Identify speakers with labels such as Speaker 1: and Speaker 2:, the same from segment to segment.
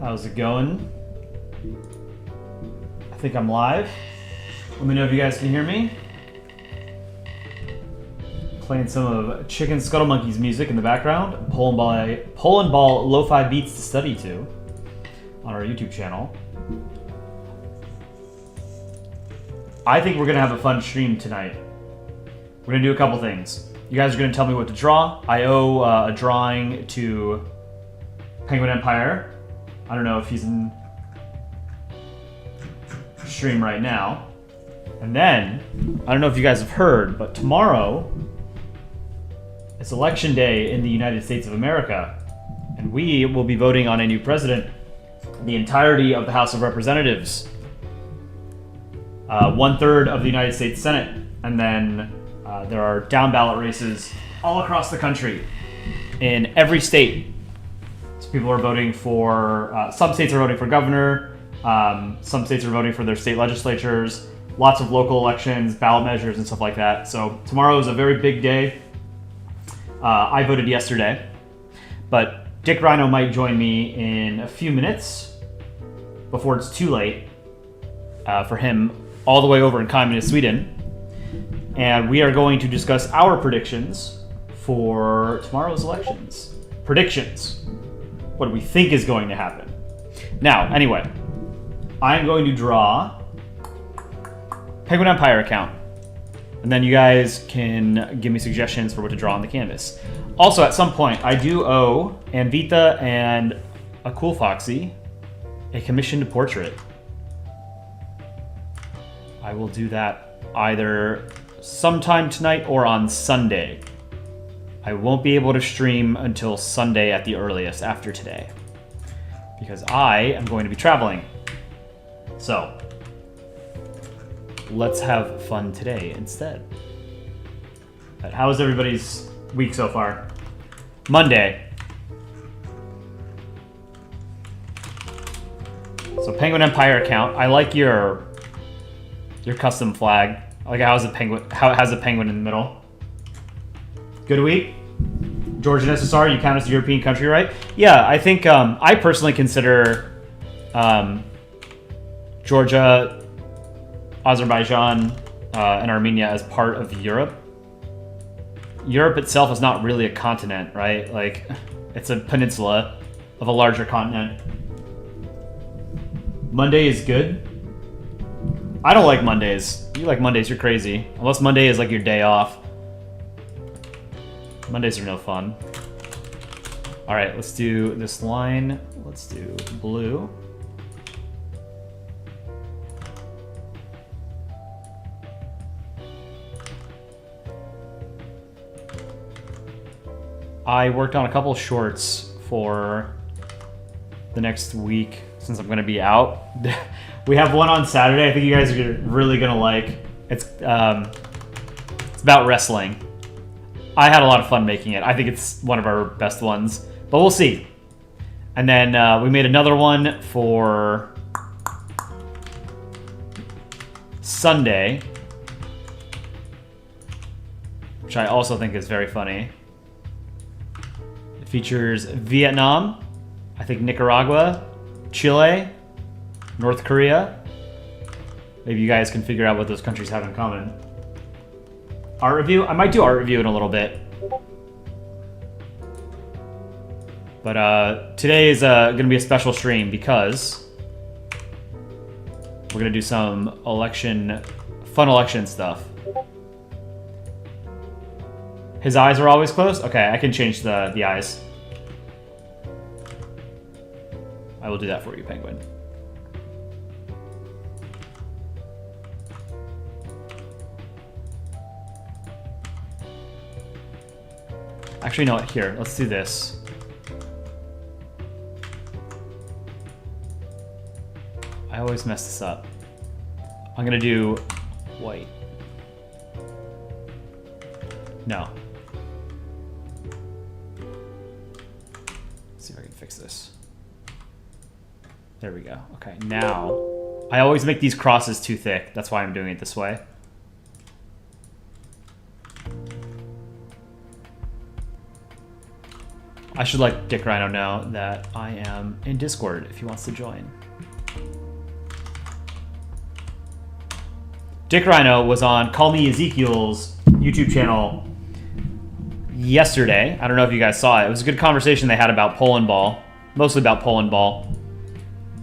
Speaker 1: How's it going? I think I'm live. Let me know if you guys can hear me. Playing some of Chicken Scuttle Monkey's music in the background. Polandball lo-fi beats to study to on our YouTube channel. I think we're gonna have a fun stream tonight. We're gonna do a couple things. You guys are gonna tell me what to draw. I owe a drawing to Penguin Empire. I don't know if he's in stream right now. And then, I don't know if you guys have heard, but tomorrow it's election day in the United States of America. And we will be voting on a new president. The entirety of the House of Representatives. 1/3 of the United States Senate. And then there are down ballot races all across the country in every state. So people are voting for, some states are voting for governor, some states are voting for their state legislatures, lots of local elections, ballot measures, and stuff like that. So tomorrow is a very big day. I voted yesterday, but Dick Rhino might join me in a few minutes before it's too late for him all the way over in communist Sweden. And we are going to discuss our predictions for tomorrow's elections. Predictions. What do we think is going to happen? Now, anyway, I'm going to draw Penguin Empire account. And then you guys can give me suggestions for what to draw on the canvas. Also, at some point, I do owe Anvita and a Cool Foxy a commissioned portrait. I will do that either sometime tonight or on Sunday. I won't be able to stream until Sunday at the earliest after today, because I am going to be traveling. So let's have fun today instead. But how is everybody's week so far? Monday. So Penguin Empire account. I like your custom flag. I like how it has a penguin in the middle. Good week. Georgian SSR, you count as a European country, right? Yeah, I think I personally consider Georgia, Azerbaijan, and Armenia as part of Europe. Europe itself is not really a continent, right? Like, it's a peninsula of a larger continent. Monday is good. I don't like Mondays. You like Mondays, you're crazy. Unless Monday is like your day off. Mondays are no fun. All right, let's do this line. Let's do blue. I worked on a couple shorts for the next week since I'm going to be out. We have one on Saturday. I think you guys are really going to like. It's about wrestling. I had a lot of fun making it. I think it's one of our best ones, but we'll see. And then we made another one for Sunday, which I also think is very funny. It features Vietnam, I think Nicaragua, Chile, North Korea. Maybe you guys can figure out what those countries have in common. Art review? I might do art review in a little bit. But today is going to be a special stream because we're going to do some fun election stuff. His eyes are always closed? Okay, I can change the eyes. I will do that for you, Penguin. Actually, no, here, let's do this. I always mess this up. I'm gonna do white. No. Let's see if I can fix this. There we go. Okay, now, I always make these crosses too thick. That's why I'm doing it this way. I should let Dick Rhino know that I am in Discord if he wants to join. Dick Rhino was on Call Me Ezekiel's YouTube channel yesterday. I don't know if you guys saw it. It was a good conversation they had about Polandball, mostly about Polandball.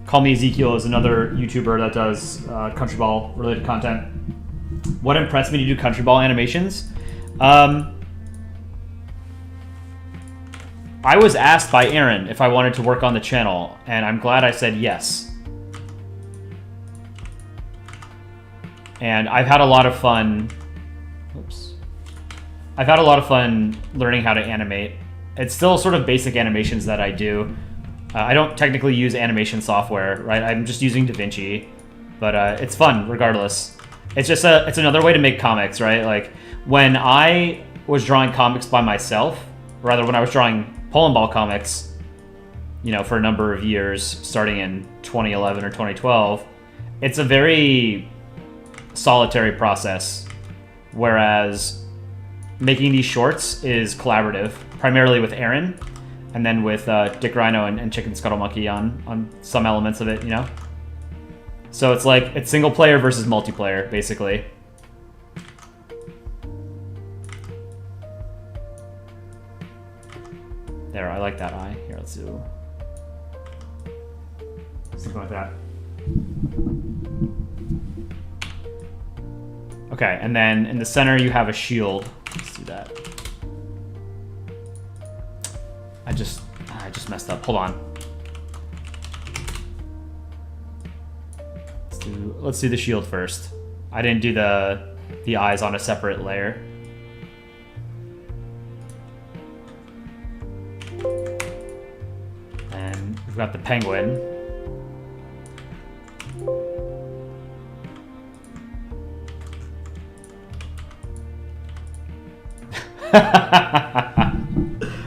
Speaker 1: Call Me Ezekiel is another YouTuber that does country ball related content. What impressed me to do country ball animations? I was asked by Aaron if I wanted to work on the channel, and I'm glad I said yes. And I've had a lot of fun. Oops. I've had a lot of fun learning how to animate. It's still sort of basic animations that I do. I don't technically use animation software, right? I'm just using DaVinci, but it's fun regardless. It's just it's another way to make comics, right? Like when I was drawing comics by myself, rather when I was drawing Polandball comics, you know, for a number of years, starting in 2011 or 2012, it's a very solitary process, whereas making these shorts is collaborative, primarily with Aaron, and then with Dick Rhino and Chicken Scuttle Monkey on some elements of it, you know? So it's like, it's single player versus multiplayer, basically. There, I like that eye. Here, let's do something like that. Okay, and then in the center you have a shield. Let's do that. I just messed up. Hold on. Let's do the shield first. I didn't do the eyes on a separate layer. And we've got the penguin.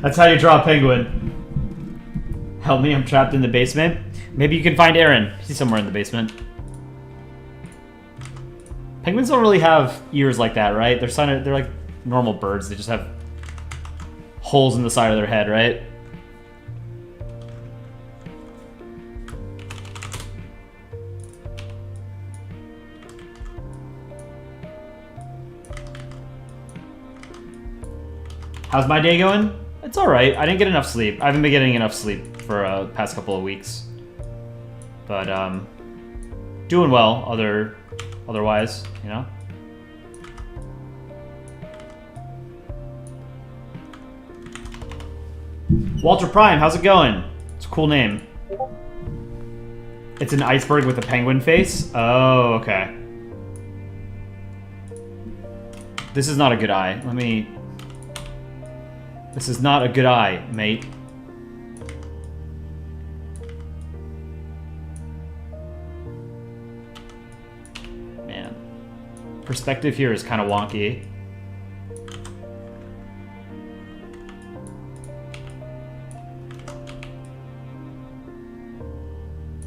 Speaker 1: That's how you draw a penguin. Help me, I'm trapped in the basement. Maybe you can find Aaron. He's somewhere in the basement. Penguins don't really have ears like that, right? They're like normal birds. They just have holes in the side of their head, right? How's my day going? It's all right. I didn't get enough sleep. I haven't been getting enough sleep for the past couple of weeks. But doing well otherwise, you know? Walter Prime, how's it going? It's a cool name. It's an iceberg with a penguin face? Oh, okay. This is not a good eye. This is not a good eye, mate. Man. Perspective here is kind of wonky.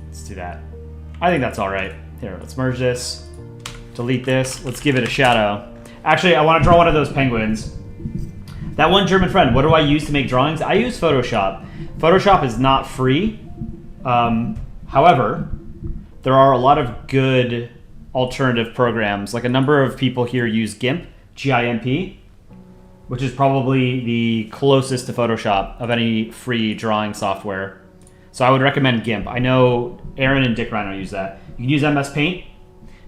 Speaker 1: Let's do that. I think that's all right. Here, let's merge this. Delete this. Let's give it a shadow. Actually, I want to draw one of those penguins. That one German friend, what do I use to make drawings? I use Photoshop. Photoshop is not free. However, there are a lot of good alternative programs. Like a number of people here use GIMP, G-I-M-P, which is probably the closest to Photoshop of any free drawing software. So I would recommend GIMP. I know Aaron and Dick Rhino use that. You can use MS Paint.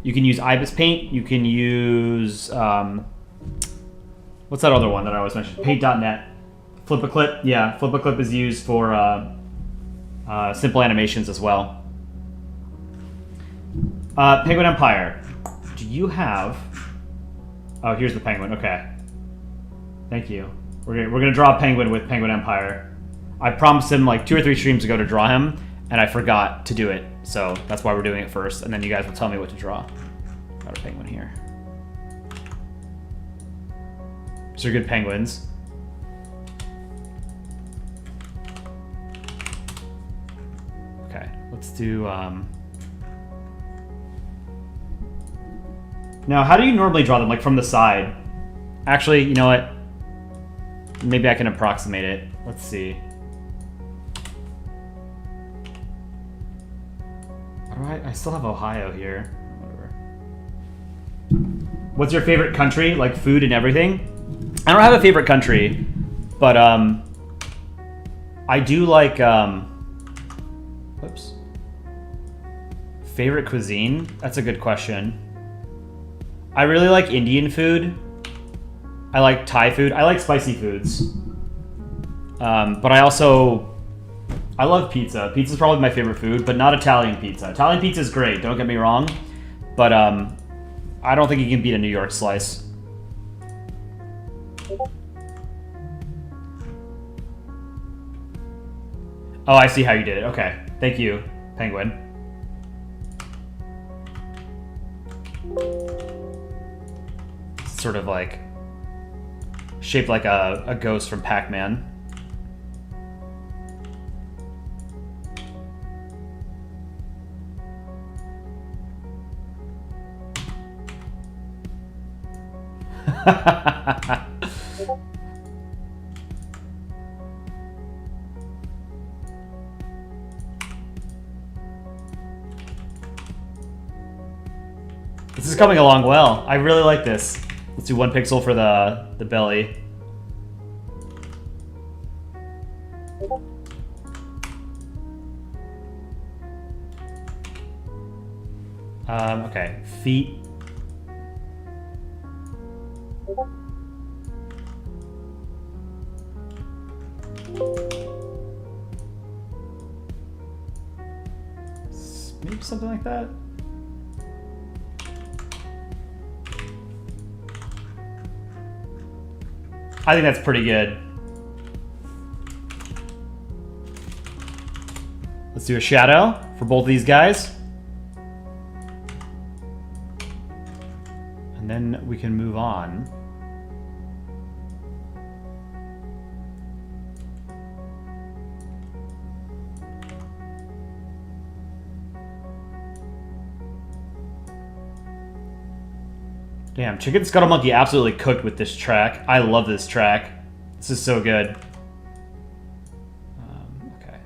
Speaker 1: You can use Ibis Paint. You can use... what's that other one that I always mention? Paint.net. Flip-a-Clip. Yeah, Flip-a-Clip is used for simple animations as well. Penguin Empire. Do you have... Oh, here's the penguin. Okay. Thank you. We're gonna draw a penguin with Penguin Empire. I promised him like 2 or 3 streams ago to draw him, and I forgot to do it. So that's why we're doing it first, and then you guys will tell me what to draw. Got a penguin here. These are good penguins. Okay, let's do... Now, how do you normally draw them? Like from the side? Actually, you know what? Maybe I can approximate it. Let's see. I still have Ohio here. Whatever. What's your favorite country? Like food and everything? I don't have a favorite country, but I do like whoops. Favorite cuisine? That's a good question. I really like Indian food. I like Thai food. I like spicy foods. But I love pizza. Pizza's probably my favorite food, but not Italian pizza. Italian pizza is great, don't get me wrong. But I don't think you can beat a New York slice. Oh, I see how you did it. Okay. Thank you, Penguin. It's sort of like shaped like a ghost from Pac-Man. This is coming along well. I really like this. Let's do 1 pixel for the belly. Okay, feet. Maybe something like that. I think that's pretty good. Let's do a shadow for both of these guys. And then we can move on. Damn, Chicken Scuttle Monkey absolutely cooked with this track. I love this track. This is so good. Okay.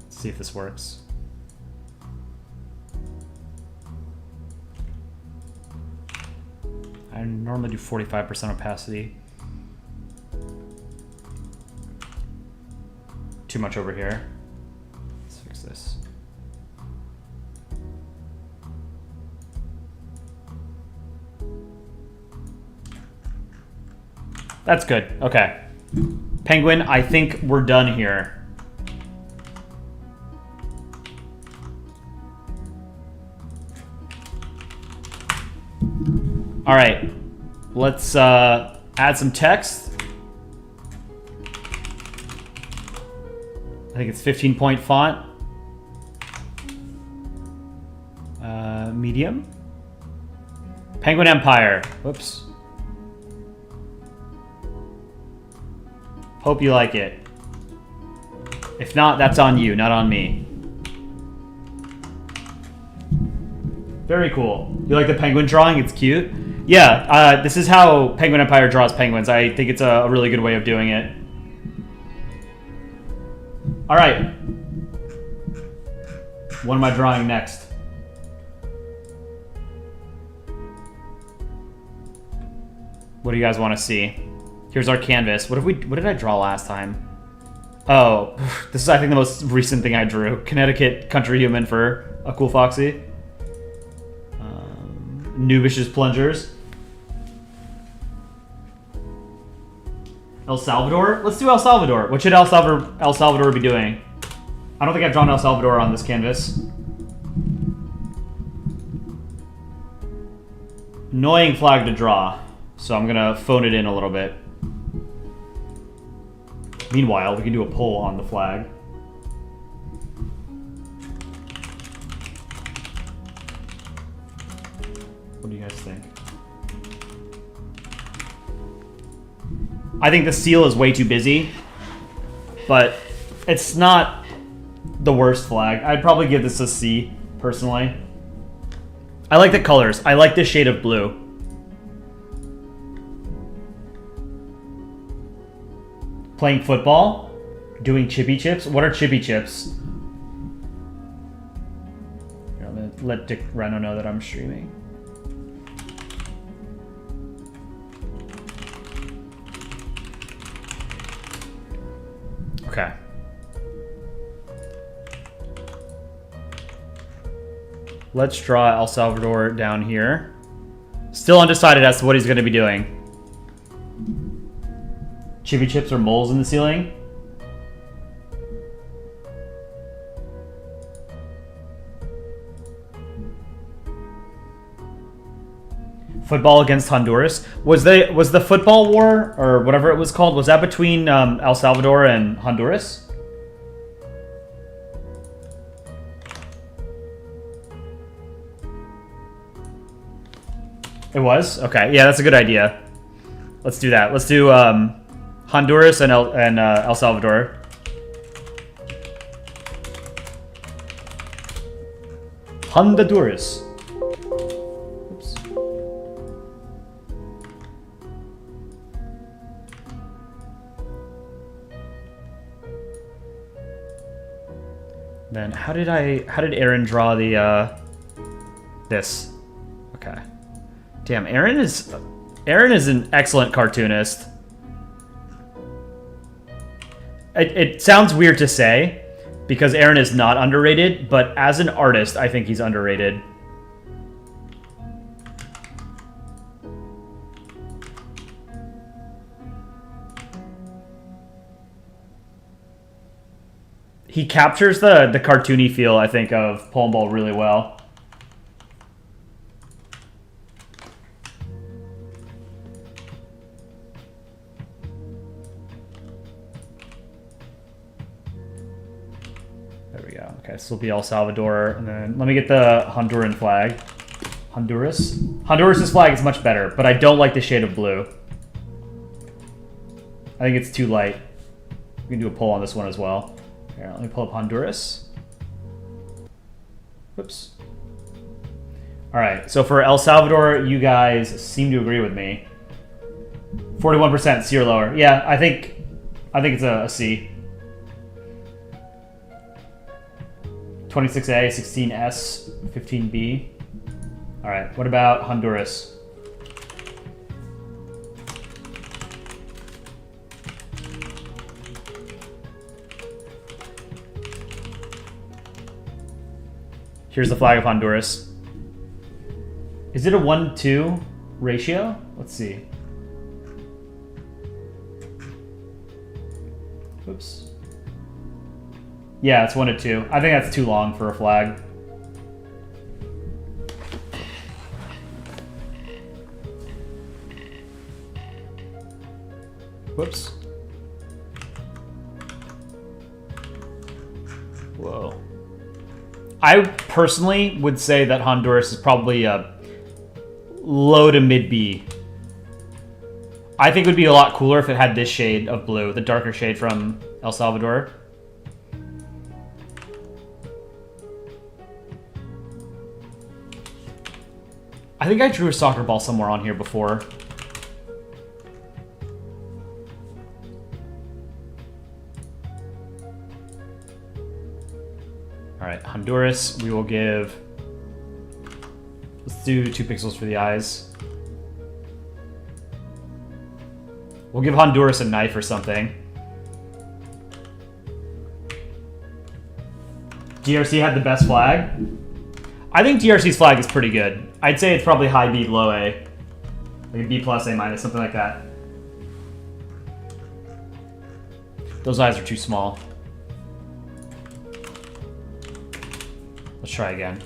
Speaker 1: Let's see if this works. I normally do 45% opacity. Too much over here. Let's fix this. That's good. Okay. Penguin, I think we're done here. All right. Let's add some text. I think it's 15-point font. Medium. Penguin Empire. Whoops. Hope you like it. If not, that's on you, not on me. Very cool. You like the penguin drawing? It's cute. Yeah, this is how Penguin Empire draws penguins. I think it's a really good way of doing it. All right. What am I drawing next? What do you guys want to see? Here's our canvas. What did I draw last time? Oh, this is I think the most recent thing I drew. Connecticut country human for a cool foxy. Nubish's plungers. El Salvador? Let's do El Salvador. What should El Salvador be doing? I don't think I've drawn El Salvador on this canvas. Annoying flag to draw, so I'm gonna phone it in a little bit. Meanwhile, we can do a poll on the flag. What do you guys think? I think the seal is way too busy, but it's not the worst flag. I'd probably give this a C, personally. I like the colors. I like this shade of blue. Playing football? Doing chippy chips? What are chippy chips? Here, I'm gonna let Dick Reno know that I'm streaming. Okay. Let's draw El Salvador down here. Still undecided as to what he's going to be doing. Chippy chips or moles in the ceiling? Football against Honduras. Was the football war, or whatever it was called, was that between El Salvador and Honduras? It was? Okay, yeah, that's a good idea. Let's do that. Let's do Honduras and El Salvador. Honduras. Oops. Then how did Aaron draw the this? Okay. Damn, Aaron is an excellent cartoonist. It sounds weird to say, because Aaron is not underrated, but as an artist, I think he's underrated. He captures the cartoony feel, I think, of Polandball really well. Okay, so it'll be El Salvador, and then let me get the Honduran flag. Honduras? Honduras' flag is much better, but I don't like the shade of blue. I think it's too light. We can do a poll on this one as well. Here, let me pull up Honduras. Whoops. Alright, so for El Salvador, you guys seem to agree with me. 41% C or lower. Yeah, I think it's a C. 26A, 16S, 15B. All right, what about Honduras? Here's the flag of Honduras. Is it a 1-2 ratio? Let's see. Oops. Yeah, it's 1-2. I think that's too long for a flag. Whoops. Whoa. I personally would say that Honduras is probably a low to mid B. I think it would be a lot cooler if it had this shade of blue, the darker shade from El Salvador. I think I drew a soccer ball somewhere on here before. All right, Honduras, we will give... Let's do 2 pixels for the eyes. We'll give Honduras a knife or something. DRC had the best flag. I think DRC's flag is pretty good. I'd say it's probably high B, low A. Like a B plus, A minus, something like that. Those eyes are too small. Let's try again.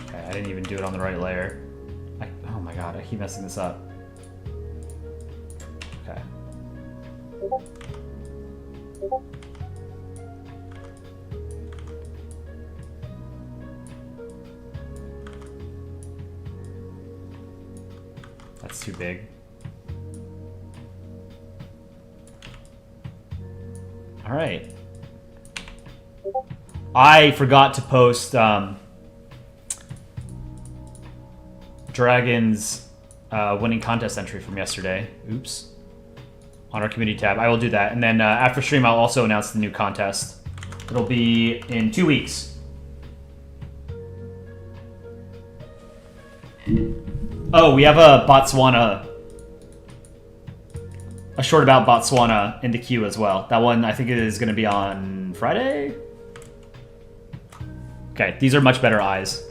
Speaker 1: Okay, I didn't even do it on the right layer. Oh my god, I keep messing this up. Okay. That's too big. All right. I forgot to post Dragon's winning contest entry from yesterday. Oops. On our community tab. I will do that. And then after stream, I'll also announce the new contest. It'll be in 2 weeks. Oh, we have a Botswana. A short about Botswana in the queue as well. That one, I think, is going to be on Friday. Okay, these are much better eyes.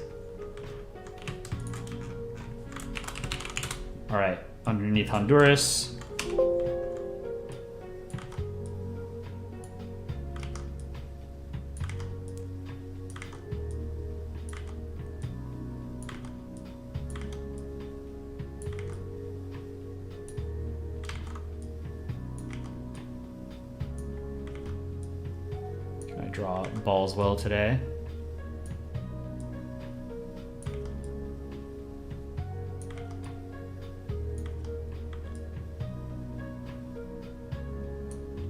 Speaker 1: All right, underneath Honduras. Can I draw balls well today?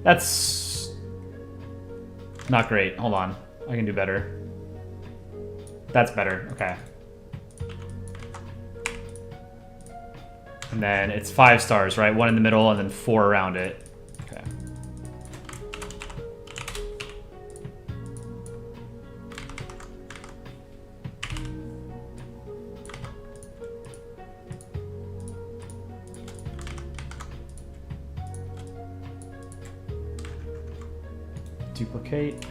Speaker 1: That's not great. Hold on. I can do better. That's better. Okay. And then it's 5 stars, right? 1 in the middle and then 4 around it. Okay. Duplicate.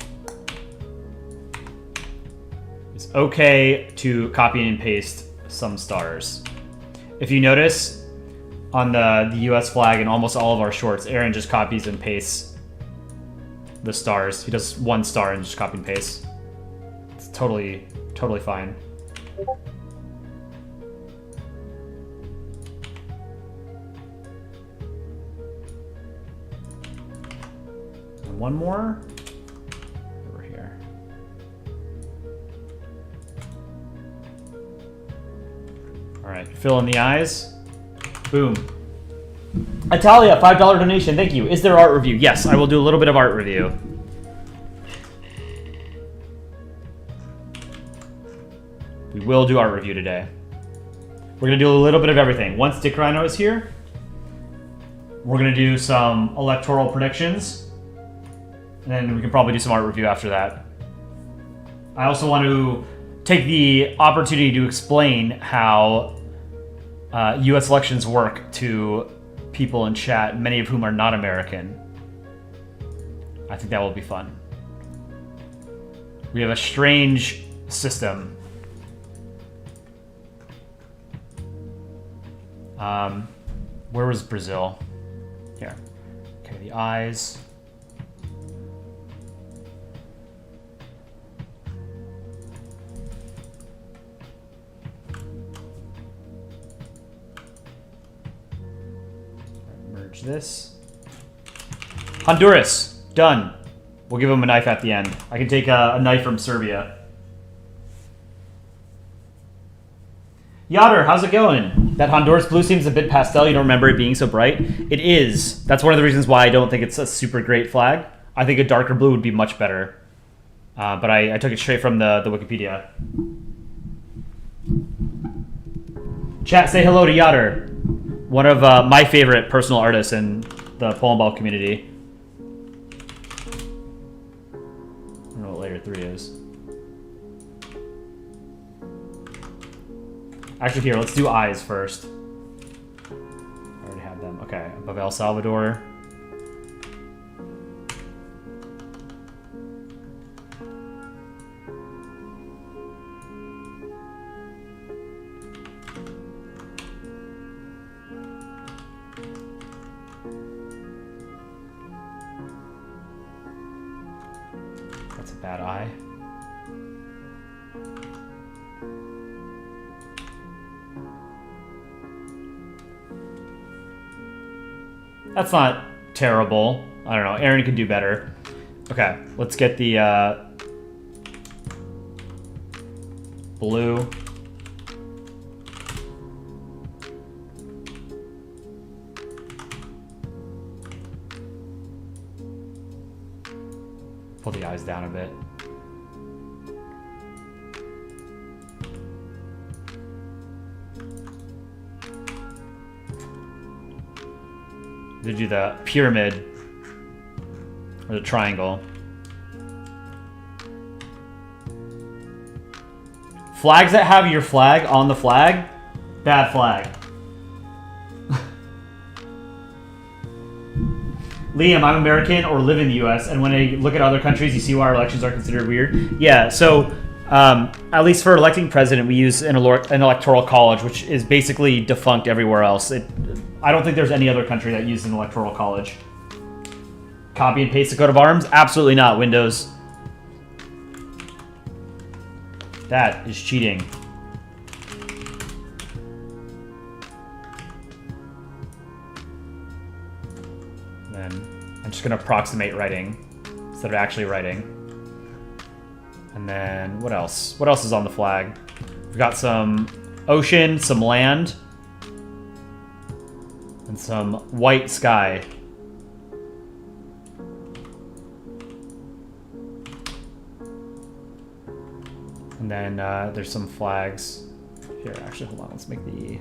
Speaker 1: It's okay to copy and paste some stars. If you notice, on the US flag and almost all of our shorts, Aaron just copies and pastes the stars. He does 1 star and just copy and paste. It's totally fine. And 1 more. Over here. All right, fill in the eyes. Boom. Italia, $5 donation. Thank you. Is there art review? Yes, I will do a little bit of art review. We will do art review today. We're going to do a little bit of everything. Once Dick Rhino is here, we're going to do some electoral predictions. And then we can probably do some art review after that. I also want to take the opportunity to explain how U.S. elections work to people in chat, many of whom are not American. I think that will be fun. We have a strange system. Where was Brazil? Here. Okay, the eyes. Merge this. Honduras. Done. We'll give him a knife at the end. I can take a knife from Serbia. Yotter, how's it going? That Honduras blue seems a bit pastel. You don't remember it being so bright? It is. That's one of the reasons why I don't think it's a super great flag. I think a darker blue would be much better. But I took it straight from the Wikipedia. Chat, say hello to Yotter. One of my favorite personal artists in the Polandball community. I don't know what layer 3 is. Actually, here, let's do eyes first. I already have them. Okay, above El Salvador. That's a bad eye. That's not terrible. I don't know. Aaron can do better. Okay, let's get the blue. Pull the eyes down a bit. To do the pyramid or the triangle. Flags that have your flag on the flag, bad flag. Liam, I'm American or live in the U.S., and when I look at other countries, you see why our elections are considered weird? Yeah, so at least for electing president, we use an electoral college, which is basically defunct everywhere else. I don't think there's any other country that uses an electoral college. Copy and paste the coat of arms? Absolutely not, Windows. That is cheating. Then I'm just going to approximate writing instead of actually writing. And then what else? What else is on the flag? We've got some ocean, some land, and some white sky. And then there's some flags. Here, actually, hold on. Let's make the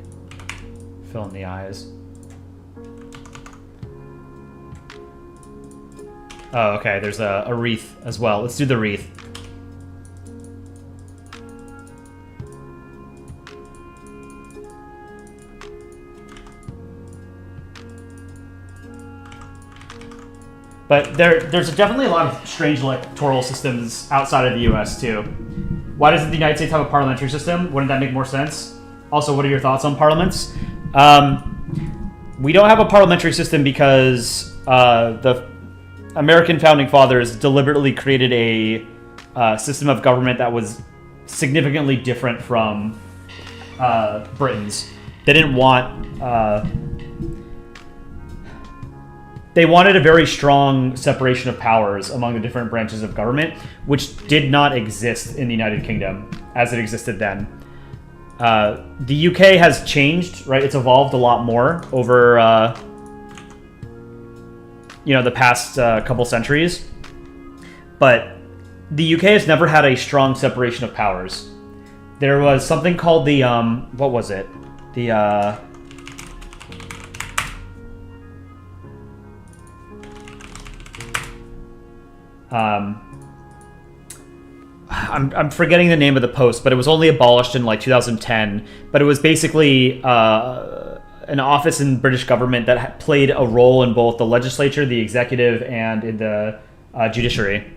Speaker 1: fill in the eyes. Oh, okay. There's a wreath as well. Let's do the wreath. But there's definitely a lot of strange electoral systems outside of the U.S. too. Why doesn't the United States have a parliamentary system? Wouldn't that make more sense? Also, what are your thoughts on parliaments? We don't have a parliamentary system because the American founding fathers deliberately created a system of government that was significantly different from Britain's. They didn't want... They wanted a very strong separation of powers among the different branches of government, which did not exist in the United Kingdom as it existed then. The UK has changed, right? It's evolved a lot more over, the past couple centuries. But the UK has never had a strong separation of powers. There was something called the, what was it? The, I'm forgetting the name of the post, but it was only abolished in like 2010. But it was basically an office in British government that played a role in both the legislature, the executive, and in the judiciary.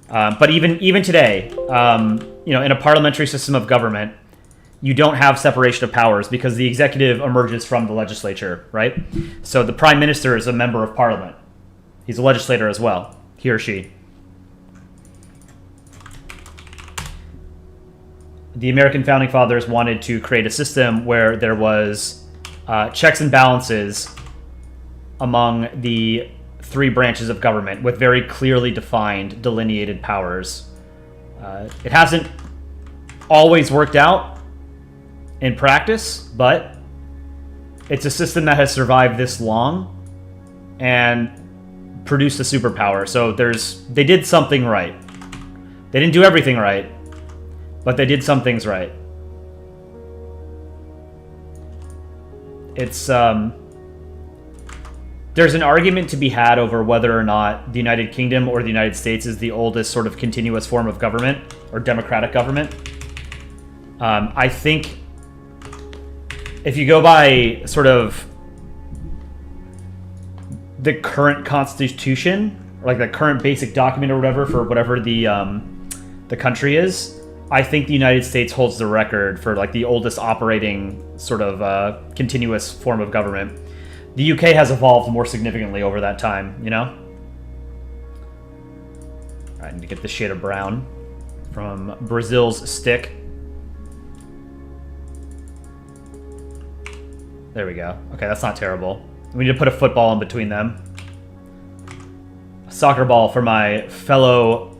Speaker 1: But even today, in a parliamentary system of government, you don't have separation of powers because the executive emerges from the legislature, right? So the prime minister is a member of parliament. He's a legislator as well, he or she. The American founding fathers wanted to create a system where there was checks and balances among the three branches of government with very clearly defined, delineated powers. It hasn't always worked out in practice, but it's a system that has survived this long and produced a superpower. So they did something right. They didn't do everything right, but they did some things right. It's there's an argument to be had over whether or not the United Kingdom or the United States is the oldest sort of continuous form of government or democratic government. I think if you go by sort of the current constitution, or like the current basic document or whatever for whatever the country is, I think the United States holds the record for like the oldest operating sort of continuous form of government. The UK has evolved more significantly over that time, you know? I need to get the shade of brown from Brazil's stick. There we go. Okay, that's not terrible. We need to put a football in between them. A soccer ball for my fellow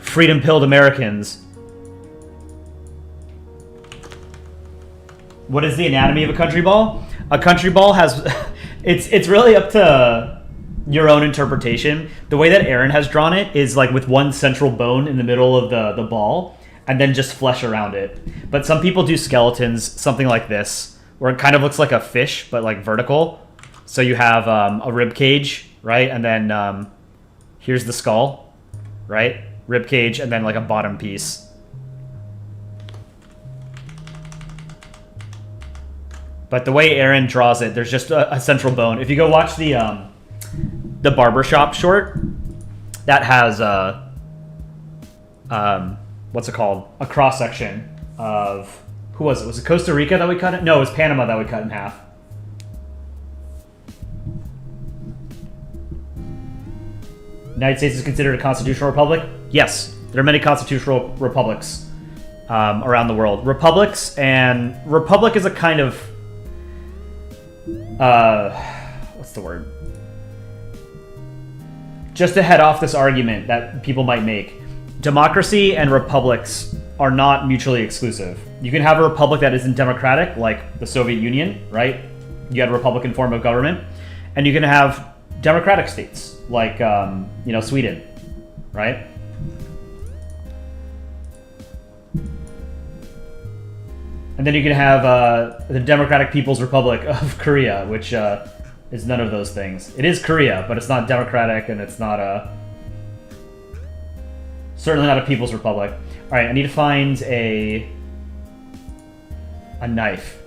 Speaker 1: freedom-pilled Americans. What is the anatomy of a country ball? A country ball has... it's really up to your own interpretation. The way that Aaron has drawn it is like with one central bone in the middle of the ball, and then just flesh around it. But some people do skeletons, something like this, where it kind of looks like a fish, but like vertical. So you have a rib cage, right? And then here's the skull, right? Rib cage, and then like a bottom piece. But the way Aaron draws it, there's just a central bone. If you go watch the barbershop short, that has what's it called? A cross section of, who was it? Was it Costa Rica that we cut it? No, it was Panama that we cut in half. United States is considered a constitutional republic? Yes, there are many constitutional republics around the world. Republics, and republic is a kind of what's the word? Just to head off this argument that people might make, democracy and republics are not mutually exclusive. You can have a republic that isn't democratic, like the Soviet Union, right? You had a Republican form of government, and you can have democratic states, like Sweden, right? And then you can have the Democratic People's Republic of Korea, which is none of those things. It is Korea, but it's not democratic, and it's not certainly not a People's Republic. All right, I need to find a knife.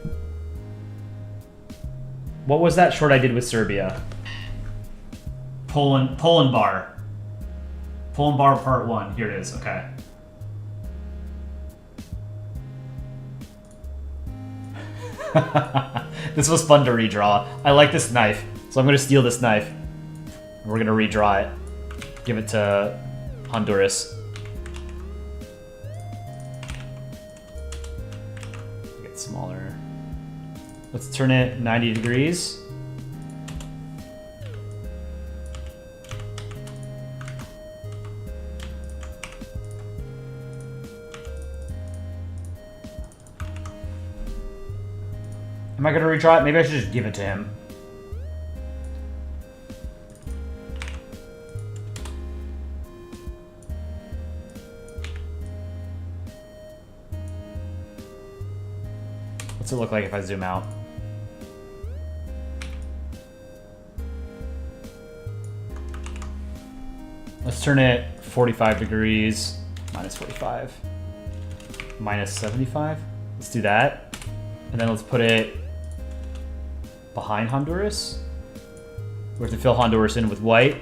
Speaker 1: What was that short I did with Serbia? Polandball. Polandball Part 1. Here it is. Okay. This was fun to redraw. I like this knife, so I'm going to steal this knife. We're going to redraw it. Give it to Honduras. Get smaller. Let's turn it 90 degrees. Am I going to redraw it? Maybe I should just give it to him. What's it look like if I zoom out? Let's turn it 45 degrees. Minus 45. Minus 75. Let's do that. And then let's put it behind Honduras. We have to fill Honduras in with white.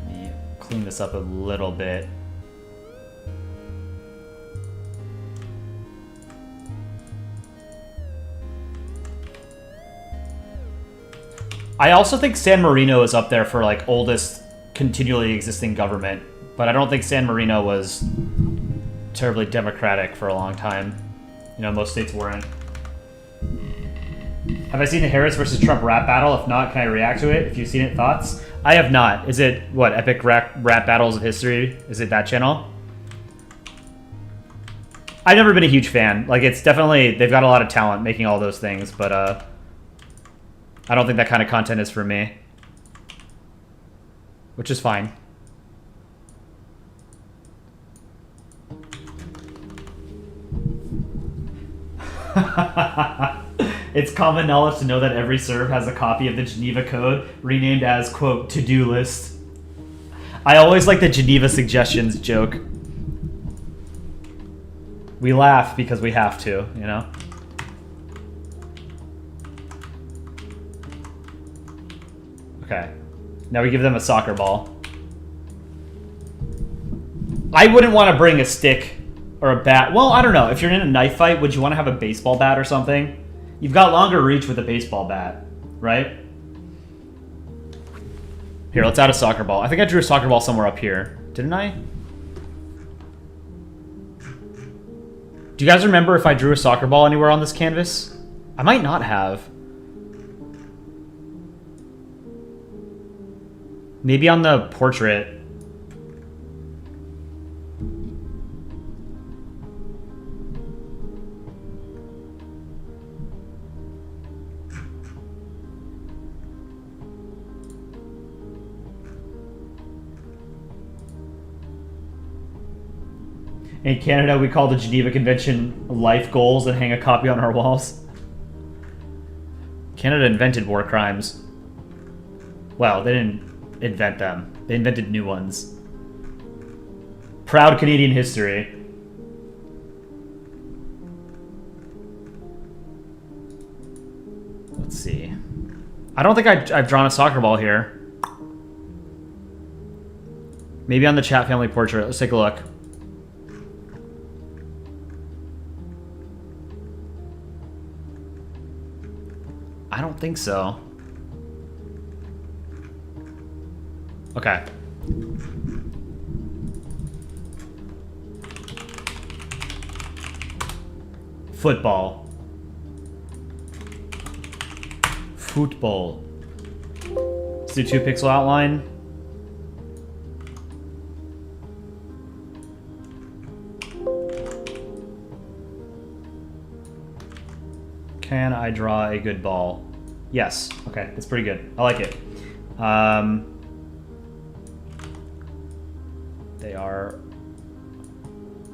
Speaker 1: Let me clean this up a little bit. I also think San Marino is up there for like oldest continually existing government, but I don't think San Marino was terribly democratic for a long time. You know, most states weren't. Have I seen the Harris versus Trump rap battle? If not, can I react to it? If you've seen it, thoughts? I have not. Is it, what, Epic Rap Battles of History? Is it that channel? I've never been a huge fan. Like, it's definitely, they've got a lot of talent making all those things, but I don't think that kind of content is for me. Which is fine. It's common knowledge to know that every serve has a copy of the Geneva Code, renamed as, quote, to-do list. I always like the Geneva suggestions joke. We laugh because we have to, you know? Okay. Now we give them a soccer ball. I wouldn't want to bring a stick or a bat. Well, I don't know. If you're in a knife fight, would you want to have a baseball bat or something? You've got longer reach with a baseball bat, right? Here, let's add a soccer ball. I think I drew a soccer ball somewhere up here. Didn't I? Do you guys remember if I drew a soccer ball anywhere on this canvas? I might not have. Maybe on the portrait. In Canada, we call the Geneva Convention life goals and hang a copy on our walls. Canada invented war crimes. Well, they didn't invent them. They invented new ones. Proud Canadian history. Let's see. I don't think I've drawn a soccer ball here. Maybe on the chat family portrait. Let's take a look. I don't think so. Okay. Football. Football. Let's do 2-pixel outline. Can I draw a good ball? Yes. Okay, that's pretty good. I like it. They are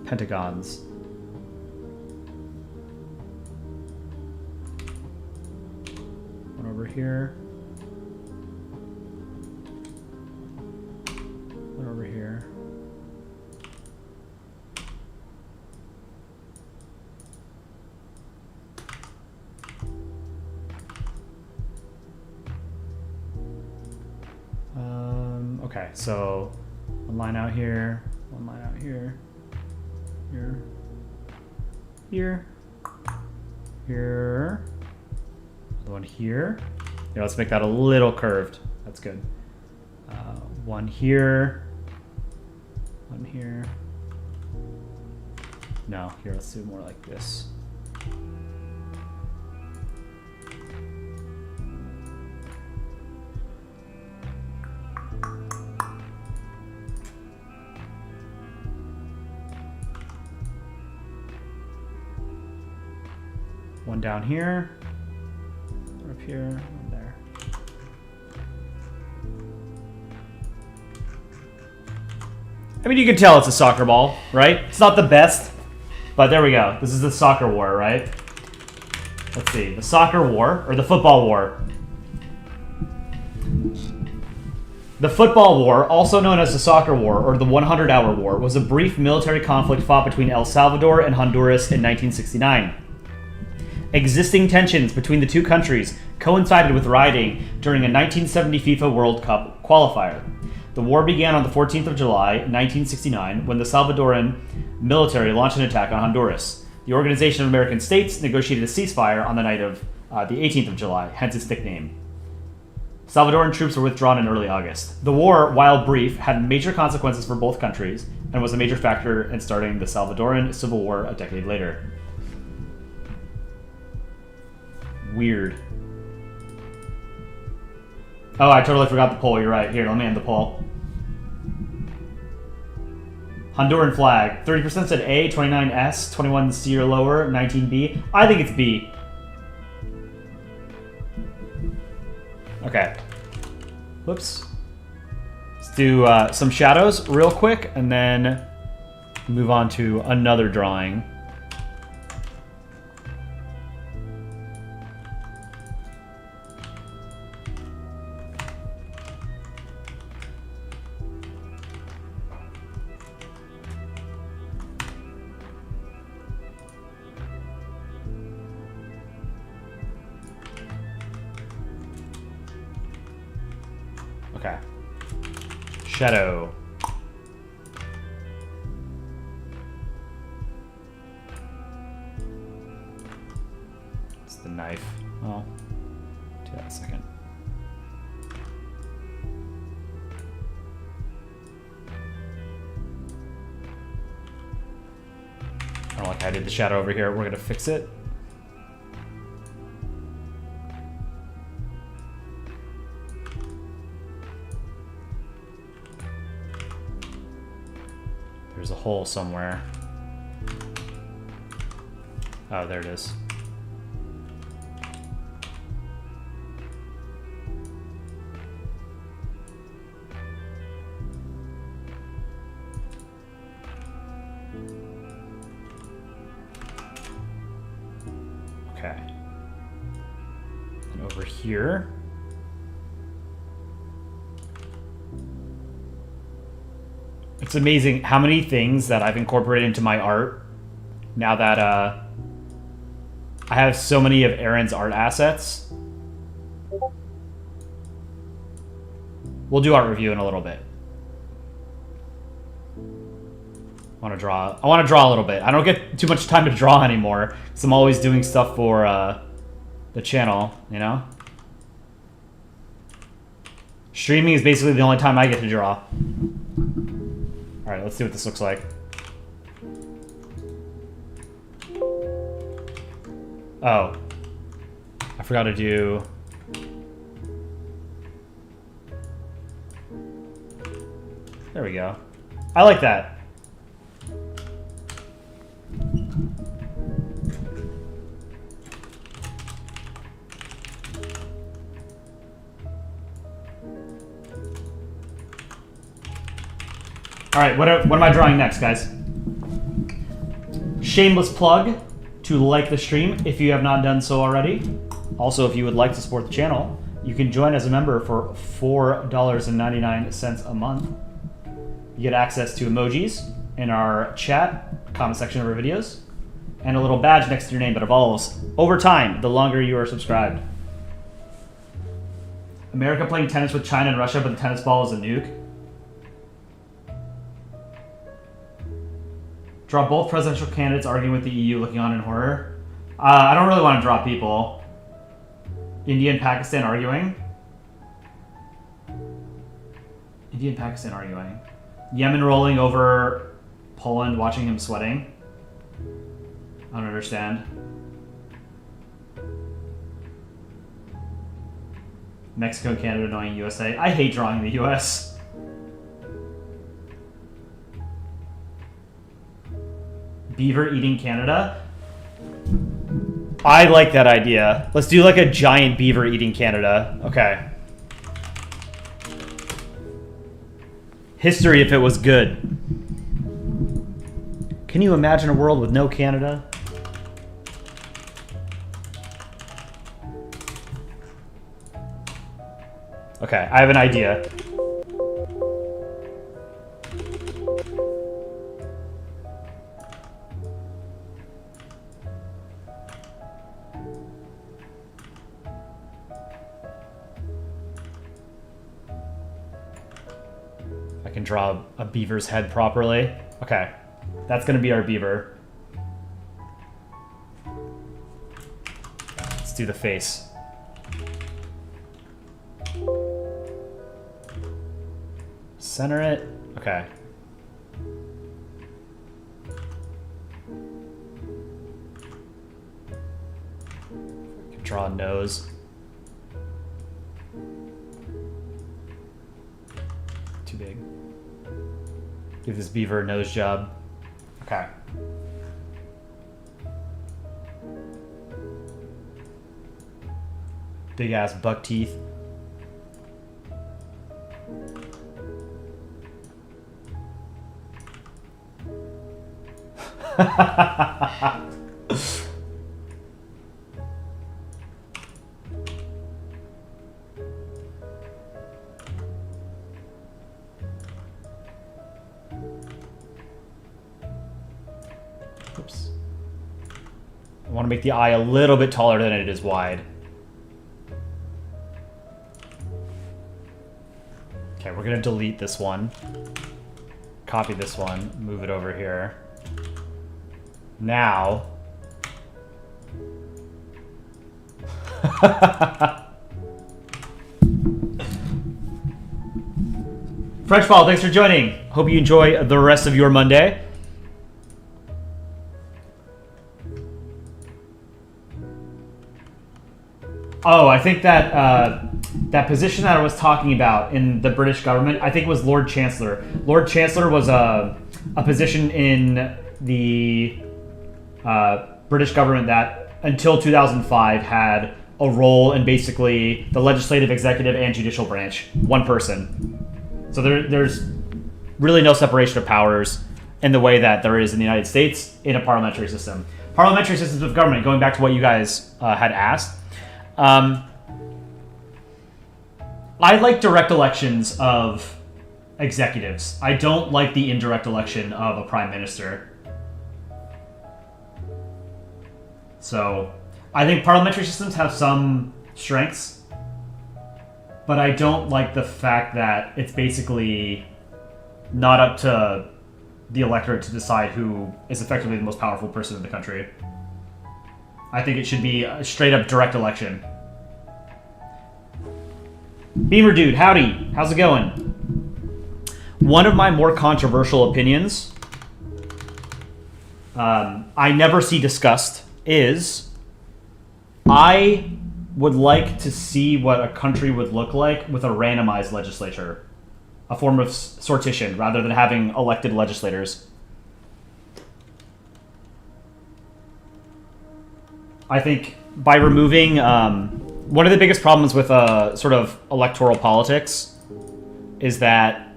Speaker 1: pentagons. One over here. One over here. Okay, so one line out here, one line out here, here, here, here, another one here. Yeah, let's make that a little curved. That's good. One here, one here. No, here, let's do more like this. One down here, one up here, one there. I mean, you can tell it's a soccer ball, right? It's not the best, but there we go. This is the soccer war, right? Let's see, the soccer war, or the football war. The football war, also known as the soccer war, or the 100-hour war, was a brief military conflict fought between El Salvador and Honduras in 1969. Existing tensions between the two countries coincided with rioting during a 1970 FIFA World Cup qualifier. The war began on the 14th of July, 1969, when the Salvadoran military launched an attack on Honduras. The Organization of American States negotiated a ceasefire on the night of the 18th of July, hence its nickname. Salvadoran troops were withdrawn in early August. The war, while brief, had major consequences for both countries and was a major factor in starting the Salvadoran Civil War a decade later. Weird. Oh, I totally forgot the poll. You're right. Here, let me end the poll. Honduran flag. 30% said A, 29 S, 21 C or lower, 19 B. I think it's B. Okay. Whoops. Let's do some shadows real quick, and then move on to another drawing. Okay. Shadow. It's the knife. Oh, do that in a second. I don't like how I did the shadow over here. We're gonna fix it. There's a hole somewhere. Oh, there it is. Okay. And over here. It's amazing how many things that I've incorporated into my art now that I have so many of Aaron's art assets. We'll do art review in a little bit. I want to draw a little bit. I don't get too much time to draw anymore because I'm always doing stuff for the channel, you know? Streaming is basically the only time I get to draw. Alright, let's see what this looks like. Oh. I forgot to do... There we go. I like that. All right, what am I drawing next, guys? Shameless plug to like the stream if you have not done so already. Also, if you would like to support the channel, you can join as a member for $4.99 a month. You get access to emojis in our chat, comment section of our videos, and a little badge next to your name that evolves over time the longer you are subscribed. America playing tennis with China and Russia, but the tennis ball is a nuke. Draw both presidential candidates arguing with the EU looking on in horror. I don't really want to draw people. India and Pakistan arguing. India and Pakistan arguing. Yemen rolling over Poland, watching him sweating. I don't understand. Mexico and Canada annoying USA. I hate drawing the US. Beaver eating Canada. I like that idea. Let's do like a giant beaver eating Canada. Okay. History if it was good. Can you imagine a world with no Canada? Okay, I have an idea. I can draw a beaver's head properly. Okay, that's gonna be our beaver. Let's do the face. Center it. Okay. Draw a nose. Too big. Give this beaver a nose job. Okay. Big ass buck teeth. Oops. I want to make the eye a little bit taller than it is wide. Okay, we're gonna delete this one. Copy this one, move it over here. Now. French Ball, thanks for joining. Hope you enjoy the rest of your Monday. Oh, I think that that position that I was talking about in the British government, I think was Lord Chancellor. Lord Chancellor was a position in the British government that until 2005 had a role in basically the legislative, executive, and judicial branch. One person. So there's really no separation of powers in the way that there is in the United States in a parliamentary system. Parliamentary systems of government, going back to what you guys had asked. I like direct elections of executives. I don't like the indirect election of a prime minister. So I think parliamentary systems have some strengths, but I don't like the fact that it's basically not up to the electorate to decide who is effectively the most powerful person in the country. I think it should be a straight up direct election. Beamer Dude, howdy. How's it going? One of my more controversial opinions, I never see discussed, is I would like to see what a country would look like with a randomized legislature. A form of sortition, rather than having elected legislators. I think by removing... one of the biggest problems with sort of electoral politics is that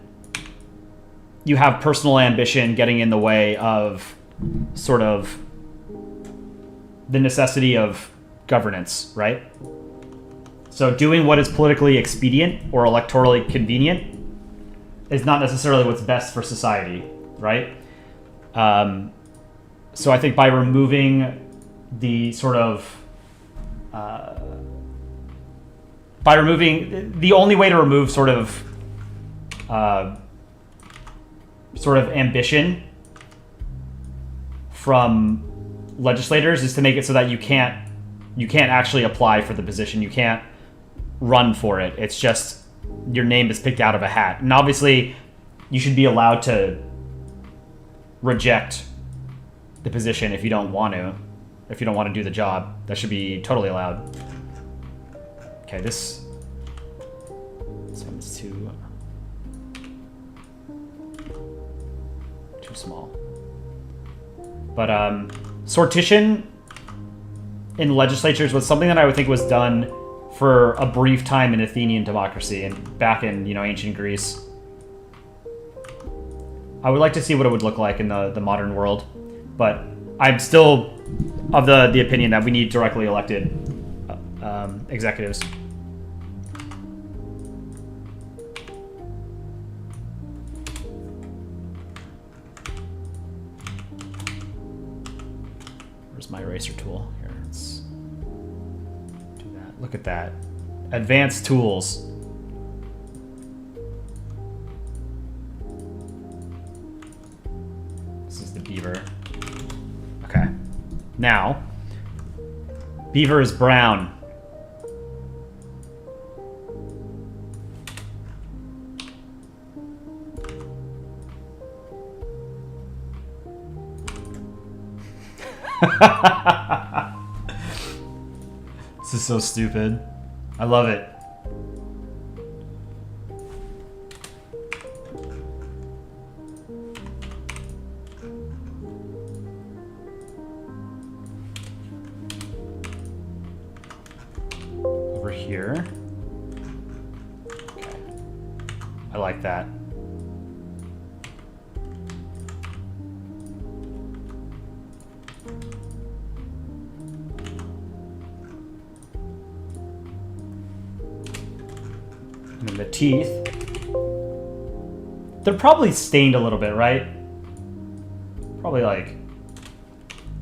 Speaker 1: you have personal ambition getting in the way of sort of the necessity of governance, right? So doing what is politically expedient or electorally convenient is not necessarily what's best for society, right? So I think by removing the sort of... the only way to remove sort of ambition from legislators is to make it so that you can't actually apply for the position. You can't run for it. It's just your name is picked out of a hat. And obviously you should be allowed to reject the position if you don't want to do the job. That should be totally allowed. Okay, this one's too small. But sortition in legislatures was something that I would think was done for a brief time in Athenian democracy and back in ancient Greece. I would like to see what it would look like in the modern world, but I'm still of the opinion that we need directly elected executives. Where's my eraser tool? Here, let's do that. Look at that. Advanced tools. This is the beaver. Okay. Now, beaver is brown. This is so stupid. I love it. Over here. Okay. I like that. And then the teeth. They're probably stained a little bit, right? Probably like a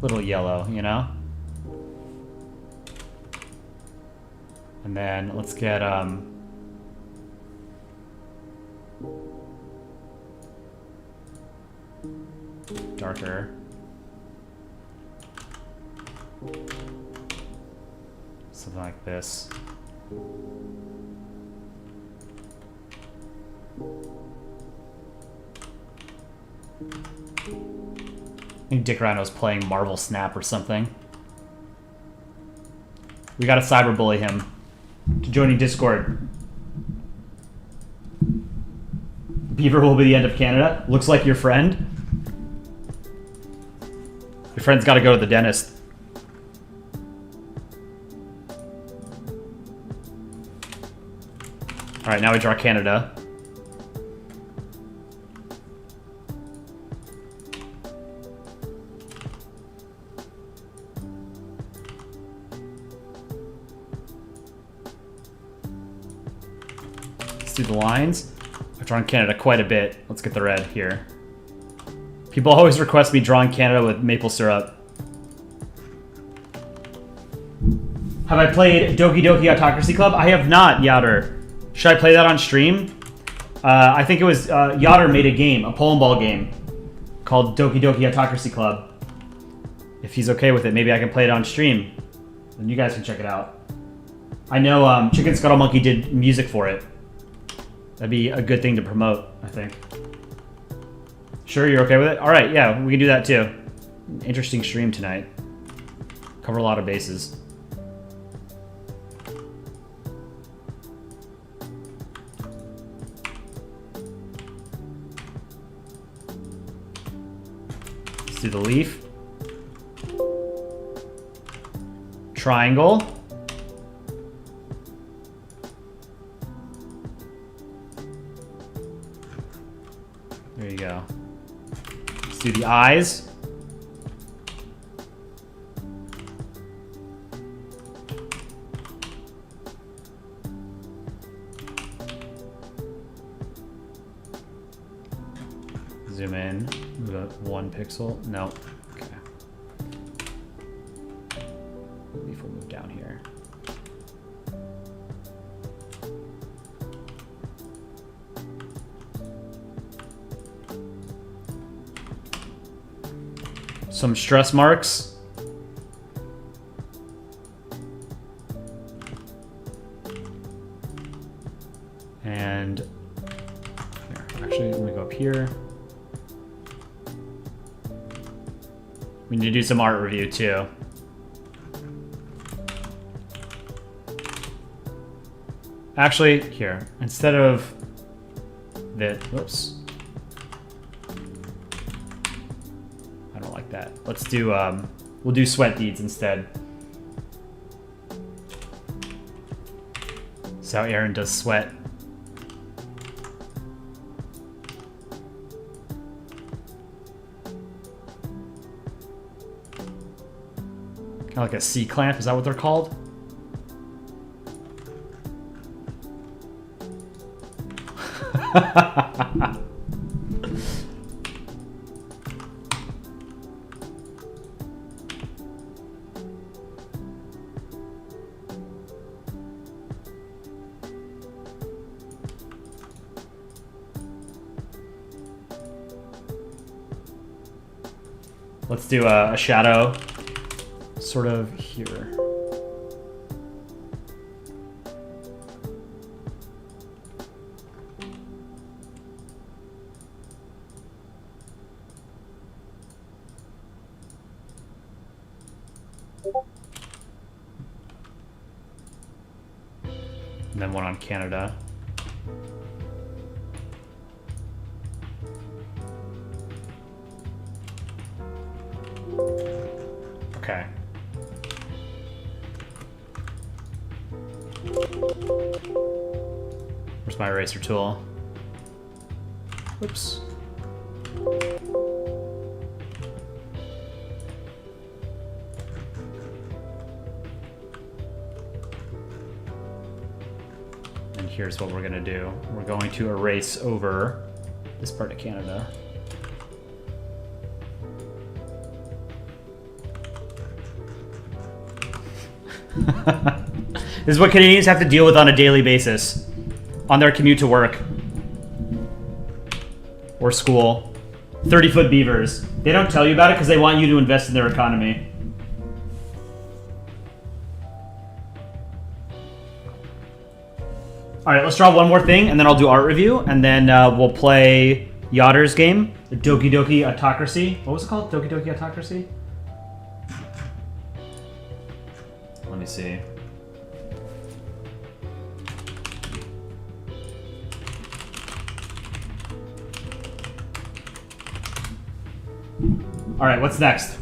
Speaker 1: little yellow, you know? And then let's get darker. Something like this. I think Dick Rhino's playing Marvel Snap or something. We gotta cyberbully him to joining Discord. Beaver will be the end of Canada. Looks like your friend. Your friend's gotta go to the dentist. Alright, now we draw Canada. do the lines. I've drawn Canada quite a bit. Let's get the red here. People always request me drawing Canada with maple syrup. Have I played Doki Doki Autocracy Club? I have not, Yader. Should I play that on stream? I think it was Yader made a game, a Polandball game, called Doki Doki Autocracy Club. If he's okay with it, maybe I can play it on stream. Then you guys can check it out. I know Chicken Scuttle Monkey did music for it. That'd be a good thing to promote, I think. Sure, you're okay with it? All right, yeah, we can do that too. Interesting stream tonight. Cover a lot of bases. Let's do the leaf. Triangle. There you go. Let's do the eyes. Zoom in. Move up 1 pixel. No. Okay. Leaf will move down here. Some stress marks. And here, actually, let me go up here. We need to do some art review too. Actually, here, instead of that, whoops. I don't like that. Let's do, we'll do sweat beads instead. So Aaron does sweat. Kind of like a C-clamp, is that what they're called? Let's do a shadow sort of here. And then one on Canada. Okay. Where's my eraser tool? Oops. And here's what we're gonna do. We're going to erase over this part of Canada. This is what Canadians have to deal with on a daily basis on their commute to work or school. 30-foot beavers. They don't tell you about it because they want you to invest in their economy. All right, let's draw one more thing, and then I'll do art review, and then we'll play Yachter's game, the Doki Doki Autocracy. What was it called? Doki Doki Autocracy? Let me see. All right, what's next?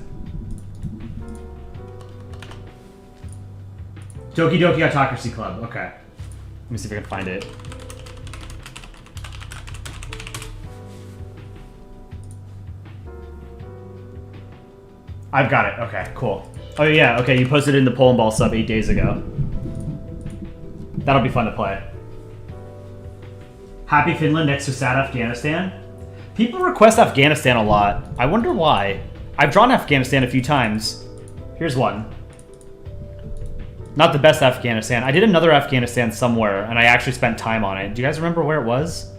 Speaker 1: Doki Doki Autocracy Club. Okay. Let me see if I can find it. I've got it. Okay, cool. Oh yeah, okay, you posted it in the Polandball sub 8 days ago. That'll be fun to play. Happy Finland next to sad Afghanistan. People request Afghanistan a lot. I wonder why. I've drawn Afghanistan a few times. Here's one. Not the best Afghanistan. I did another Afghanistan somewhere, and I actually spent time on it. Do you guys remember where it was?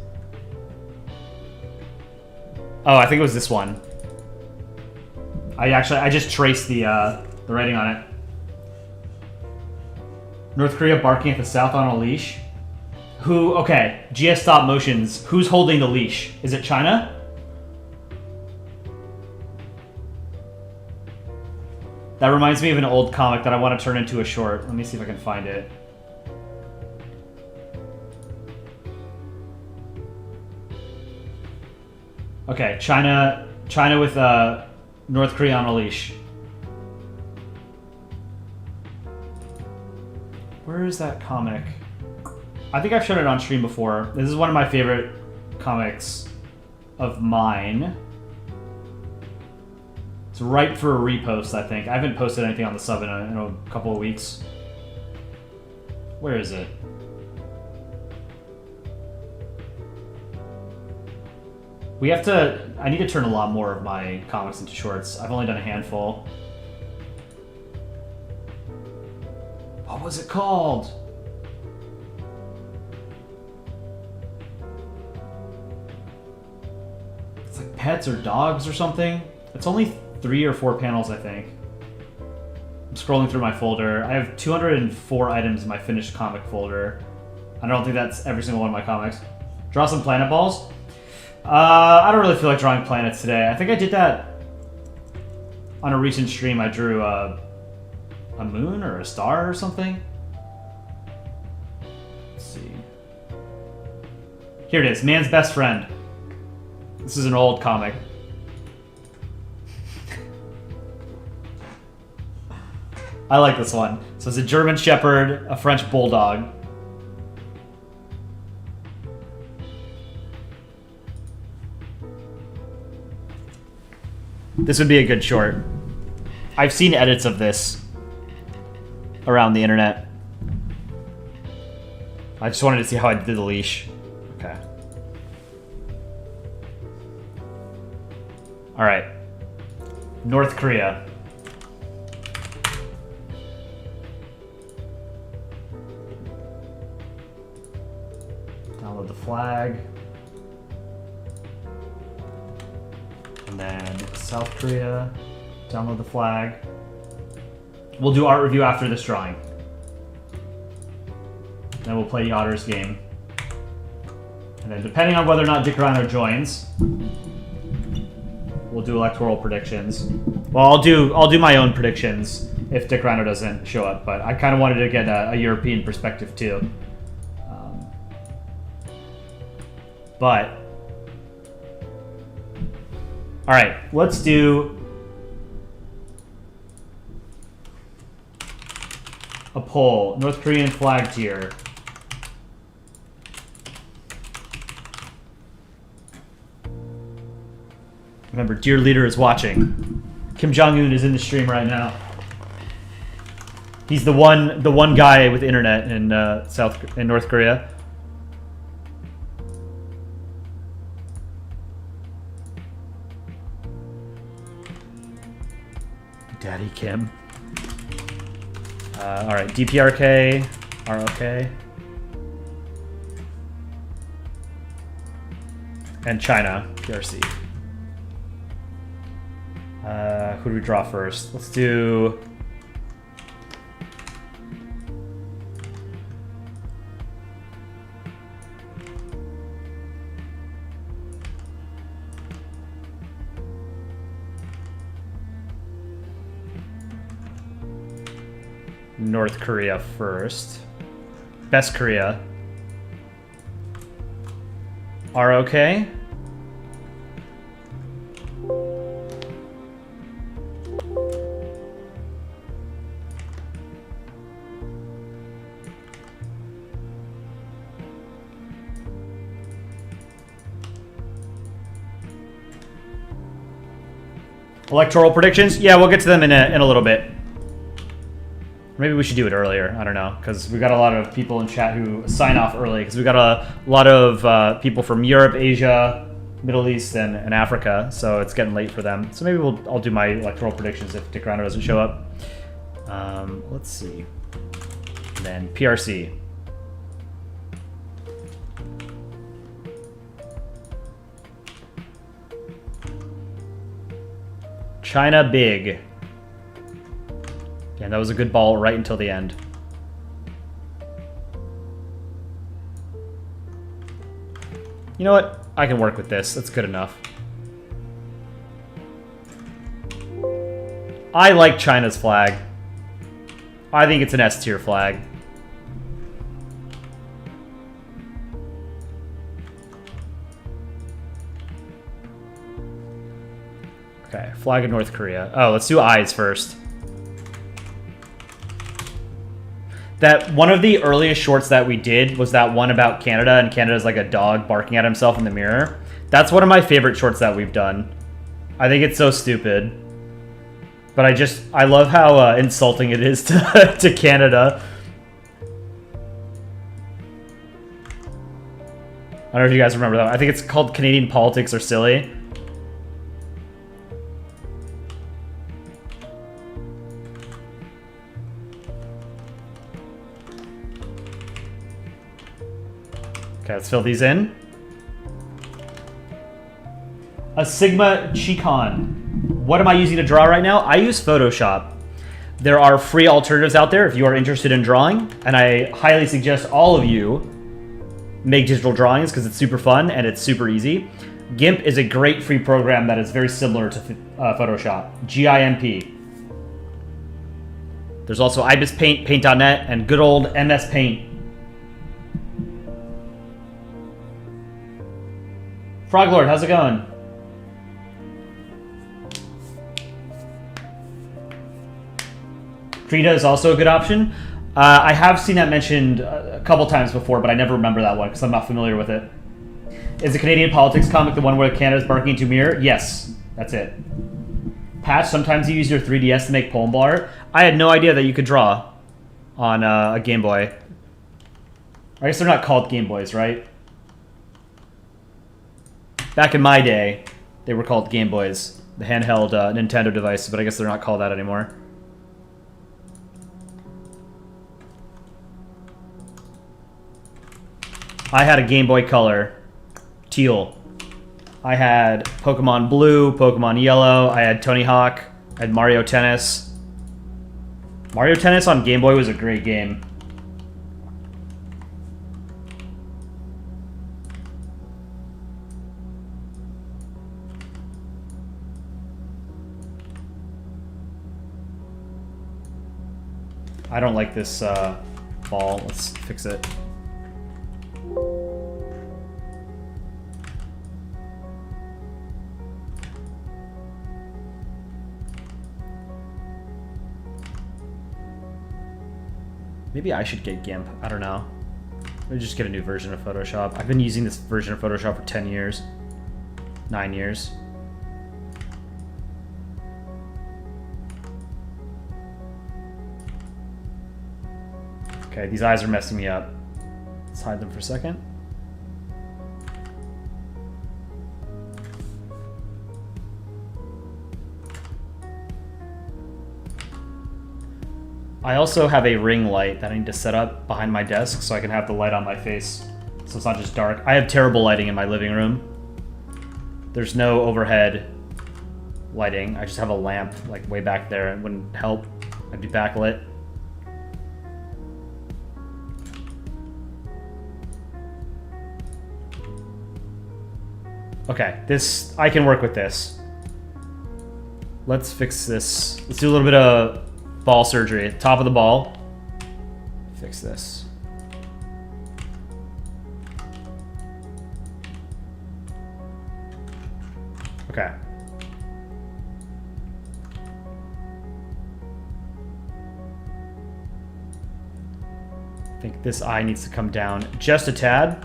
Speaker 1: Oh, I think it was this one. I just traced the writing on it. North Korea barking at the South on a leash. Who, okay, GS stop motions. Who's holding the leash? Is it China? That reminds me of an old comic that I want to turn into a short. Let me see if I can find it. Okay, China with North Korea on a leash. Where is that comic? I think I've shown it on stream before. This is one of my favorite comics of mine. It's ripe for a repost, I think. I haven't posted anything on the sub in a couple of weeks. Where is it? I need to turn a lot more of my comics into shorts. I've only done a handful. What was it called? It's like pets or dogs or something. It's only 3 or 4 panels, I think. I'm scrolling through my folder. I have 204 items in my finished comic folder. I don't think that's every single one of my comics. Draw some planet balls. I don't really feel like drawing planets today. I think I did that on a recent stream. I drew a moon or a star or something. Let's see. Here it is. Man's Best Friend. This is an old comic. I like this one. So it's a German Shepherd, a French Bulldog. This would be a good short. I've seen edits of this around the internet. I just wanted to see how I did the leash. Okay. All right. North Korea. Download the flag. And then South Korea, download the flag. We'll do art review after this drawing. Then we'll play the Otters game. And then depending on whether or not Dick Reiner joins, we'll do electoral predictions. Well, I'll do my own predictions if Dick Reiner doesn't show up, but I kind of wanted to get a European perspective too. But all right, let's do a poll. North Korean flag tier. Remember, dear leader is watching. Kim Jong-un is in the stream right now. He's the one guy with internet in North Korea. Daddy Kim. All right, DPRK, ROK, and China, PRC. Who do we draw first? Let's do North Korea first. Best Korea. ROK. Electoral predictions? Yeah, we'll get to them in a little bit. Maybe we should do it earlier. I don't know, because we got a lot of people in chat who sign off early, because we got a lot of people from Europe, Asia, Middle East, and Africa, so it's getting late for them. So maybe I'll do my electoral predictions if Dick Rhino doesn't show up. Let's see. And then PRC. China big. Yeah, that was a good ball right until the end. You know what? I can work with this. That's good enough. I like China's flag. I think it's an S tier flag. Okay, flag of North Korea. Oh, let's do eyes first. That one of the earliest shorts that we did was that one about Canada, and Canada's like a dog barking at himself in the mirror. That's one of my favorite shorts that we've done. I think it's so stupid. But I love how insulting it is to Canada. I don't know if you guys remember that. I think it's called Canadian Politics Are Silly. Okay, let's fill these in. A Sigma Chicon. What am I using to draw right now? I use Photoshop. There are free alternatives out there if you are interested in drawing, and I highly suggest all of you make digital drawings because it's super fun and it's super easy. GIMP is a great free program that is very similar to Photoshop. GIMP. There's also IBIS Paint, Paint.net, and good old MS Paint. Froglord, how's it going? Frida is also a good option. I have seen that mentioned a couple times before, but I never remember that one because I'm not familiar with it. Is the Canadian Politics comic the one where Canada's barking into mirror? Yes, that's it. Patch, sometimes you use your 3DS to make Polandball art. I had no idea that you could draw on a Game Boy. I guess they're not called Game Boys, right? Back in my day, they were called Game Boys, the handheld Nintendo device, but I guess they're not called that anymore. I had a Game Boy Color, teal. I had Pokemon Blue, Pokemon Yellow, I had Tony Hawk, I had Mario Tennis. Mario Tennis on Game Boy was a great game. I don't like this ball. Let's fix it. Maybe I should get GIMP. I don't know. Maybe just get a new version of Photoshop. I've been using this version of Photoshop for 10 years. 9 years. Okay, these eyes are messing me up. Let's hide them for a second. I also have a ring light that I need to set up behind my desk so I can have the light on my face, so it's not just dark. I have terrible lighting in my living room. There's no overhead lighting. I just have a lamp like way back there. It wouldn't help. I'd be backlit. Okay, this, I can work with this. Let's fix this. Let's do a little bit of ball surgery. Top of the ball. Fix this. Okay. I think this eye needs to come down just a tad.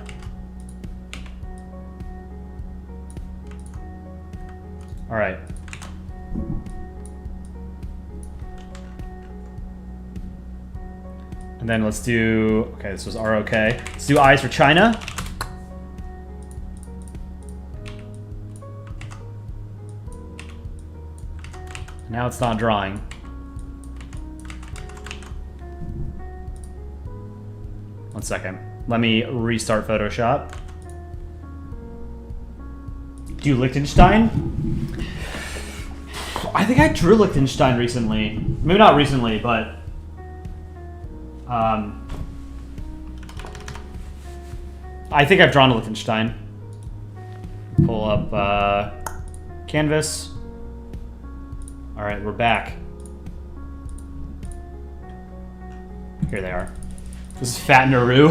Speaker 1: All right. And then let's do... Okay, this was ROK. Let's do eyes for China. Now it's not drawing. One second. Let me restart Photoshop. Do Liechtenstein? I think I drew Liechtenstein recently. Maybe not recently, but... I think I've drawn Liechtenstein. Pull up canvas. Alright, we're back. Here they are. This is Fat Naru.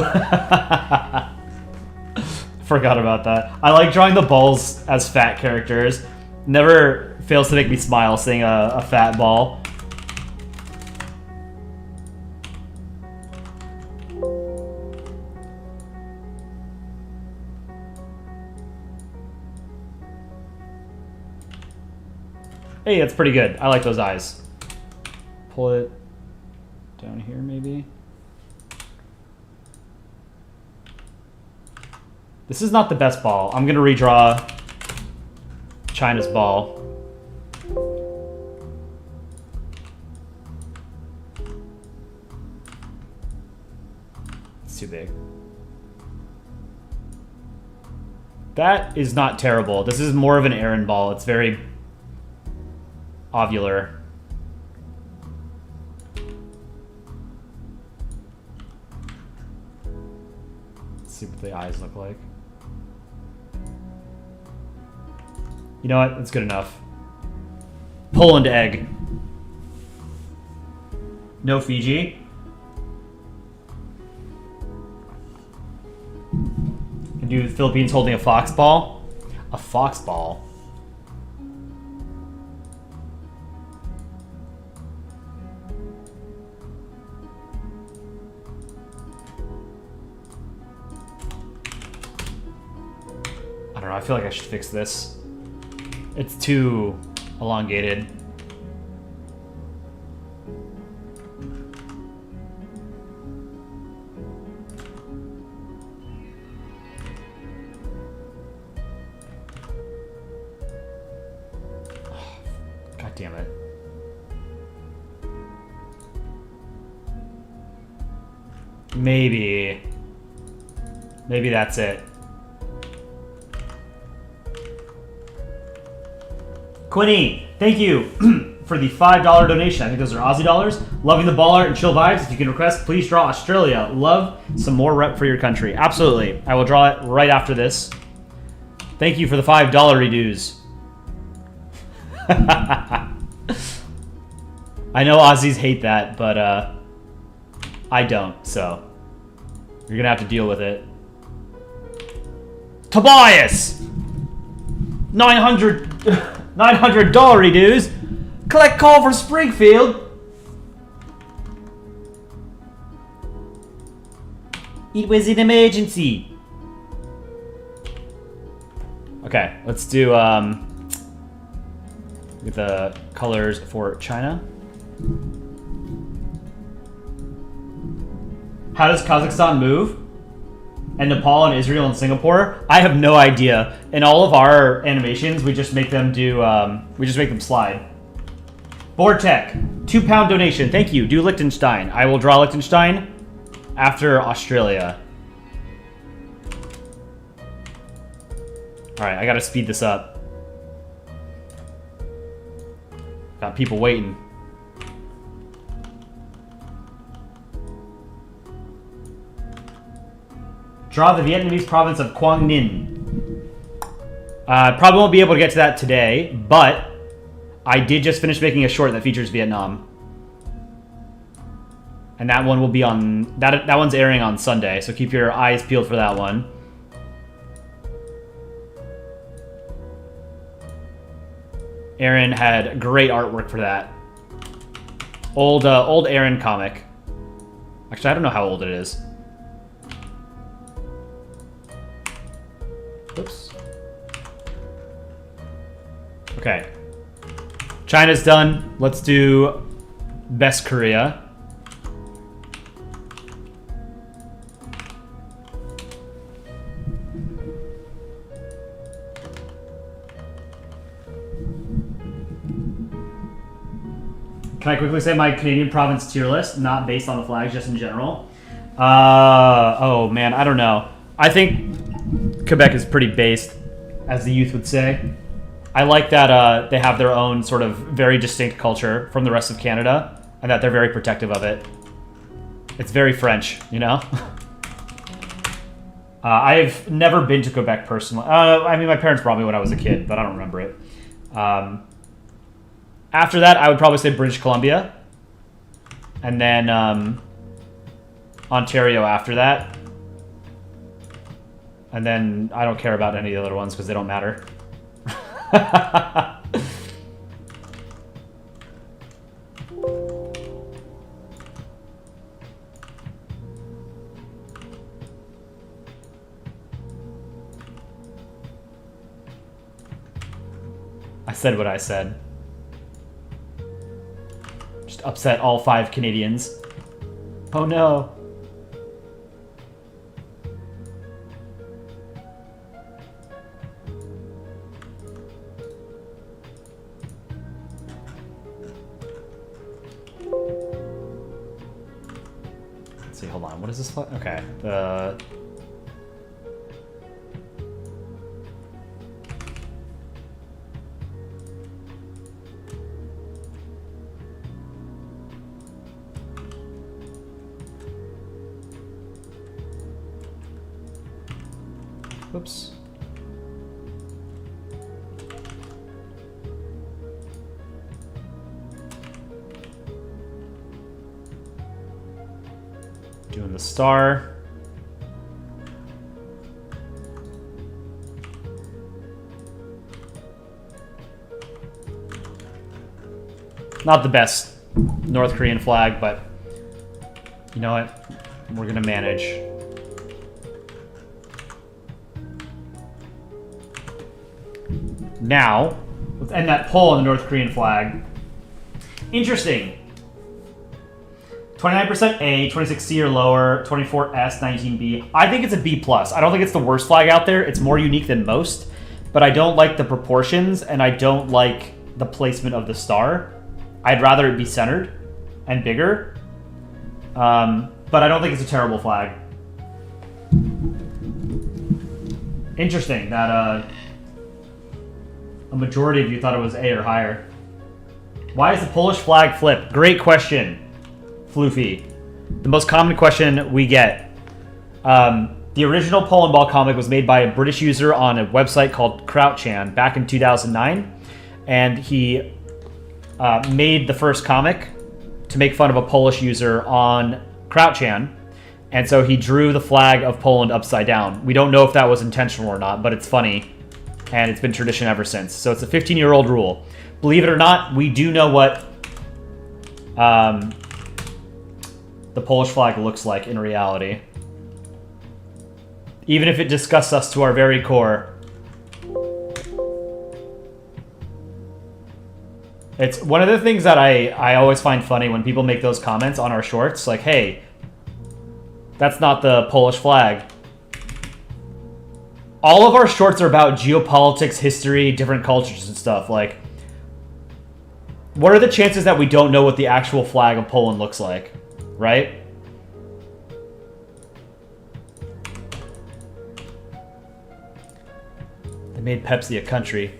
Speaker 1: Forgot about that. I like drawing the balls as fat characters. Never fails to make me smile seeing a fat ball. Hey, that's pretty good. I like those eyes. Pull it down here, maybe. This is not the best ball. I'm gonna redraw China's ball. It's too big. That is not terrible. This is more of an Aaron ball. It's very ovular. Let's see what the eyes look like. You know what? That's good enough. Poland egg. No Fiji. Can do the Philippines holding a fox ball. A fox ball. I don't know. I feel like I should fix this. It's too elongated. God damn it. Maybe that's it. Quinny, thank you for the $5 donation. I think those are Aussie dollars. Loving the ball art and chill vibes. If you can request, please draw Australia. Love some more rep for your country. Absolutely. I will draw it right after this. Thank you for the $5 redues. I know Aussies hate that, but I don't, so you're going to have to deal with it. Tobias! $900 dues. Collect call for Springfield. It was an emergency. Okay, let's do get the colors for China. How does Kazakhstan move? And Nepal and Israel and Singapore? I have no idea. In all of our animations, we just make them do, we just make them slide. Bortech, £2 donation. Thank you. Do Liechtenstein. I will draw Liechtenstein after Australia. All right, I gotta speed this up. Got people waiting. Draw the Vietnamese province of Quang Ninh. Probably won't be able to get to that today, but I did just finish making a short that features Vietnam. And that one will be on... That one's airing on Sunday, so keep your eyes peeled for that one. Aaron had great artwork for that. Old Aaron comic. Actually, I don't know how old it is. Oops. Okay. China's done. Let's do best Korea. Can I quickly say my Canadian province tier list, not based on the flags, just in general? Oh man, I don't know. I think Quebec is pretty based, as the youth would say. I like that they have their own sort of very distinct culture from the rest of Canada, and that they're very protective of it. It's very French, you know? I've never been to Quebec personally. I mean, my parents brought me when I was a kid, but I don't remember it. After that, I would probably say British Columbia. And then Ontario after that. And then I don't care about any of the other ones because they don't matter. I said what I said. Just upset all 5 Canadians. Oh no. Let's see, hold on. What is this? Okay. Whoops. Doing the star. Not the best North Korean flag, but you know what? We're gonna manage. Now, let's end that poll on the North Korean flag. Interesting. 29% A, 26C or lower, 24S, 19B. I think it's a B+. I don't think it's the worst flag out there. It's more unique than most, but I don't like the proportions, and I don't like the placement of the star. I'd rather it be centered and bigger, but I don't think it's a terrible flag. Interesting that a majority of you thought it was A or higher. Why is the Polish flag flipped? Great question, Floofy. The most common question we get. The original Polandball comic was made by a British user on a website called Crouchan back in 2009. And he made the first comic to make fun of a Polish user on Crouchan. And so he drew the flag of Poland upside down. We don't know if that was intentional or not, but it's funny. And it's been tradition ever since. So it's a 15-year-old rule. Believe it or not, we do know what the Polish flag looks like in reality. Even if it disgusts us to our very core. It's one of the things that I always find funny when people make those comments on our shorts. Like, hey, that's not the Polish flag. All of our shorts are about geopolitics, history, different cultures and stuff. Like, what are the chances that we don't know what the actual flag of Poland looks like? Right? They made Pepsi a country.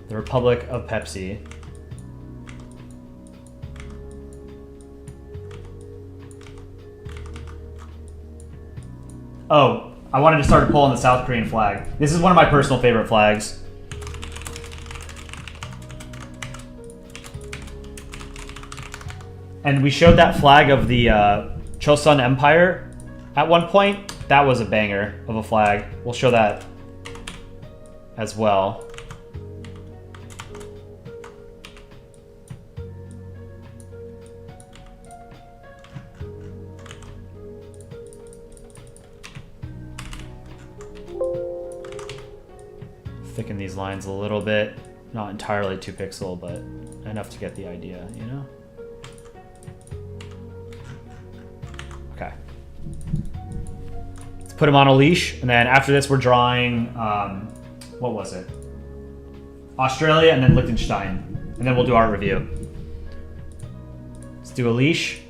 Speaker 1: The Republic of Pepsi. Oh, I wanted to start a poll on the South Korean flag. This is one of my personal favorite flags. And we showed that flag of the Chosun Empire at one point. That was a banger of a flag. We'll show that as well. Thicken these lines a little bit. Not entirely 2 pixel, but enough to get the idea, you know? Okay. Let's put him on a leash, and then after this we're drawing, what was it? Australia and then Liechtenstein. And then we'll do our review. Let's do a leash.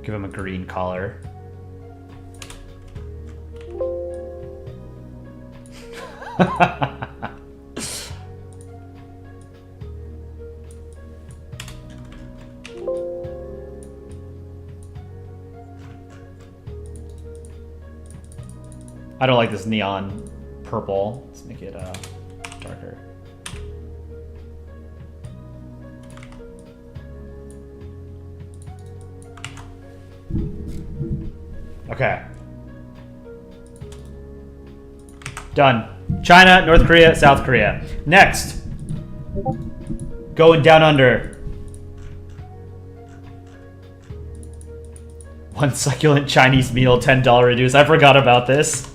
Speaker 1: Give him a green collar. I don't like this neon purple. Let's make it darker. Okay. Done. China, North Korea, South Korea. Next. Going down under. One succulent Chinese meal, $10 reduce. I forgot about this.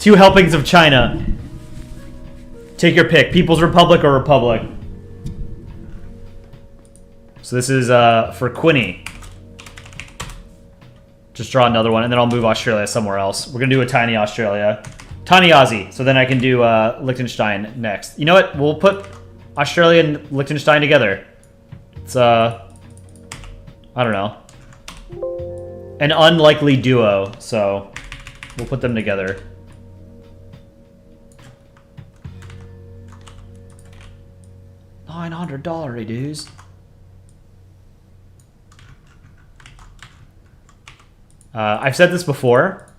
Speaker 1: 2 helpings of China. Take your pick. People's Republic or Republic. So this is for Quinny. Just draw another one, and then I'll move Australia somewhere else. We're going to do a tiny Australia. Tiny Aussie, so then I can do Liechtenstein next. You know what? We'll put Australia and Liechtenstein together. It's, I don't know. An unlikely duo, so we'll put them together. $900 reduce. I've said this before.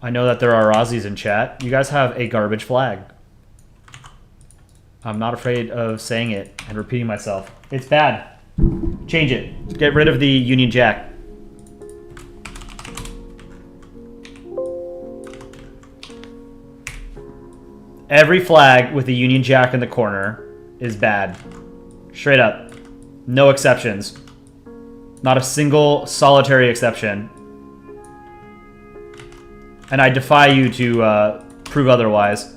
Speaker 1: I know that there are Aussies in chat. You guys have a garbage flag. I'm not afraid of saying it and repeating myself. It's bad. Change it. Get rid of the Union Jack. Every flag with the Union Jack in the corner is bad. Straight up. No exceptions. Not a single solitary exception. And I defy you to prove otherwise.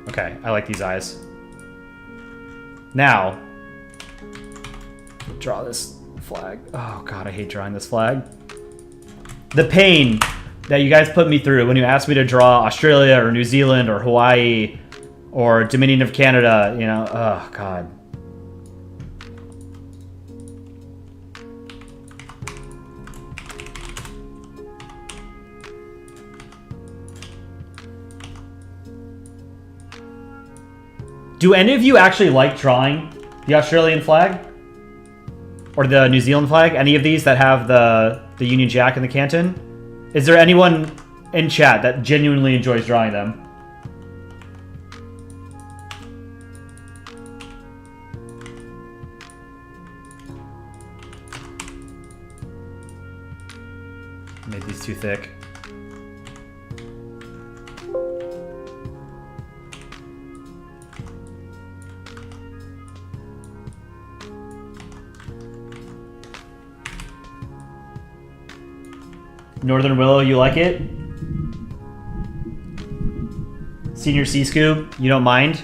Speaker 1: Okay, I like these eyes. Now, draw this flag. Oh god, I hate drawing this flag. The pain that you guys put me through when you asked me to draw Australia or New Zealand or Hawaii or Dominion of Canada, you know, oh god. Do any of you actually like drawing the Australian flag? Or the New Zealand flag? Any of these that have the Union Jack and the canton? Is there anyone in chat that genuinely enjoys drawing them? Made these too thick. Northern Willow, you like it? Senior Sea Scoob, you don't mind?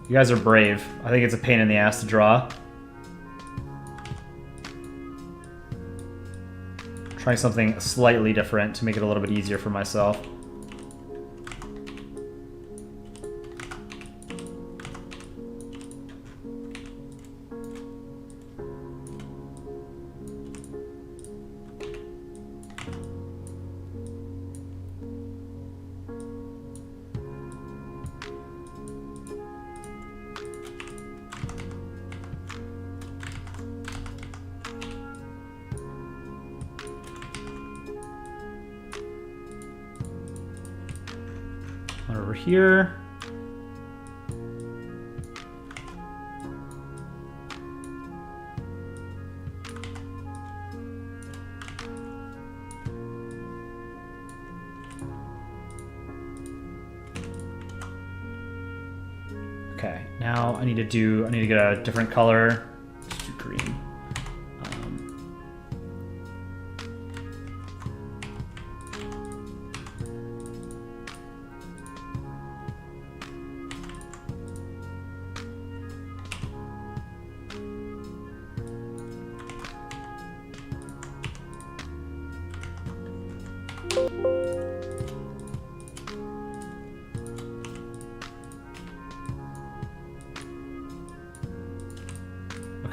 Speaker 1: You guys are brave. I think it's a pain in the ass to draw. Trying something slightly different to make it a little bit easier for myself. One over here. Okay, now I need to get a different color. Let's do green.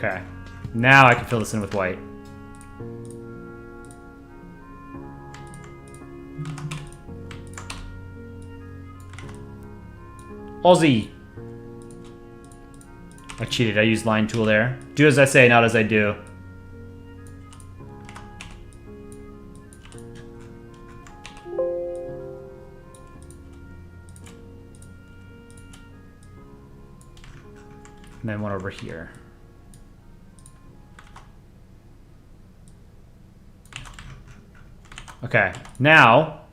Speaker 1: Okay, now I can fill this in with white. Aussie. I cheated, I used line tool there. Do as I say, not as I do. And then one over here. Okay, now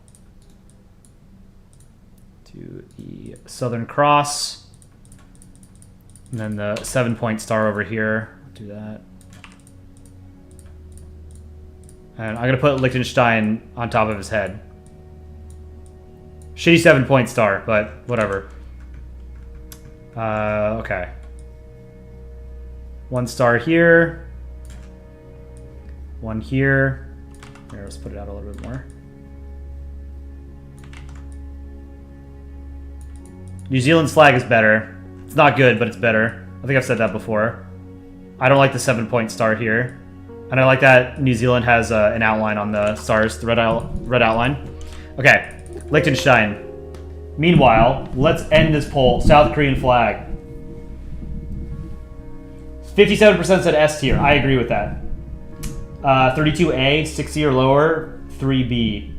Speaker 1: to the Southern Cross, and then the 7-point star over here. Do that. And I'm gonna put Liechtenstein on top of his head. Shitty 7-point star, but whatever. Okay. 1 star here. 1 here. Here, let's put it out a little bit more. New Zealand's flag is better. It's not good, but it's better. I think I've said that before. I don't like the 7-point star here. And I like that New Zealand has an outline on the stars, the red outline. Okay, Liechtenstein. Meanwhile, let's end this poll. South Korean flag. 57% said S tier. I agree with that. 32A, 60 or lower, 3B.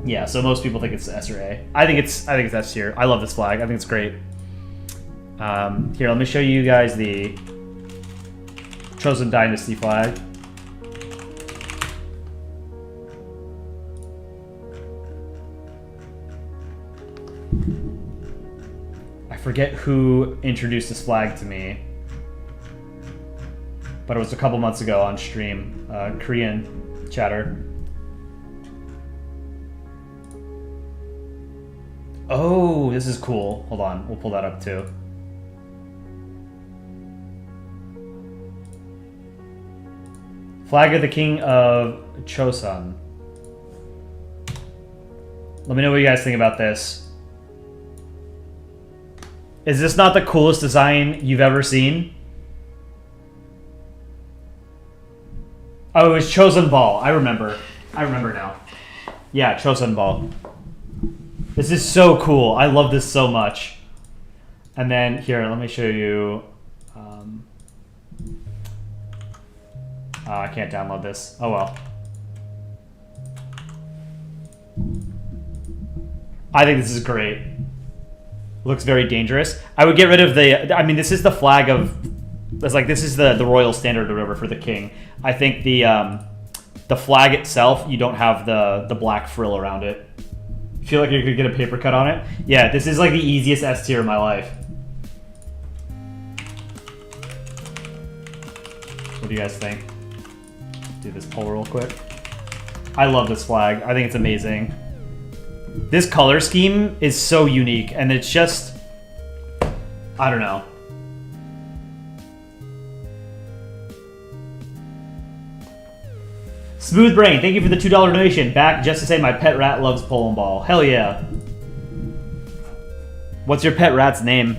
Speaker 1: Yeah, so most people think it's S or A. I think it's S tier. I love this flag. I think it's great. Here, let me show you guys the Chosun Dynasty flag. I forget who introduced this flag to me, but it was a couple months ago on stream. Korean chatter. Oh, this is cool. Hold on, we'll pull that up too. Flag of the King of Chosun. Let me know what you guys think about this. Is this not the coolest design you've ever seen? Oh, it was Polandball. I remember now. Yeah, Polandball. This is so cool. I love this so much. And then here, let me show you. I can't download this. Oh well. I think this is great. Looks very dangerous. I would get rid of the. I mean, this is the flag of. It's like this is the royal standard or whatever for the king. I think the flag itself, you don't have the black frill around it. You feel like you could get a paper cut on it? Yeah, this is like the easiest S tier of my life. What do you guys think? Do this poll real quick. I love this flag. I think it's amazing. This color scheme is so unique, and it's just, I don't know. Smooth Brain, thank you for the $2 donation. Back just to say my pet rat loves Polandball. Hell yeah. What's your pet rat's name?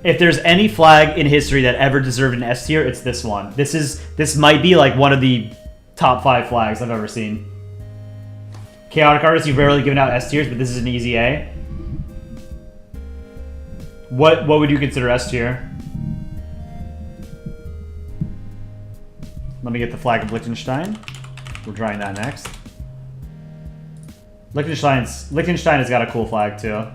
Speaker 1: If there's any flag in history that ever deserved an S tier, it's this one. This might be like one of the top 5 flags I've ever seen. Chaotic Artists, you've rarely given out S tiers, but this is an easy A. What would you consider S tier? Let me get the flag of Liechtenstein. We're drawing that next. Liechtenstein has got a cool flag too.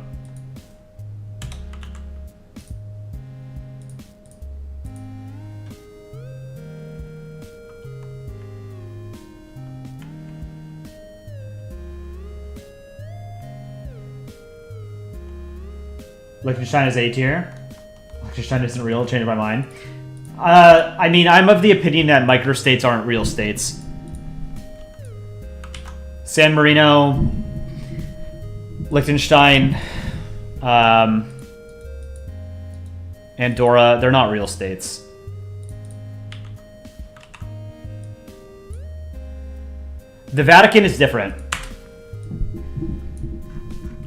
Speaker 1: Liechtenstein is A tier. Liechtenstein isn't real. Changed my mind. I mean, I'm of the opinion that microstates aren't real states. San Marino, Liechtenstein, Andorra, they're not real states. The Vatican is different.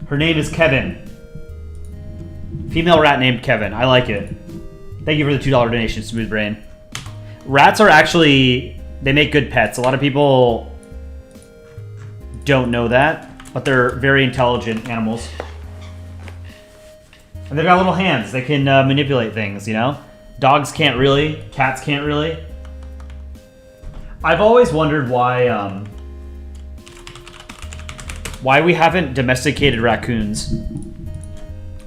Speaker 1: Her name is Kevin. Female rat named Kevin. I like it. Thank you for the $2 donation, Smooth Brain. Rats are actually... They make good pets. A lot of people don't know that, but they're very intelligent animals. And they've got little hands. They can manipulate things, you know? Dogs can't really. Cats can't really. I've always wondered why we haven't domesticated raccoons.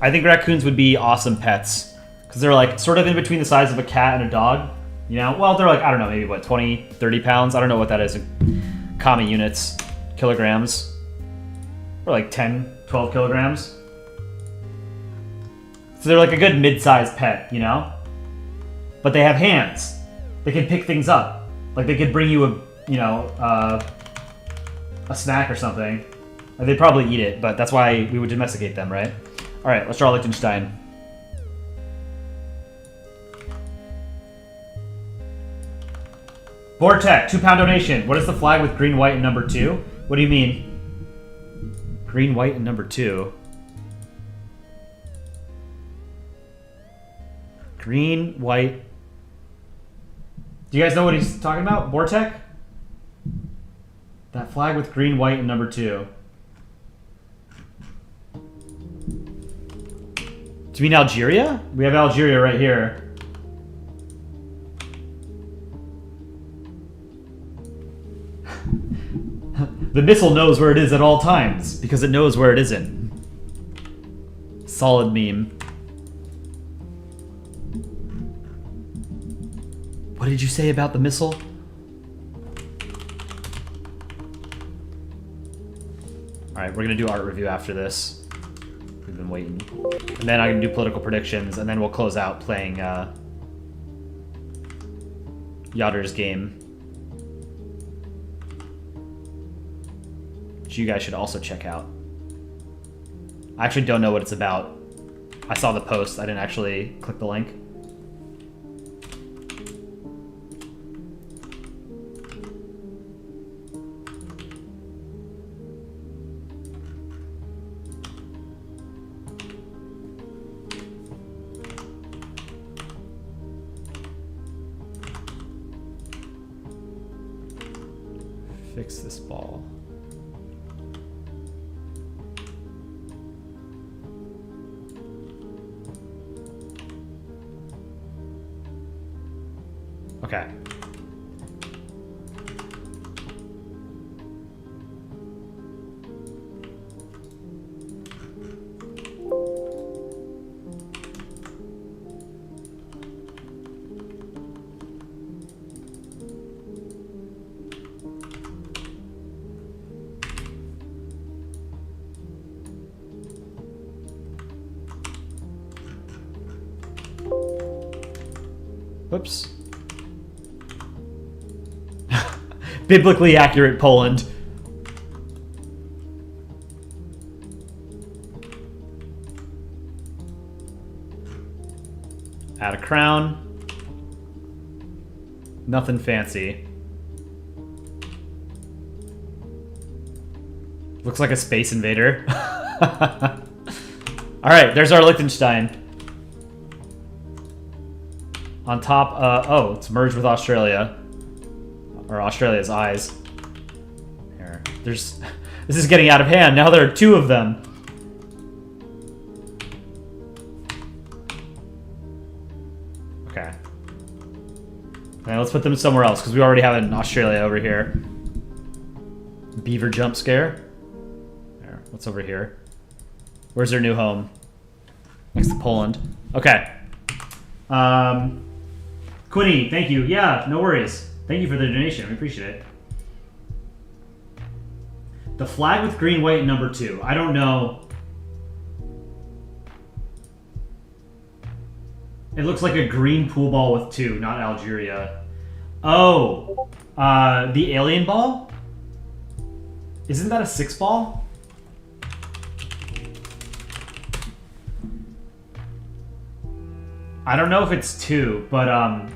Speaker 1: I think raccoons would be awesome pets. Because they're like sort of in between the size of a cat and a dog. You know? Well, they're like, I don't know, maybe what, 20, 30 pounds? I don't know what that is in common units. Kilograms. Or like 10, 12 kilograms. So they're like a good mid-sized pet, you know? But they have hands. They can pick things up. Like they could bring you a snack or something. And they'd probably eat it, but that's why we would domesticate them, right? Alright, let's draw Liechtenstein. Vortec, £2 donation. What is the flag with green, white, and number 2? What do you mean? Green, white, and number 2. Green, white. Do you guys know what he's talking about? Vortec? That flag with green, white, and number 2. Do you mean Algeria? We have Algeria right here. The missile knows where it is at all times, because it knows where it isn't. Solid meme. What did you say about the missile? Alright, we're gonna do art review after this. We've been waiting. And then I can do political predictions, and then we'll close out playing Yachter's game. Which you guys should also check out. I actually don't know what it's about. I saw the post, I didn't actually click the link. Fix this ball. Okay. Whoops. Biblically accurate Poland. Add a crown. Nothing fancy. Looks like a space invader. Alright, there's our Liechtenstein. On top, oh, it's merged with Australia. Or Australia's eyes. Here. This is getting out of hand. Now there are 2 of them. Okay. Now let's put them somewhere else, because we already have it in Australia over here. Beaver jump scare. There, what's over here? Where's their new home? Next to Poland. Okay. Quinny, thank you. Yeah, no worries. Thank you for the donation. We appreciate it. The flag with green, white, and number 2. I don't know. It looks like a green pool ball with 2, not Algeria. Oh, the alien ball? Isn't that a 6 ball? I don't know if it's 2, but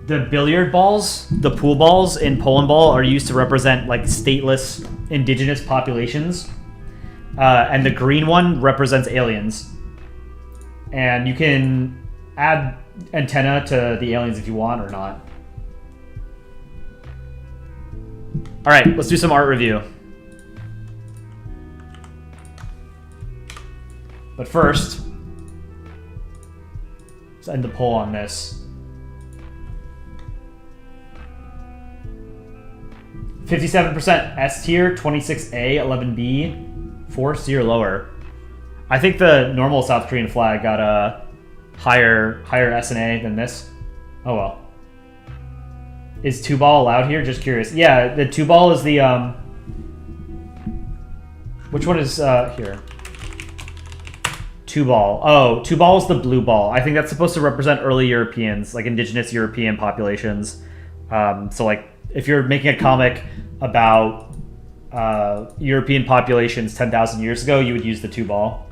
Speaker 1: the billiard balls, the pool balls in Polandball are used to represent like stateless indigenous populations. And the green one represents aliens. And you can add antenna to the aliens if you want or not. All right, let's do some art review. But first, let's end the poll on this. 57% S tier, 26A, 11B, 4C or lower. I think the normal South Korean flag got a higher S and A than this. Oh well. Is 2-ball allowed here? Just curious. Yeah, the 2-ball is the which one is here? 2-ball. Oh, 2-ball is the blue ball. I think that's supposed to represent early Europeans, like indigenous European populations. So like if you're making a comic about European populations 10,000 years ago, you would use the 2-ball.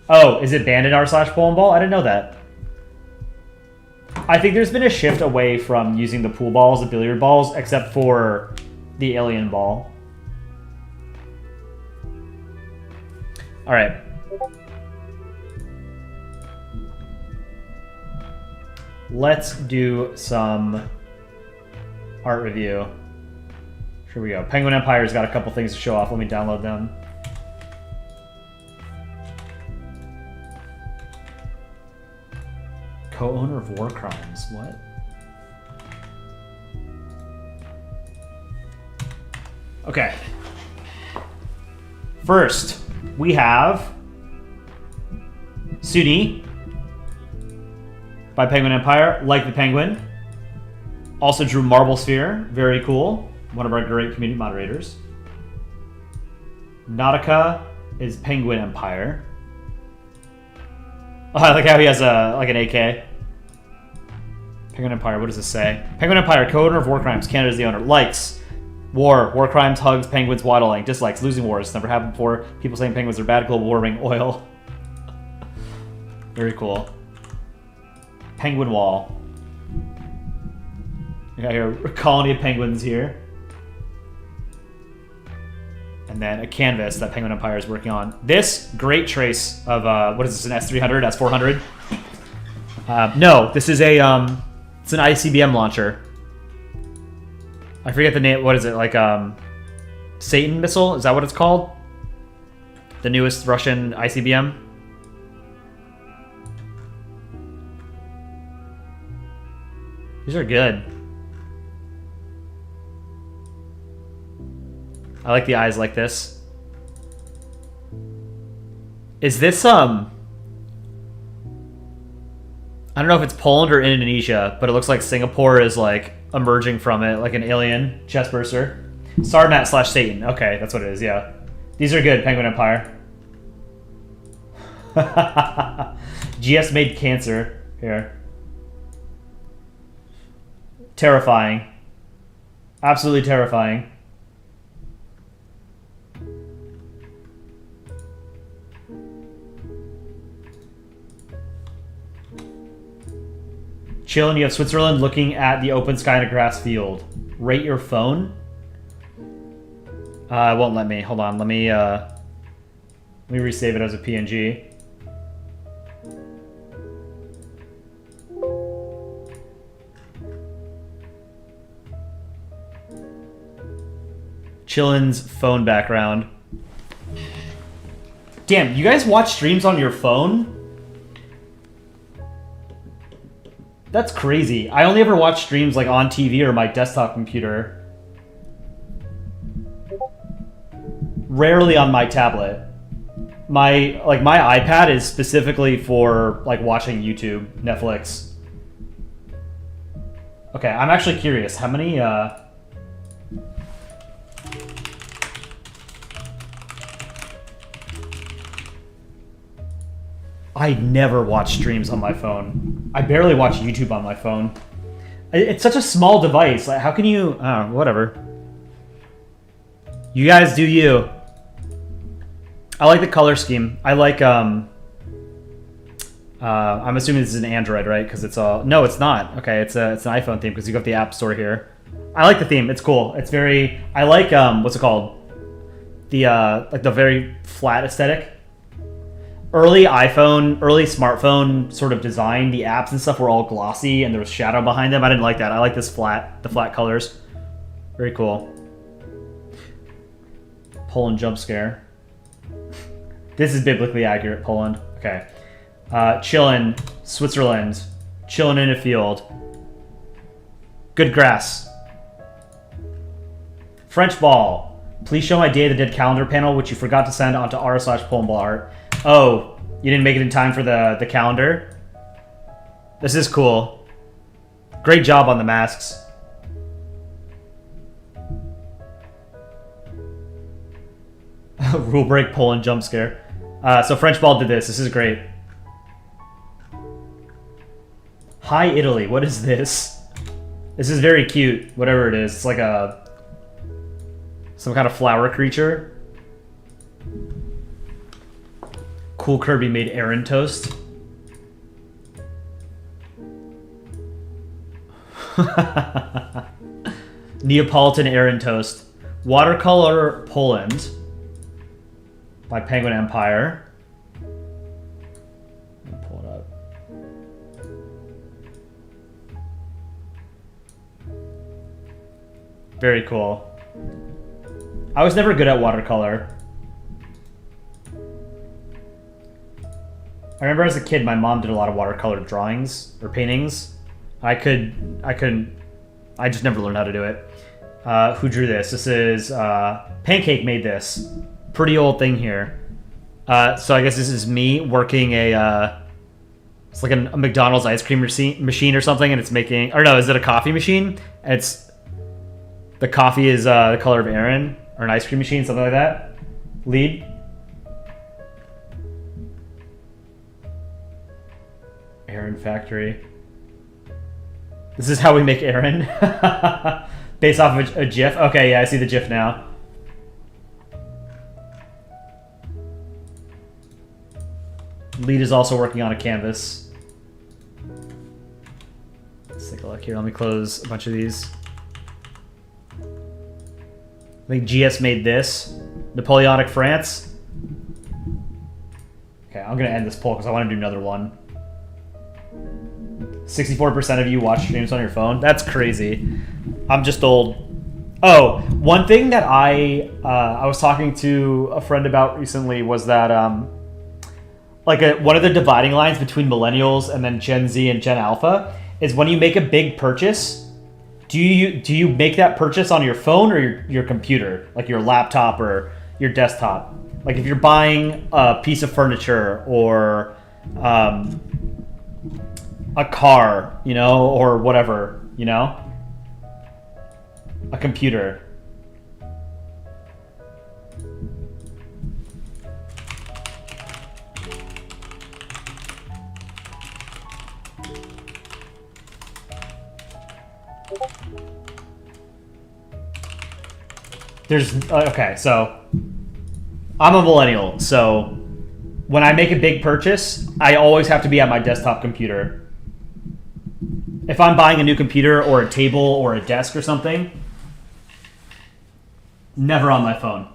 Speaker 1: Oh, is it banned in r/Polandball? I didn't know that. I think there's been a shift away from using the pool balls, the billiard balls, except for the alien ball. All right. Let's do some art review. Here we go. Penguin Empire's got a couple things to show off. Let me download them. Co-owner of war crimes. What? Okay. First, we have Suni by Penguin Empire, like the penguin. Also drew Marble Sphere, very cool. One of our great community moderators. Nautica is Penguin Empire. Oh, I like how he has like an AK. Penguin Empire, what does this say? Penguin Empire, co-owner of war crimes. Canada is the owner. Likes. War crimes, hugs, penguins, waddling. Dislikes, losing wars. Never happened before. People saying penguins are bad. Global warming, oil. Very cool. Penguin wall. We got here a colony of penguins here. And then a canvas that Penguin Empire is working on. This great trace of what is this, an S300, S400? No, this is a it's an ICBM launcher. I forget the name. What is it, like Satan missile? Is that what it's called? The newest Russian ICBM. These are good. I like the eyes like this. Is this I don't know if it's Poland or Indonesia, but it looks like Singapore is like emerging from it, like an alien chest burster. Sarmat/Satan. Okay, that's what it is, yeah. These are good, Penguin Empire. GS made cancer. Here. Terrifying. Absolutely terrifying. Chillin', you have Switzerland looking at the open sky in a grass field. Rate your phone? It won't let me. Hold on. Let me resave it as a PNG. Chillin's phone background. Damn, you guys watch streams on your phone? That's crazy. I only ever watch streams like on TV or my desktop computer. Rarely on my tablet. My iPad is specifically for like watching YouTube, Netflix. Okay, I'm actually curious. How many I never watch streams on my phone. I barely watch YouTube on my phone. It's such a small device. Like, how can you... Oh, whatever. You guys do you. I like the color scheme. I like... I'm assuming this is an Android, right? Because it's all... No, it's not. Okay, it's an iPhone theme because you got the App Store here. I like the theme. It's cool. It's very... I like... what's it called? The like the very flat aesthetic. Early smartphone sort of design, the apps and stuff were all glossy and there was shadow behind them. I didn't like that. I like the flat colors. Very cool. Poland jump scare. This is biblically accurate, Poland. Okay. Chillin', Switzerland. Chillin' in a field. Good grass. French ball. Please show my Day of the Dead calendar panel, which you forgot to send onto r/Polandball art. Oh, you didn't make it in time for the calendar? This is cool. Great job on the masks. Rule break, Poland jump scare. So French ball did this. This is great. Hi, Italy. What is this? This is very cute, whatever it is. It's like some kind of flower creature. Cool Kirby made Aaron toast. Neapolitan Aaron toast. Watercolor Poland by Penguin Empire. Let me pull it up. Very cool. I was never good at watercolor. I remember as a kid, my mom did a lot of watercolor drawings or paintings. I just never learned how to do it. Who drew this? This is, Pancake made this. Pretty old thing here. So I guess this is me working it's like a McDonald's ice cream machine or something, and it's making, or no, is it a coffee machine? And the coffee is the color of Aaron, or an ice cream machine, something like that. Lead. Aaron Factory. This is how we make Aaron. Based off of a GIF. Okay, yeah, I see the GIF now. Lead is also working on a canvas. Let's take a look here. Let me close a bunch of these. I think GS made this. Napoleonic France. Okay, I'm going to end this poll because I want to do another one. 64% of you watch streams on your phone. That's crazy. I'm just old. Oh, one thing that I was talking to a friend about recently was that one of the dividing lines between millennials and then Gen Z and Gen Alpha is when you make a big purchase, do you make that purchase on your phone or your computer, like your laptop or your desktop? Like if you're buying a piece of furniture or a car, or whatever, a computer. Okay, so I'm a millennial, so when I make a big purchase, I always have to be at my desktop computer. If I'm buying a new computer or a table or a desk or something, never on my phone.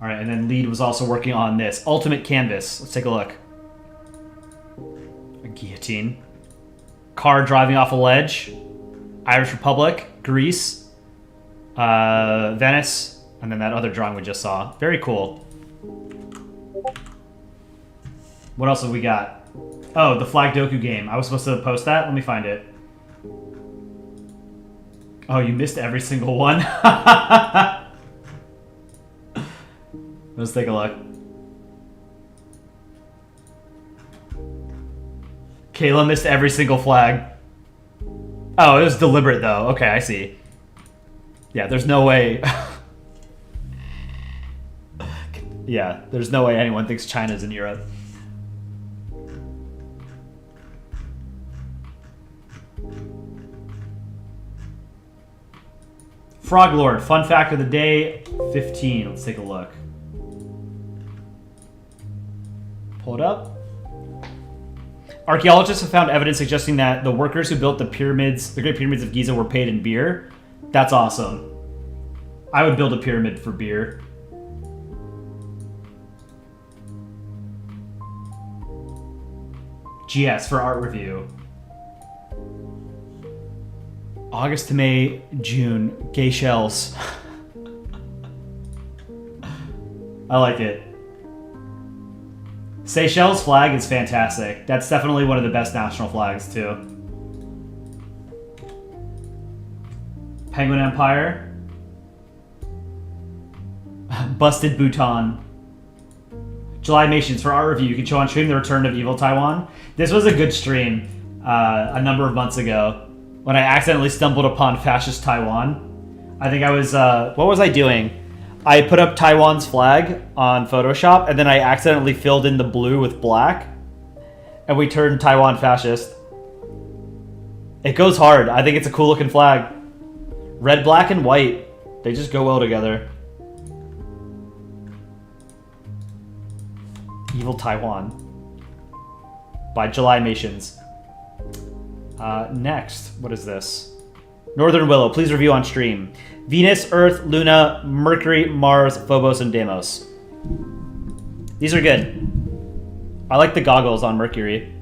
Speaker 1: All right, and then Lead was also working on this. Ultimate Canvas. Let's take a look. A guillotine. Car driving off a ledge. Irish Republic. Greece. Venice. And then that other drawing we just saw. Very cool. What else have we got? Oh, the Flag Doku game. I was supposed to post that. Let me find it. Oh, you missed every single one. Let's take a look. Kayla missed every single flag. Oh, it was deliberate though. Okay, I see. Yeah, there's no way. Yeah, there's no way anyone thinks China's in Europe. Frog Lord, fun fact of the day, 15. Let's take a look. Pull it up. Archaeologists have found evidence suggesting that the workers who built the pyramids, the Great Pyramids of Giza, were paid in beer. That's awesome. I would build a pyramid for beer. GS for art review. August to May, June, gay shells. I like it. Seychelles flag is fantastic. That's definitely one of the best national flags too. Penguin Empire. Busted Bhutan. July Mations for art review. You can show on stream the return of Evil Taiwan. This was a good stream a number of months ago when I accidentally stumbled upon fascist Taiwan. I think I was, what was I doing? I put up Taiwan's flag on Photoshop and then I accidentally filled in the blue with black and we turned Taiwan fascist. It goes hard. I think it's a cool looking flag. Red, black, and white. They just go well together. Evil Taiwan by July Mations. Next, what is this? Northern Willow, please review on stream. Venus, Earth, Luna, Mercury, Mars, Phobos, and Deimos. These are good. I like the goggles on Mercury.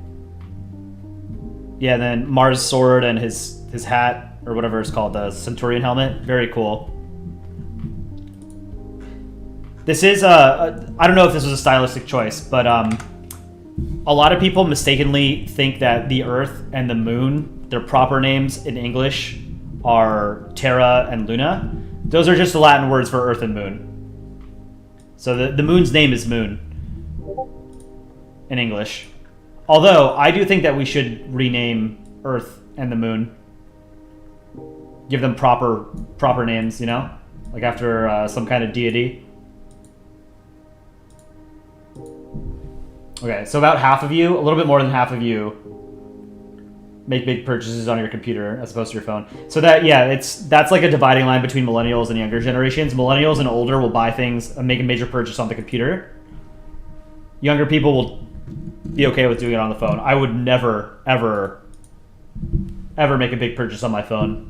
Speaker 1: Yeah, and then Mars' sword and his hat, or whatever it's called, the Centurion helmet. Very cool. This is, I don't know if this was a stylistic choice, but a lot of people mistakenly think that the Earth and the Moon, their proper names in English, are Terra and Luna. Those are just the Latin words for Earth and Moon. So the Moon's name is Moon in English. Although, I do think that we should rename Earth and the Moon. Give them proper names, you know? Like after some kind of deity. Okay, so about half of you, a little bit more than half of you, make big purchases on your computer as opposed to your phone. So that, yeah, that's like a dividing line between millennials and younger generations. Millennials and older will buy things and make a major purchase on the computer. Younger people will be okay with doing it on the phone. I would never, ever make a big purchase on my phone.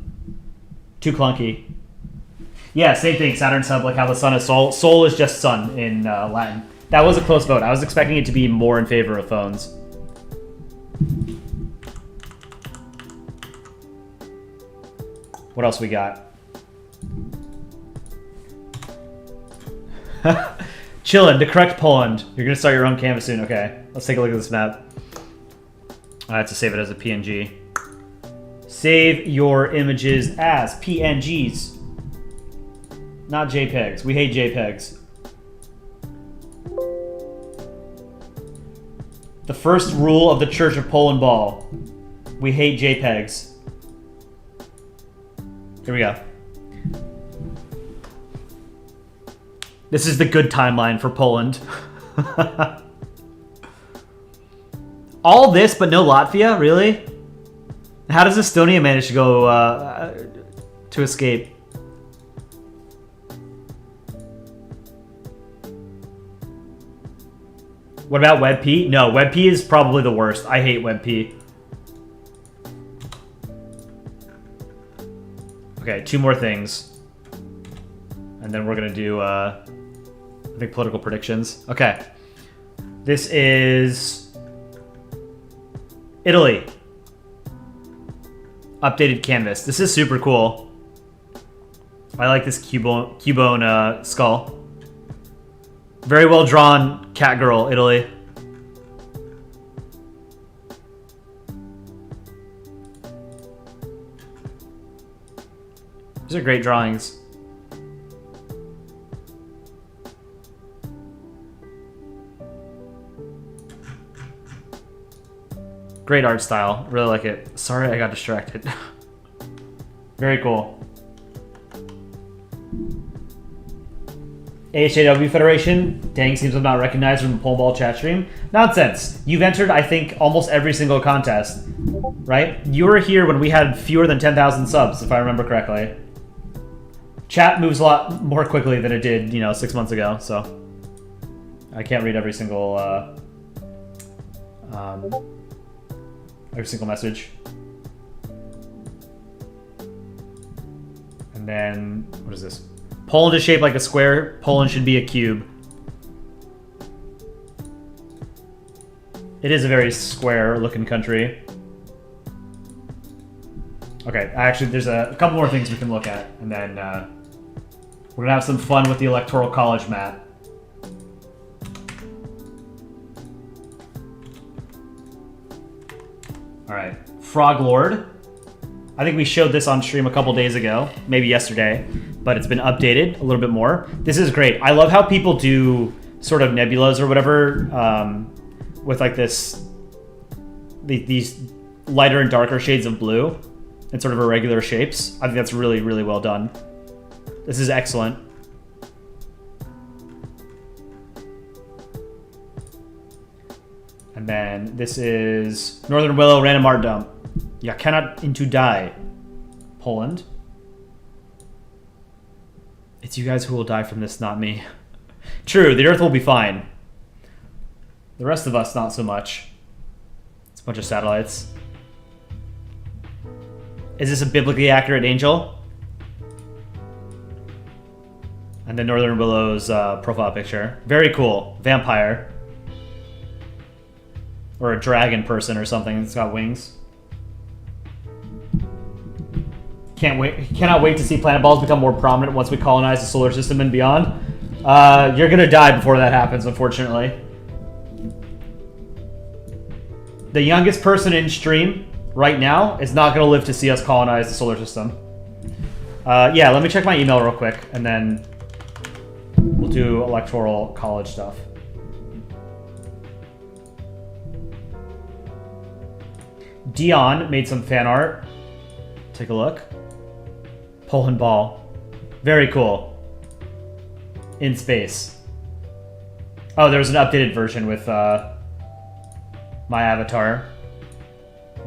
Speaker 1: Too clunky. Yeah, same thing. Saturn sub, like how the sun is Sol. Sol is just sun in Latin. That was a close vote. I was expecting it to be more in favor of phones. What else we got? Chillin', to correct Poland. You're gonna start your own canvas soon. Okay, let's take a look at this map. I have to save it as a PNG. Save your images as PNGs. Not JPEGs. We hate JPEGs. The first rule of the Church of Polandball. We hate JPEGs. Here we go. This is the good timeline for Poland. All this, but no Latvia? Really? How does Estonia manage to go to escape? What about WebP? No, WebP is probably the worst. I hate WebP. Okay, two more things. And then we're going to do, I think, political predictions. Okay. This is Italy. Updated canvas. This is super cool. I like this Cubone skull. Very well drawn cat girl, Italy. These are great drawings. Great art style. Really like it. Sorry I got distracted. Very cool. AHAW Federation. Dang, seems I'm not recognized from the Polandball chat stream. Nonsense. You've entered, I think, almost every single contest. Right? You were here when we had fewer than 10,000 subs, if I remember correctly. Chat moves a lot more quickly than it did, 6 months ago, so... I can't read every single message. And then, what is this? Poland is shaped like a square. Poland should be a cube. It is a very square-looking country. Okay, actually, there's a couple more things we can look at, and then we're gonna have some fun with the Electoral College map. All right, Frog Lord. I think we showed this on stream a couple days ago, maybe yesterday, but it's been updated a little bit more. This is great. I love how people do sort of nebulas or whatever with like these lighter and darker shades of blue and sort of irregular shapes. I think that's really, really well done. This is excellent. And then this is Northern Willow Random Art Dump. Ya cannot into die. Poland. It's you guys who will die from this, not me. True, the Earth will be fine. The rest of us, not so much. It's a bunch of satellites. Is this a biblically accurate angel? And then Northern Willow's profile picture. Very cool. Vampire. Or a dragon person or something. It's got wings. Cannot wait to see planet balls become more prominent once we colonize the solar system and beyond. You're gonna die before that happens, unfortunately. The youngest person in stream right now is not gonna live to see us colonize the solar system. Yeah, let me check my email real quick, and then we'll do Electoral College stuff. Dion made some fan art. Take a look. Polandball. Very cool. In space. Oh, there's an updated version with my avatar.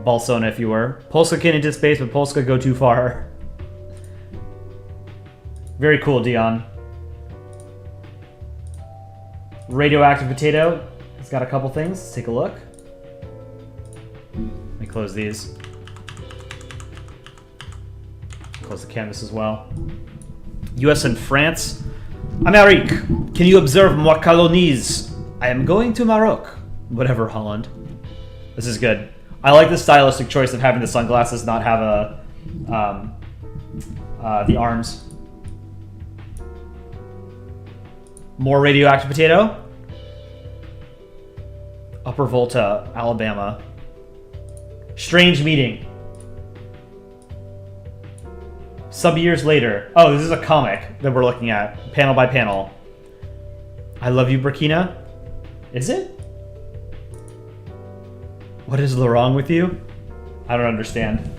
Speaker 1: Balsona, if you were. Polska can into space, but Polska go too far. Very cool, Dion. Radioactive Potato. It's got a couple things. Let's take a look. Let me close these. Close the canvas as well. US and France. Amérique, can you observe moi colonies? I am going to Maroc. Whatever, Holland. This is good. I like the stylistic choice of having the sunglasses not have the arms. More radioactive potato. Upper Volta, Alabama. Strange meeting. Some years later. Oh, this is a comic that we're looking at, panel by panel. I love you, Burkina. Is it? What is wrong with you? I don't understand.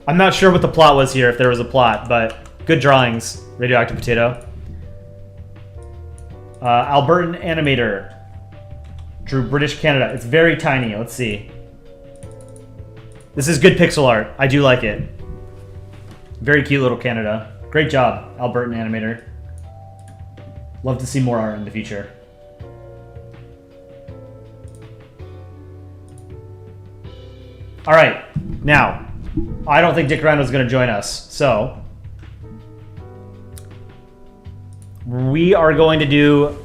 Speaker 1: I'm not sure what the plot was here, if there was a plot, but good drawings, Radioactive Potato. Albertan Animator. Drew British Canada. It's very tiny. Let's see. This is good pixel art. I do like it. Very cute little Canada. Great job, Albertan Animator. Love to see more art in the future. All right, now, I don't think Dick Rhino's going to join us, so we are going to do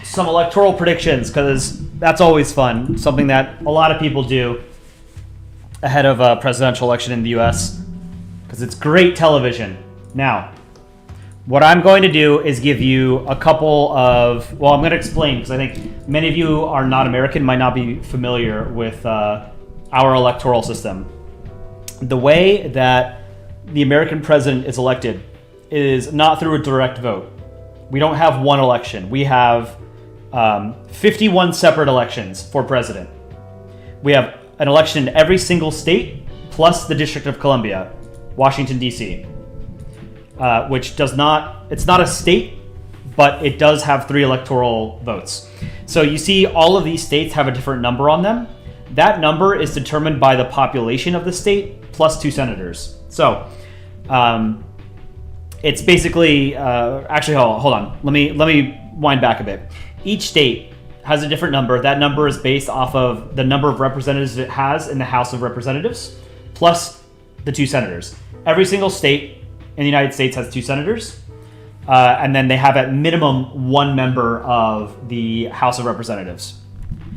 Speaker 1: some electoral predictions, because that's always fun. Something that a lot of people do ahead of a presidential election in the US, because it's great television. Now, what I'm going to do is give you a couple of, well, I'm going to explain, because I think many of you are not American, might not be familiar with our electoral system. The way that the American president is elected is not through a direct vote. We don't have one election. We have 51 separate elections for president. We have an election in every single state, plus the District of Columbia, Washington, D.C., which it's not a state, but it does have 3 electoral votes. So you see all of these states have a different number on them. That number is determined by the population of the state plus 2 senators. So it's basically, actually, hold on. Let me wind back a bit. Each state has a different number. That number is based off of the number of representatives it has in the House of Representatives, plus the 2 senators. Every single state in the United States has 2 senators, and then they have at minimum 1 member of the House of Representatives.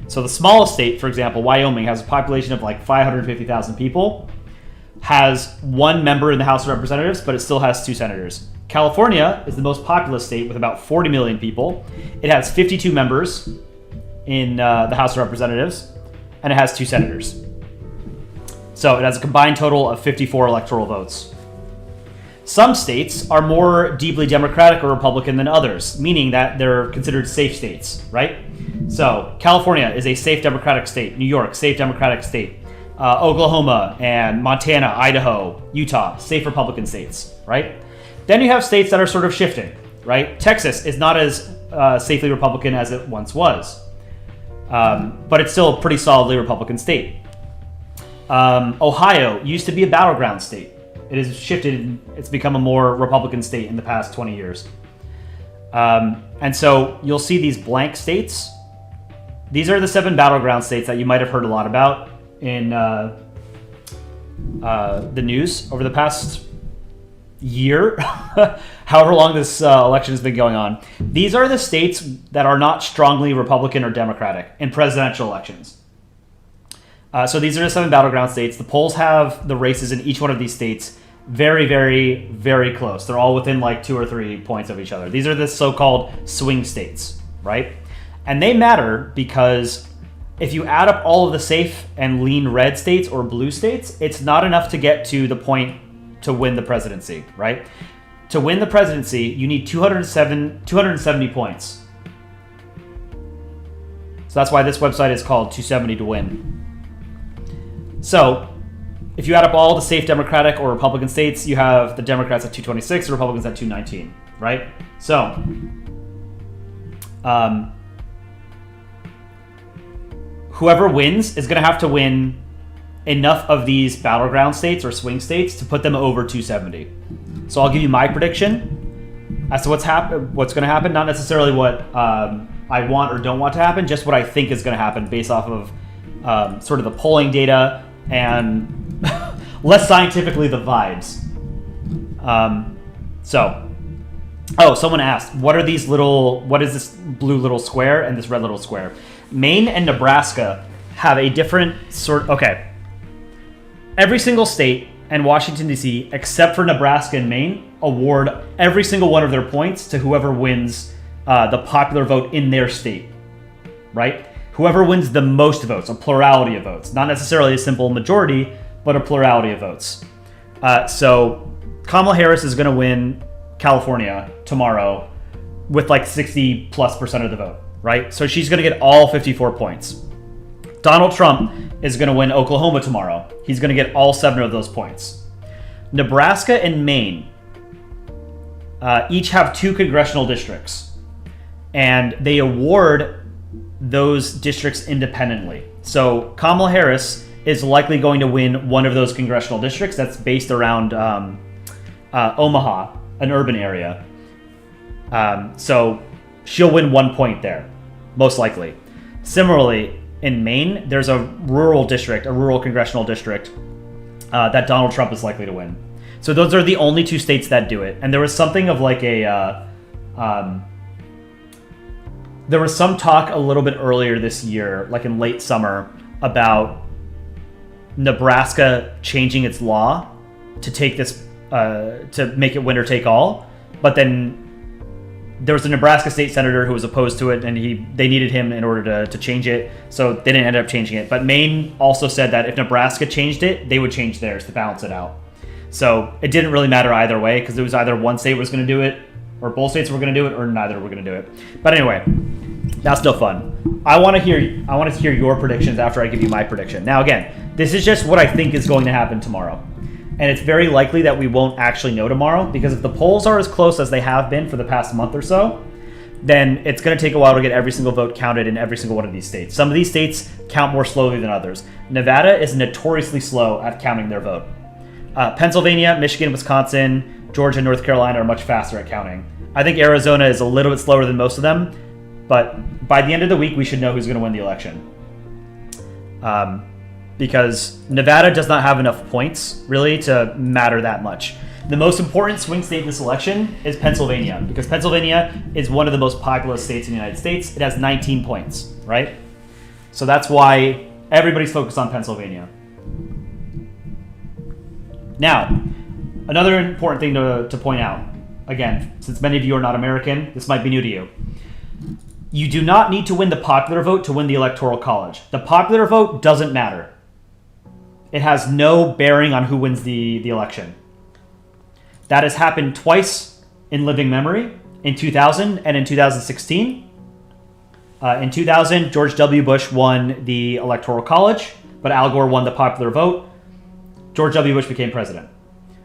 Speaker 1: So the smallest state, for example, Wyoming, has a population of like 550,000 people, has 1 member in the House of Representatives, but it still has 2 senators. California is the most populous state with about 40 million people. It has 52 members in the House of Representatives, and it has 2 senators. So it has a combined total of 54 electoral votes. Some states are more deeply Democratic or Republican than others, meaning that they're considered safe states, right? So California is a safe Democratic state. New York, safe Democratic state. Oklahoma and Montana, Idaho, Utah, safe Republican states, right? Then you have states that are sort of shifting, right? Texas is not as safely Republican as it once was, but it's still a pretty solidly Republican state. Ohio used to be a battleground state. It has shifted. It's become a more Republican state in the past 20 years. And so you'll see these blank states. These are the 7 battleground states that you might have heard a lot about in the news over the past year, however long this election has been going on. These are the states that are not strongly Republican or Democratic in presidential elections. So these are the 7 battleground states. The polls have the races in each one of these states very, very, very close. They're all within like 2 or 3 points of each other. These are the so-called swing states, right? And they matter because if you add up all of the safe and lean red states or blue states, it's not enough to get to the point to win the presidency, right? To win the presidency, you need 270 points. So that's why this website is called 270 to win. So if you add up all the safe Democratic or Republican states, you have the Democrats at 226, the Republicans at 219, right? So whoever wins is going to have to win enough of these battleground states or swing states to put them over 270. So I'll give you my prediction as to what's going to happen. Not necessarily what I want or don't want to happen, just what I think is going to happen based off of sort of the polling data and less scientifically the vibes. Someone asked, what is this blue little square and this red little square? Maine and Nebraska have a different every single state and Washington, D.C., except for Nebraska and Maine, award every single one of their points to whoever wins the popular vote in their state, right? Whoever wins the most votes, a plurality of votes. Not necessarily a simple majority, but a plurality of votes. So Kamala Harris is going to win California tomorrow with like 60+% of the vote, right? So she's going to get all 54 points. Donald Trump is going to win Oklahoma tomorrow. He's going to get all 7 of those points. Nebraska and Maine each have 2 congressional districts, and they award those districts independently. So Kamala Harris is likely going to win one of those congressional districts that's based around Omaha, an urban area. So she'll win 1 point there, most likely. Similarly, in Maine, there's a rural congressional district that Donald Trump is likely to win. So those are the only 2 states that do it. And there was something of like there was some talk a little bit earlier this year, like in late summer, about Nebraska changing its law to take this to make it winner take all, but then there was a Nebraska state senator who was opposed to it, and they needed him in order to change it, so they didn't end up changing it. But Maine also said that if Nebraska changed it, they would change theirs to balance it out. So it didn't really matter either way, because it was either one state was going to do it, or both states were going to do it, or neither were going to do it. But anyway, that's still fun. I want to hear your predictions after I give you my prediction. Now again, this is just what I think is going to happen tomorrow. And it's very likely that we won't actually know tomorrow, because if the polls are as close as they have been for the past month or so, then it's going to take a while to get every single vote counted in every single one of these states. Some of these states count more slowly than others. Nevada is notoriously slow at counting their vote. Pennsylvania, Michigan, Wisconsin, Georgia, and North Carolina are much faster at counting. I think Arizona is a little bit slower than most of them, but by the end of the week, we should know who's going to win the election. Because Nevada does not have enough points, really, to matter that much. The most important swing state in this election is Pennsylvania, because Pennsylvania is one of the most populous states in the United States. It has 19 points, right? So that's why everybody's focused on Pennsylvania. Now, another important thing to point out, again, since many of you are not American, this might be new to you. You do not need to win the popular vote to win the Electoral College. The popular vote doesn't matter. It has no bearing on who wins the election. That has happened twice in living memory, in 2000 and in 2016. In 2000, George W. Bush won the Electoral College, but Al Gore won the popular vote. George W. Bush became president.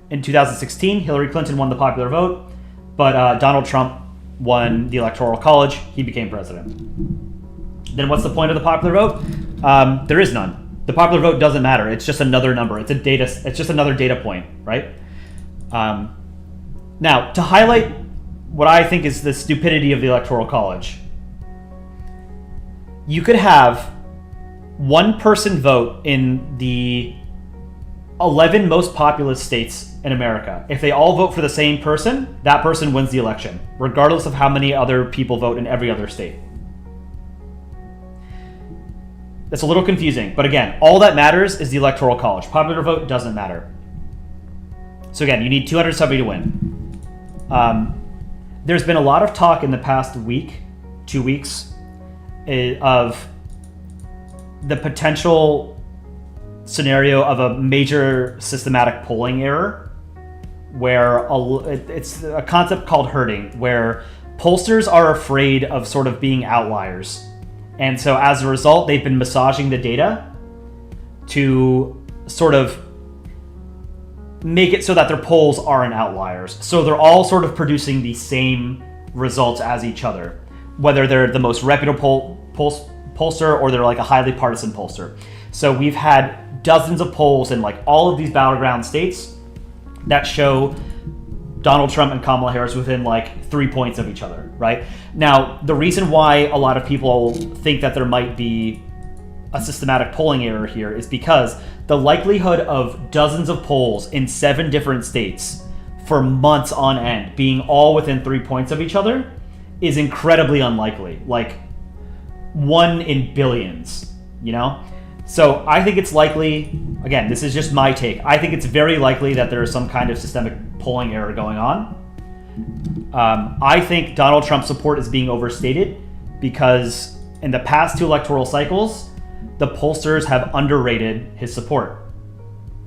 Speaker 1: In 2016, Hillary Clinton won the popular vote, but Donald Trump won the Electoral College. He became president. Then what's the point of the popular vote? There is none. The popular vote doesn't matter. It's just another number. It's just another data point, right? Now, to highlight what I think is the stupidity of the Electoral College, you could have one person vote in the 11 most populous states in America. If they all vote for the same person, that person wins the election, regardless of how many other people vote in every other state. That's a little confusing, but again, all that matters is the Electoral College. Popular vote doesn't matter. So again, you need 270 to win. There's been a lot of talk in the past week, 2 weeks, of the potential scenario of a major systematic polling error, where it's a concept called herding, where pollsters are afraid of sort of being outliers. And so as a result, they've been massaging the data to sort of make it so that their polls aren't outliers. So they're all sort of producing the same results as each other, whether they're the most reputable pollster or they're like a highly partisan pollster. So we've had dozens of polls in like all of these battleground states that show Donald Trump and Kamala Harris within like 3 points of each other, right? Now, the reason why a lot of people think that there might be a systematic polling error here is because the likelihood of dozens of polls in 7 different states for months on end being all within 3 points of each other is incredibly unlikely, like 1 in billions, you know? So I think it's likely, again, this is just my take, I think it's very likely that there is some kind of systemic polling error going on. I think Donald Trump's support is being overstated because in the past 2 electoral cycles, the pollsters have underrated his support.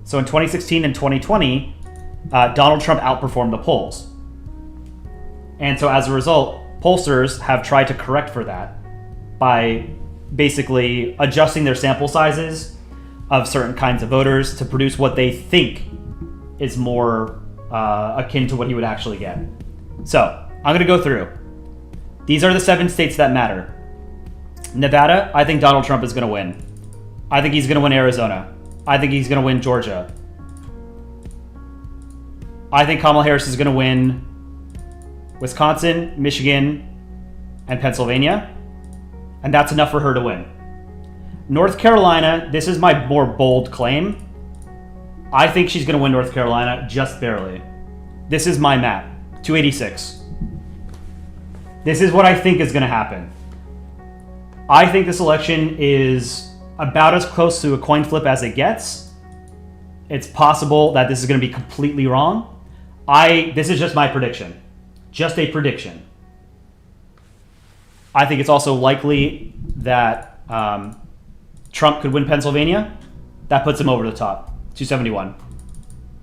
Speaker 1: So in 2016 and 2020, Donald Trump outperformed the polls. And so as a result, pollsters have tried to correct for that by basically adjusting their sample sizes of certain kinds of voters to produce what they think is more akin to what he would actually get. So I'm going to go through. These are the 7 states that matter. Nevada, I think Donald Trump is going to win. I think he's going to win Arizona. I think he's going to win Georgia. I think Kamala Harris is going to win Wisconsin, Michigan, and Pennsylvania. And that's enough for her to win. North Carolina, this is my more bold claim. I think she's going to win North Carolina just barely. This is my map, 286. This is what I think is going to happen. I think this election is about as close to a coin flip as it gets. It's possible that this is going to be completely wrong. This is just my prediction. Just a prediction. I think it's also likely that Trump could win Pennsylvania. That puts him over the top, 271.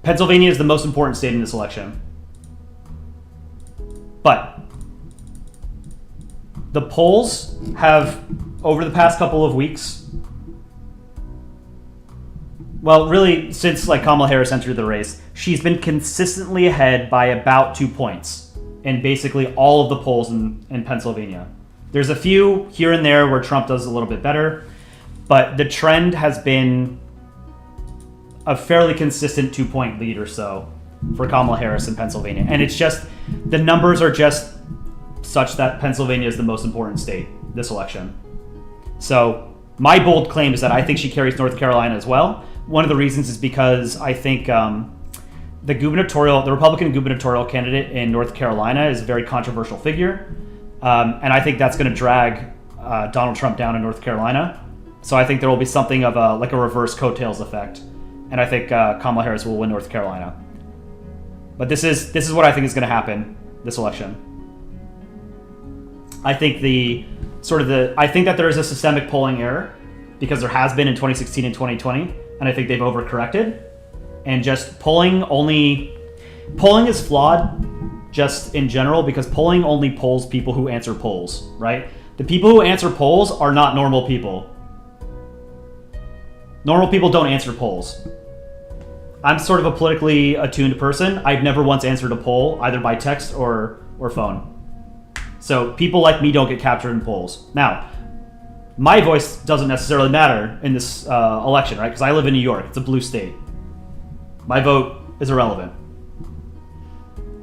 Speaker 1: Pennsylvania is the most important state in this election. But the polls have, over the past couple of weeks, well, really, since like Kamala Harris entered the race, she's been consistently ahead by about 2 points in basically all of the polls in Pennsylvania. There's a few here and there where Trump does a little bit better, but the trend has been a fairly consistent 2-point lead or so for Kamala Harris in Pennsylvania. And it's just, the numbers are just such that Pennsylvania is the most important state this election. So my bold claim is that I think she carries North Carolina as well. One of the reasons is because I think the Republican gubernatorial candidate in North Carolina is a very controversial figure. And I think that's going to drag Donald Trump down in North Carolina. So I think there will be something of a reverse coattails effect. And I think Kamala Harris will win North Carolina. But this is what I think is going to happen this election. I think I think that there is a systemic polling error because there has been in 2016 and 2020, and I think they've overcorrected. And just polling is flawed just in general because polling only polls people who answer polls, right? The people who answer polls are not normal people. Normal people don't answer polls. I'm sort of a politically attuned person. I've never once answered a poll, either by text or phone. So people like me don't get captured in polls. Now, my voice doesn't necessarily matter in this election, right? Because I live in New York. It's a blue state. My vote is irrelevant.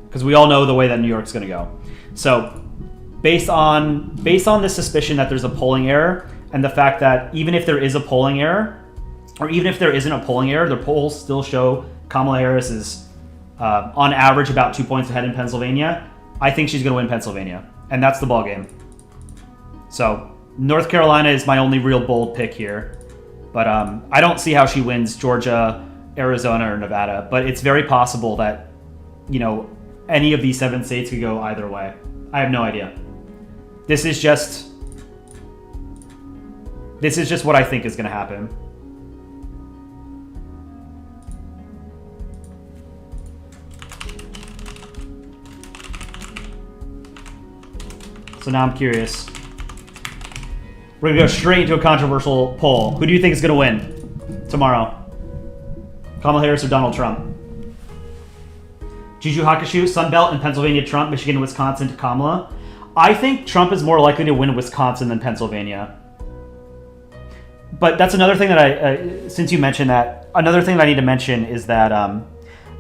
Speaker 1: Because we all know the way that New York's going to go. So based on this suspicion that there's a polling error and the fact that even if there is a polling error, or even if there isn't a polling error, the polls still show Kamala Harris is on average about 2 points ahead in Pennsylvania. I think she's going to win Pennsylvania. And that's the ballgame. So North Carolina is my only real bold pick here. But I don't see how she wins Georgia, Arizona, or Nevada. But it's very possible that, any of these 7 states could go either way. I have no idea. This is just what I think is going to happen. So now I'm curious. We're going to go straight into a controversial poll. Who do you think is going to win tomorrow? Kamala Harris or Donald Trump? Juju Hakushu, Sunbelt, and Pennsylvania Trump, Michigan and Wisconsin to Kamala. I think Trump is more likely to win Wisconsin than Pennsylvania. But that's another thing that since you mentioned that, another thing that I need to mention is that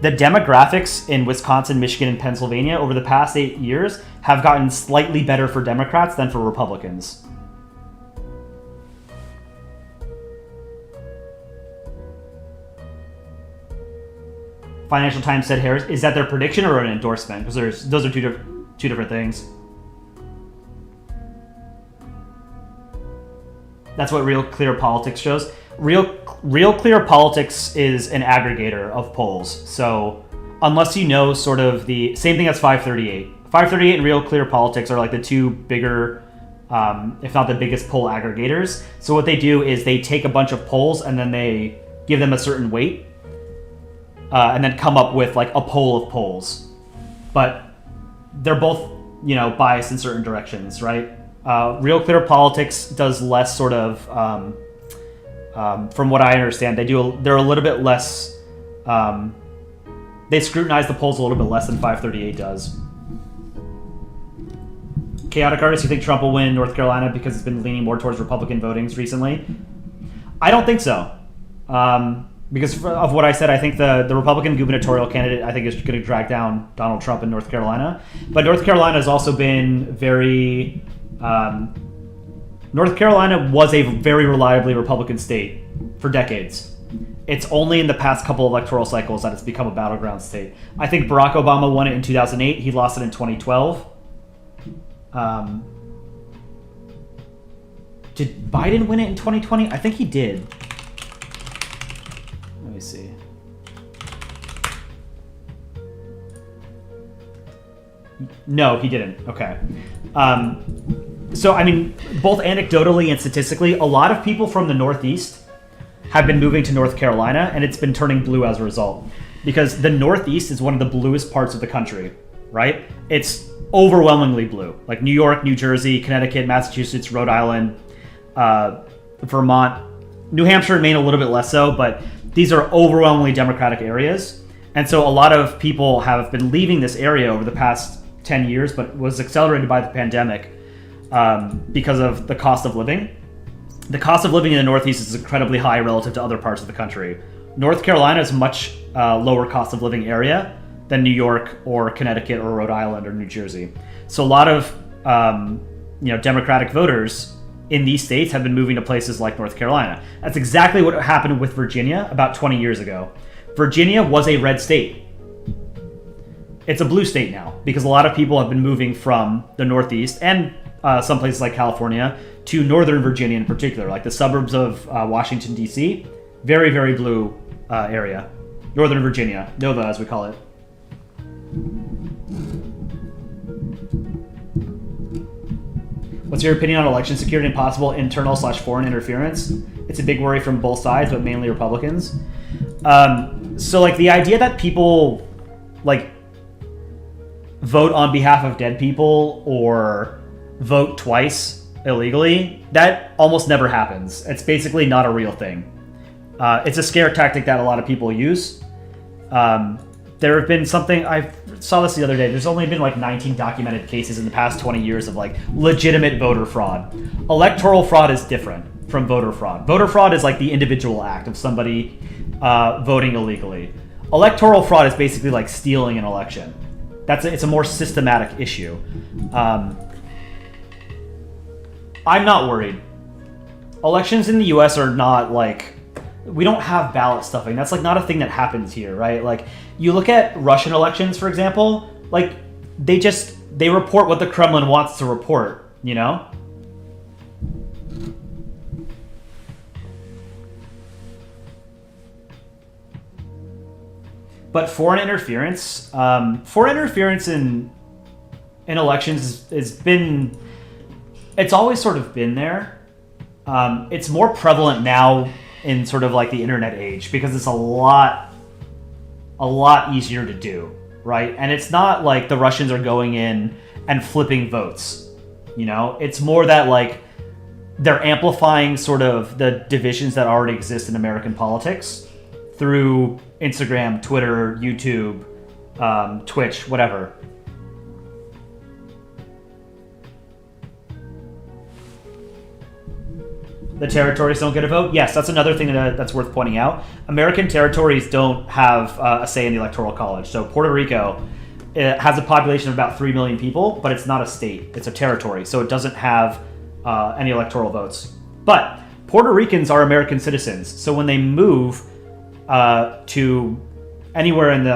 Speaker 1: the demographics in Wisconsin, Michigan, and Pennsylvania over the past 8 years have gotten slightly better for Democrats than for Republicans. Financial Times said Harris. Is that their prediction or an endorsement? Because those are two different things. That's what Real Clear Politics shows. Real Clear Politics is an aggregator of polls. So unless you know sort of the same thing as 538. 538 and Real Clear Politics are like the two bigger, if not the biggest poll aggregators. So what they do is they take a bunch of polls and then they give them a certain weight and then come up with like a poll of polls. But they're both, biased in certain directions, right? Real Clear Politics does less sort of, from what I understand, they're a little bit less, they scrutinize the polls a little bit less than 538 does. Chaotic Artist, you think Trump will win North Carolina because it's been leaning more towards Republican votings recently? I don't think so. Because of what I said, I think the Republican gubernatorial candidate, I think, is going to drag down Donald Trump in North Carolina. But North Carolina has also been very... North Carolina was a very reliably Republican state for decades. It's only in the past couple electoral cycles that it's become a battleground state. I think Barack Obama won it in 2008. He lost it in 2012. Did Biden win it in 2020? I think he did. Let me see. No, he didn't. Okay. So, I mean, both anecdotally and statistically, a lot of people from the Northeast have been moving to North Carolina, and it's been turning blue as a result. Because the Northeast is one of the bluest parts of the country, right? It's overwhelmingly blue. Like New York, New Jersey, Connecticut, Massachusetts, Rhode Island, Vermont, New Hampshire and Maine a little bit less so, but these are overwhelmingly Democratic areas. And so a lot of people have been leaving this area over the past 10 years, but was accelerated by the pandemic because of the cost of living. The cost of living in the Northeast is incredibly high relative to other parts of the country. North Carolina is a much lower cost of living area than New York or Connecticut or Rhode Island or New Jersey. So a lot of Democratic voters in these states have been moving to places like North Carolina. That's exactly what happened with Virginia about 20 years ago. Virginia was a red state. It's a blue state now because a lot of people have been moving from the Northeast and some places like California to Northern Virginia in particular, like the suburbs of Washington, D.C. Very, very blue area. Northern Virginia, NOVA as we call it. What's your opinion on election security and possible internal/foreign interference? It's a big worry from both sides, but mainly Republicans. So like the idea that people like vote on behalf of dead people or vote twice illegally, that almost never happens. It's basically not a real thing. It's a scare tactic that a lot of people use. There have been I saw this the other day. There's only been like 19 documented cases in the past 20 years of like legitimate voter fraud. Electoral fraud is different from voter fraud. Voter fraud is like the individual act of somebody voting illegally. Electoral fraud is basically like stealing an election. It's a more systematic issue. I'm not worried. Elections in the US are not like, we don't have ballot stuffing. That's like not a thing that happens here, right? Like you look at Russian elections, for example, like they report what the Kremlin wants to report, you know? But foreign interference in elections it's always sort of been there. It's more prevalent now in sort of like the internet age because it's a lot easier to do, right? And it's not like the Russians are going in and flipping votes, you know? It's more that like they're amplifying sort of the divisions that already exist in American politics through Instagram, Twitter, YouTube, Twitch, whatever. The territories don't get a vote? Yes, that's another thing that's worth pointing out. American territories don't have a say in the Electoral College. So Puerto Rico has a population of about 3 million people, but it's not a state. It's a territory, so it doesn't have any electoral votes. But Puerto Ricans are American citizens, so when they move to anywhere in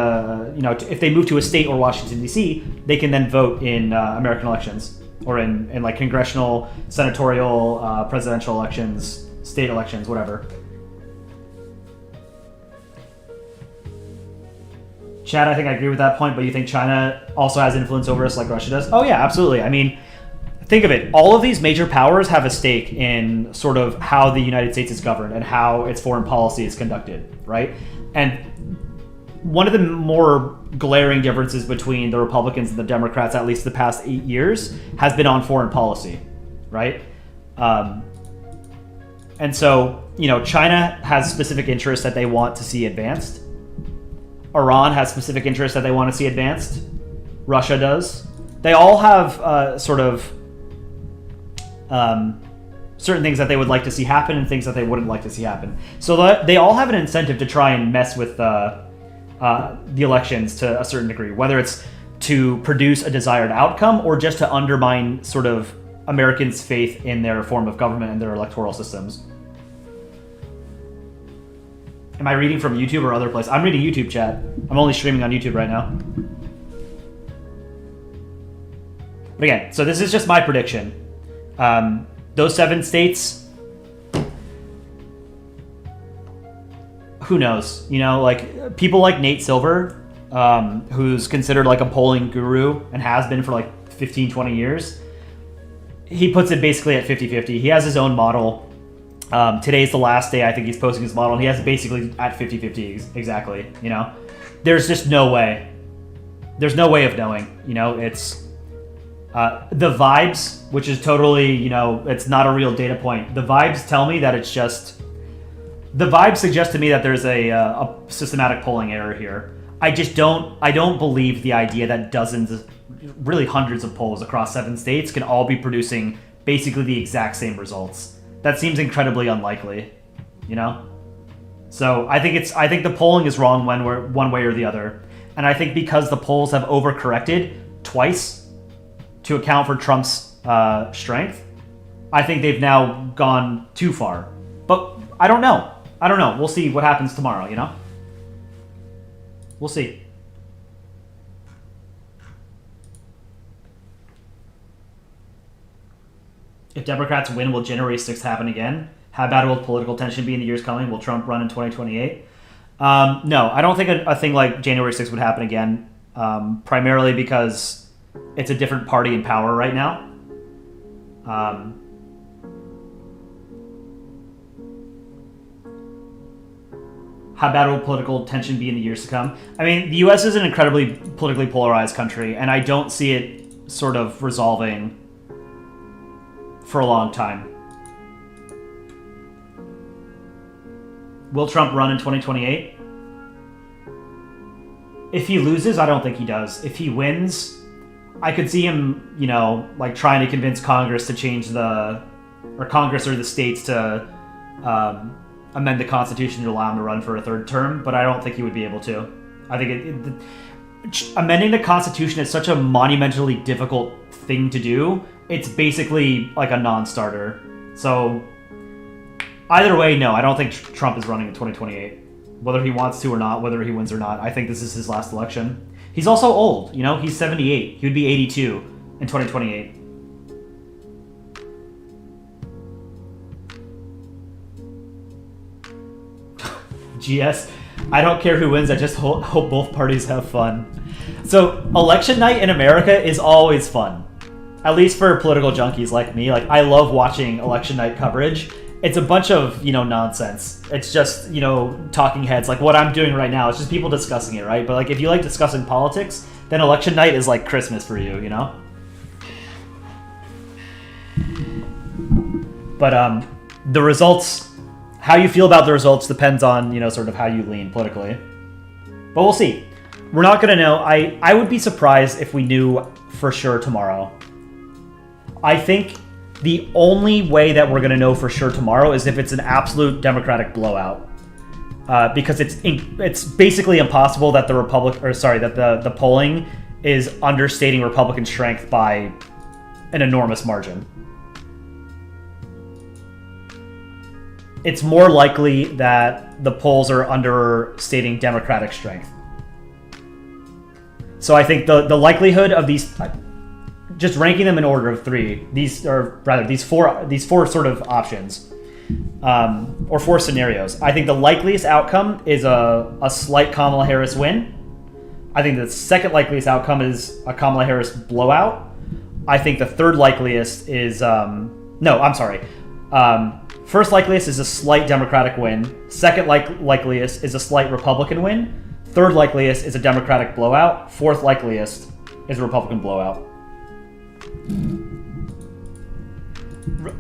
Speaker 1: if they move to a state or Washington, D.C., they can then vote in American elections. Or in like congressional, senatorial, presidential elections, state elections, whatever. Chad, I think I agree with that point, but you think China also has influence over us like Russia does? Oh yeah, absolutely. I mean, think of it. All of these major powers have a stake in sort of how the United States is governed and how its foreign policy is conducted, right? And one of the more glaring differences between the Republicans and the Democrats, at least the past 8 years, has been on foreign policy, right? And so, China has specific interests that they want to see advanced. Iran has specific interests that they want to see advanced. Russia does. They all have certain things that they would like to see happen and things that they wouldn't like to see happen. So they all have an incentive to try and mess with the elections to a certain degree, whether it's to produce a desired outcome or just to undermine sort of Americans' faith in their form of government and their electoral systems. Am I reading from YouTube or other places? I'm reading YouTube chat. I'm only streaming on YouTube right now. But again, so this is just my prediction. Those 7 states, who knows? Like people like Nate Silver, who's considered like a polling guru and has been for like 15, 20 years. he puts it basically at 50-50. He has his own model. Today's the last day I think he's posting his model, and he has it basically at 50-50 exactly, you know? There's just no way. There's no way of knowing, you know? It's the vibes, which is totally, you know, it's not a real data point. The vibes tell me that it's just... The vibes suggest to me that there's a systematic polling error here. I don't believe the idea that dozens, really hundreds of polls across 7 states can all be producing basically the exact same results. That seems incredibly unlikely, you know? So I think the polling is wrong one way or the other. And I think because the polls have overcorrected twice to account for Trump's strength, I think they've now gone too far. But I don't know. We'll see what happens tomorrow, you know? We'll see. If Democrats win, will January 6th happen again? How bad will political tension be in the years coming? Will Trump run in 2028? No, I don't think a thing like January 6th would happen again, primarily because it's a different party in power right now. How bad will political tension be in the years to come? I mean, the U.S. is an incredibly politically polarized country, and I don't see it sort of resolving for a long time. Will Trump run in 2028? If he loses, I don't think he does. If he wins, I could see him, you know, like trying to convince Congress to change Congress or the states to amend the Constitution to allow him to run for a third term, but I don't think he would be able to. I think amending the Constitution is such a monumentally difficult thing to do. It's basically like a non-starter. So either way, no, I don't think Trump is running in 2028. Whether he wants to or not, whether he wins or not, I think this is his last election. He's also old, you know? He's 78. He would be 82 in 2028. GS, I don't care who wins, I just hope both parties have fun. So, election night in America is always fun. At least for political junkies like me. Like, I love watching election night coverage. It's a bunch of, you know, nonsense. It's just, you know, talking heads. Like what I'm doing right now, it's just people discussing it, right? But like if you like discussing politics, then election night is like Christmas for you, you know? But the results, how you feel about the results depends on, you know, sort of how you lean politically. But we'll see. We're not going to know. I would be surprised if we knew for sure tomorrow. I think the only way that we're going to know for sure tomorrow is if it's an absolute Democratic blowout. Because it's basically impossible that the polling is understating Republican strength by an enormous margin. It's more likely that the polls are understating Democratic strength. So I think the likelihood of these, just ranking them in order of three, these four sort of options, or four scenarios. I think the likeliest outcome is a slight Kamala Harris win. I think the second likeliest outcome is a Kamala Harris blowout. I think the third likeliest is first likeliest is a slight Democratic win. Second likeliest is a slight Republican win. Third likeliest is a Democratic blowout. Fourth likeliest is a Republican blowout.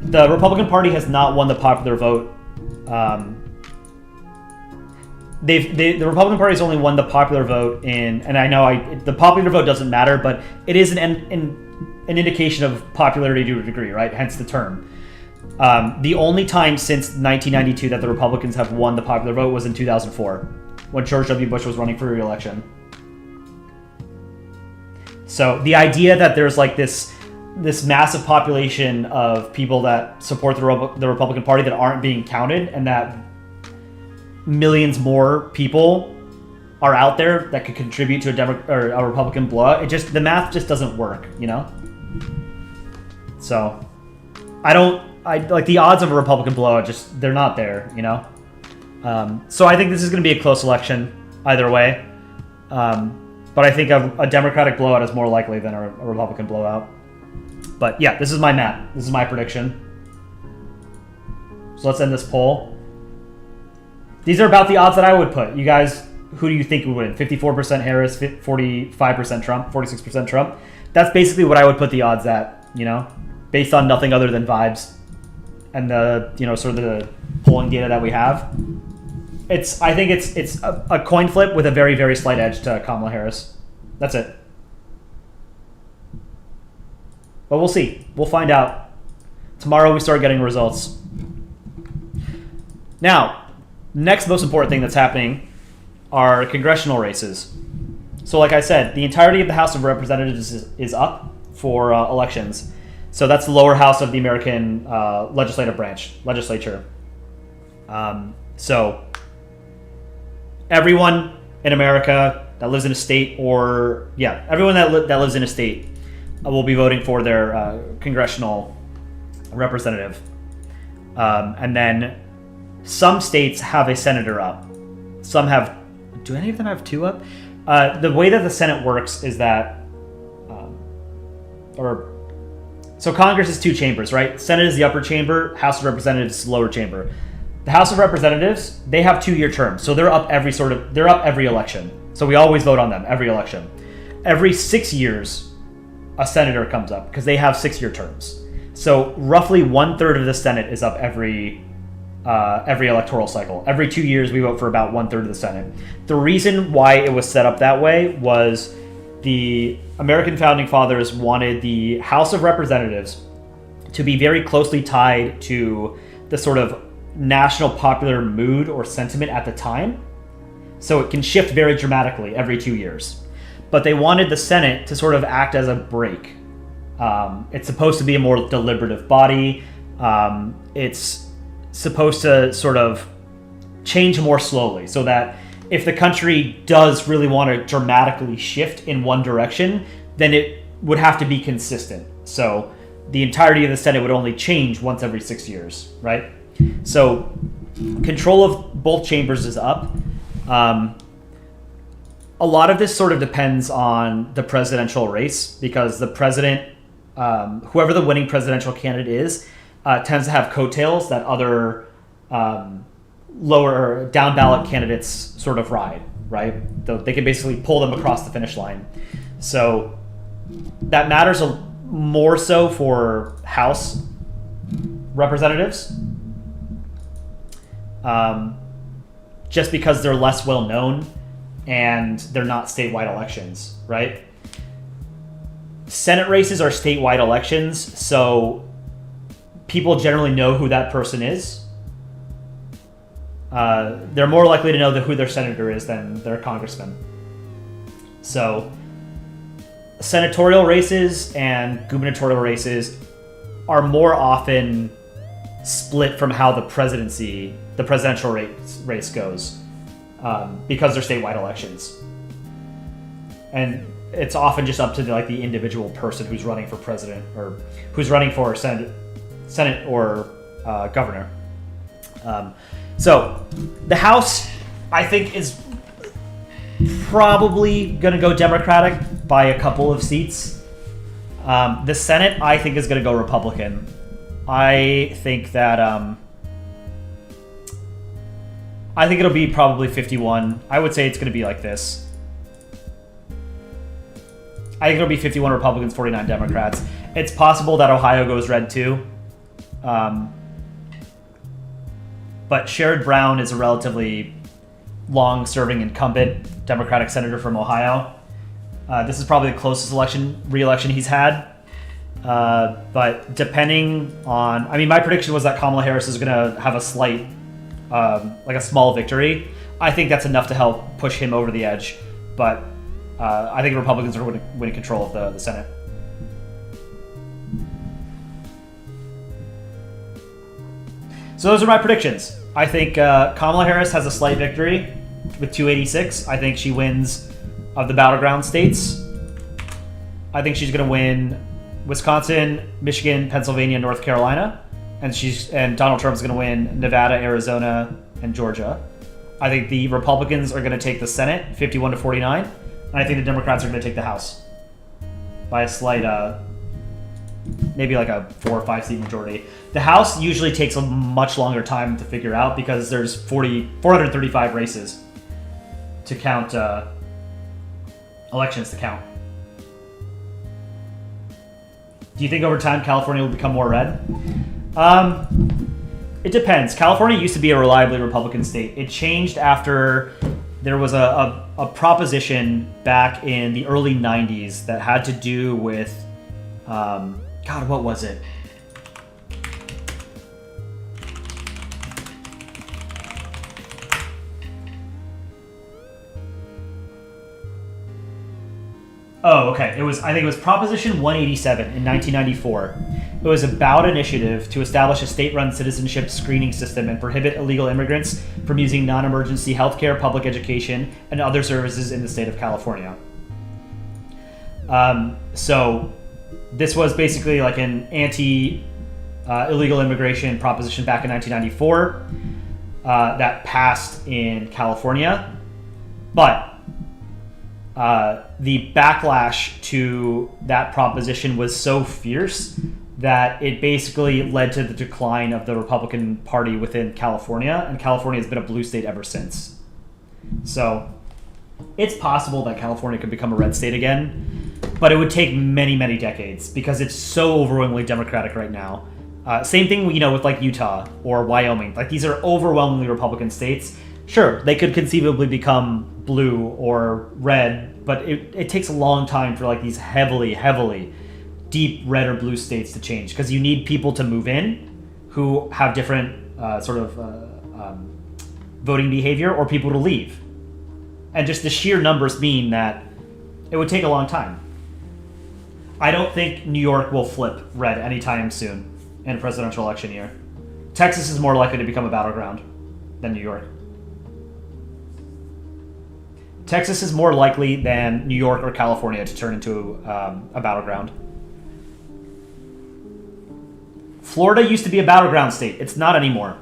Speaker 1: The Republican Party has not won the popular vote. The Republican Party has only won the popular vote and I know the popular vote doesn't matter, but it is an indication of popularity to a degree, right? Hence the term. The only time since 1992 that the Republicans have won the popular vote was in 2004, when George W. Bush was running for re-election. So the idea that there's like this massive population of people that support the Republican Party that aren't being counted, and that millions more people are out there that could contribute to a Republican blowout, the math just doesn't work, you know? So I like the odds of a Republican blowout, they're not there, you know? So I think this is going to be a close election either way. But I think a Democratic blowout is more likely than a Republican blowout. But yeah, this is my map. This is my prediction. So let's end this poll. These are about the odds that I would put. You guys, who do you think would win? 54% Harris, 45% Trump, 46% Trump. That's basically what I would put the odds at, you know, based on nothing other than vibes and the, you know, sort of the polling data that we have. I think it's a coin flip with a very, very slight edge to Kamala Harris. That's it. But we'll see. We'll find out. Tomorrow we start getting results. Now, next most important thing that's happening are congressional races. So like I said, the entirety of the House of Representatives is up for elections. So that's the lower house of the American legislature. So everyone in America that lives in a state, everyone that lives in a state will be voting for their congressional representative. And then some states have a senator up. Some have... Do any of them have two up? The way that the Senate works is that... So Congress is two chambers, right? Senate is the upper chamber. House of Representatives is the lower chamber. The House of Representatives, they have 2-year terms. So they're up every election. So we always vote on them every election. Every 6 years, a senator comes up because they have 6-year terms. So roughly 1/3 of the Senate is up every electoral cycle. Every 2 years, we vote for about 1/3 of the Senate. The reason why it was set up that way was the American founding fathers wanted the House of Representatives to be very closely tied to the sort of national popular mood or sentiment at the time. So it can shift very dramatically every 2 years. But they wanted the Senate to sort of act as a brake. It's supposed to be a more deliberative body. It's supposed to sort of change more slowly so that if the country does really want to dramatically shift in one direction, then it would have to be consistent. So the entirety of the Senate would only change once every 6 years, right? So control of both chambers is up. A lot of this sort of depends on the presidential race because the president, whoever the winning presidential candidate is, tends to have coattails that other lower down ballot candidates sort of ride, right? They can basically pull them across the finish line. So that matters more so for House representatives, just because they're less well known and they're not statewide elections, right? Senate races are statewide elections, so people generally know who that person is. They're more likely to know who their senator is than their congressman. So senatorial races and gubernatorial races are more often split from how the presidential race goes, because they're statewide elections. And it's often just up to the individual person who's running for president or who's running for Senate or governor. So the House, I think, is probably going to go Democratic by a couple of seats. The Senate, I think, is going to go Republican. I think that I think it'll be probably 51. I would say it's going to be like this. I think it'll be 51 Republicans, 49 Democrats. It's possible that Ohio goes red too. But Sherrod Brown is a relatively long-serving incumbent Democratic senator from Ohio. This is probably the closest re-election he's had. But depending on... my prediction was that Kamala Harris is going to have a slight, a small victory. I think that's enough to help push him over the edge. But I think Republicans are winning control of the Senate. So those are my predictions. I think Kamala Harris has a slight victory with 286. I think she wins of the battleground states. I think she's going to win Wisconsin, Michigan, Pennsylvania, North Carolina, and Donald Trump's going to win Nevada, Arizona, and Georgia. I think the Republicans are going to take the Senate, 51-49, and I think the Democrats are going to take the House by a slight maybe like a 4 or 5 seat majority. The House usually takes a much longer time to figure out because there's 435 races to count, elections to count. Do you think over time California will become more red? It depends. California used to be a reliably Republican state. It changed after there was a proposition back in the early 90s that had to do with, God, what was it? Oh, okay. I think it was Proposition 187 in 1994. It was a ballot initiative to establish a state-run citizenship screening system and prohibit illegal immigrants from using non-emergency healthcare, public education, and other services in the state of California. So this was basically like an anti-illegal immigration proposition back in 1994 that passed in California. But the backlash to that proposition was so fierce that it basically led to the decline of the Republican Party within California, and California has been a blue state ever since. So it's possible that California could become a red state again, but it would take many, many decades because it's so overwhelmingly Democratic right now. Same thing, with like Utah or Wyoming. Like these are overwhelmingly Republican states. Sure, they could conceivably become blue or red, but it takes a long time for like these heavily deep red or blue states to change because you need people to move in who have different voting behavior or people to leave. And just the sheer numbers mean that it would take a long time. I don't think New York will flip red anytime soon in a presidential election year. Texas is more likely to become a battleground than New York. Texas is more likely than New York or California to turn into a battleground. Florida used to be a battleground state. It's not anymore.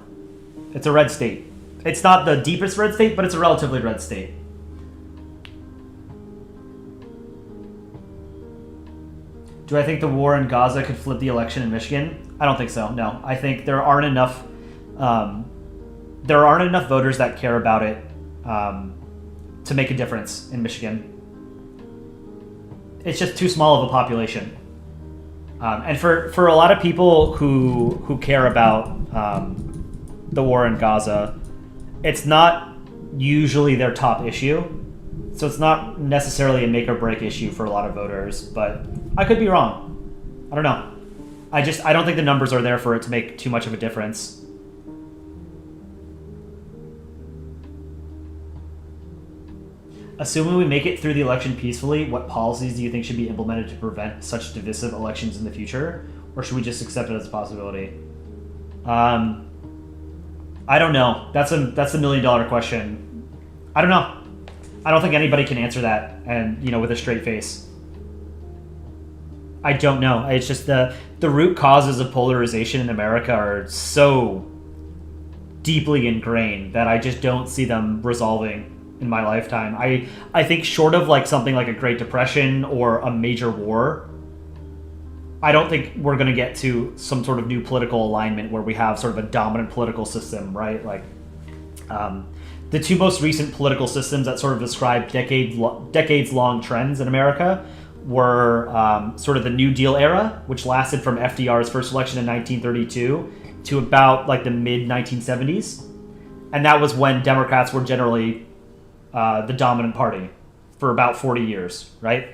Speaker 1: It's a red state. It's not the deepest red state, but it's a relatively red state. Do I think the war in Gaza could flip the election in Michigan? I don't think so, no. I think there aren't enough voters that care about it to make a difference in Michigan. It's just too small of a population. And for a lot of people who care about the war in Gaza, it's not usually their top issue. So it's not necessarily a make or break issue for a lot of voters, but I could be wrong. I don't know. I don't think the numbers are there for it to make too much of a difference. Assuming we make it through the election peacefully, what policies do you think should be implemented to prevent such divisive elections in the future? Or should we just accept it as a possibility? I don't know. That's a $1 million question. I don't know. I don't think anybody can answer that and with a straight face. I don't know. It's just the root causes of polarization in America are so deeply ingrained that I just don't see them resolving in my lifetime. I think short of like something like a Great Depression or a major war, I don't think we're going to get to some sort of new political alignment where we have sort of a dominant political system, right? Like the two most recent political systems that sort of describe decades-long trends in America were sort of the New Deal era, which lasted from FDR's first election in 1932 to about like the mid-1970s. And that was when Democrats were generally the dominant party for about 40 years, right?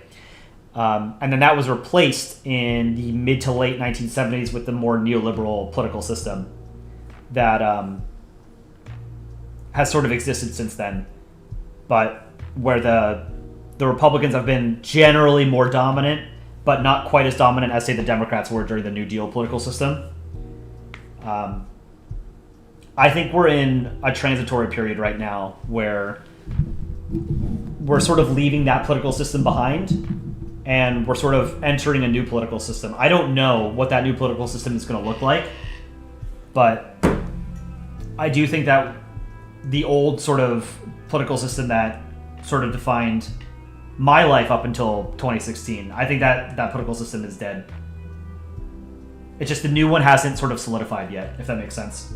Speaker 1: And then that was replaced in the mid to late 1970s with the more neoliberal political system that has sort of existed since then, but where the Republicans have been generally more dominant, but not quite as dominant as, say, the Democrats were during the New Deal political system. I think we're in a transitory period right now where we're sort of leaving that political system behind and we're sort of entering a new political system. I don't know what that new political system is going to look like, but I do think that the old sort of political system that sort of defined my life up until 2016, I think that political system is dead. It's just the new one hasn't sort of solidified yet, if that makes sense.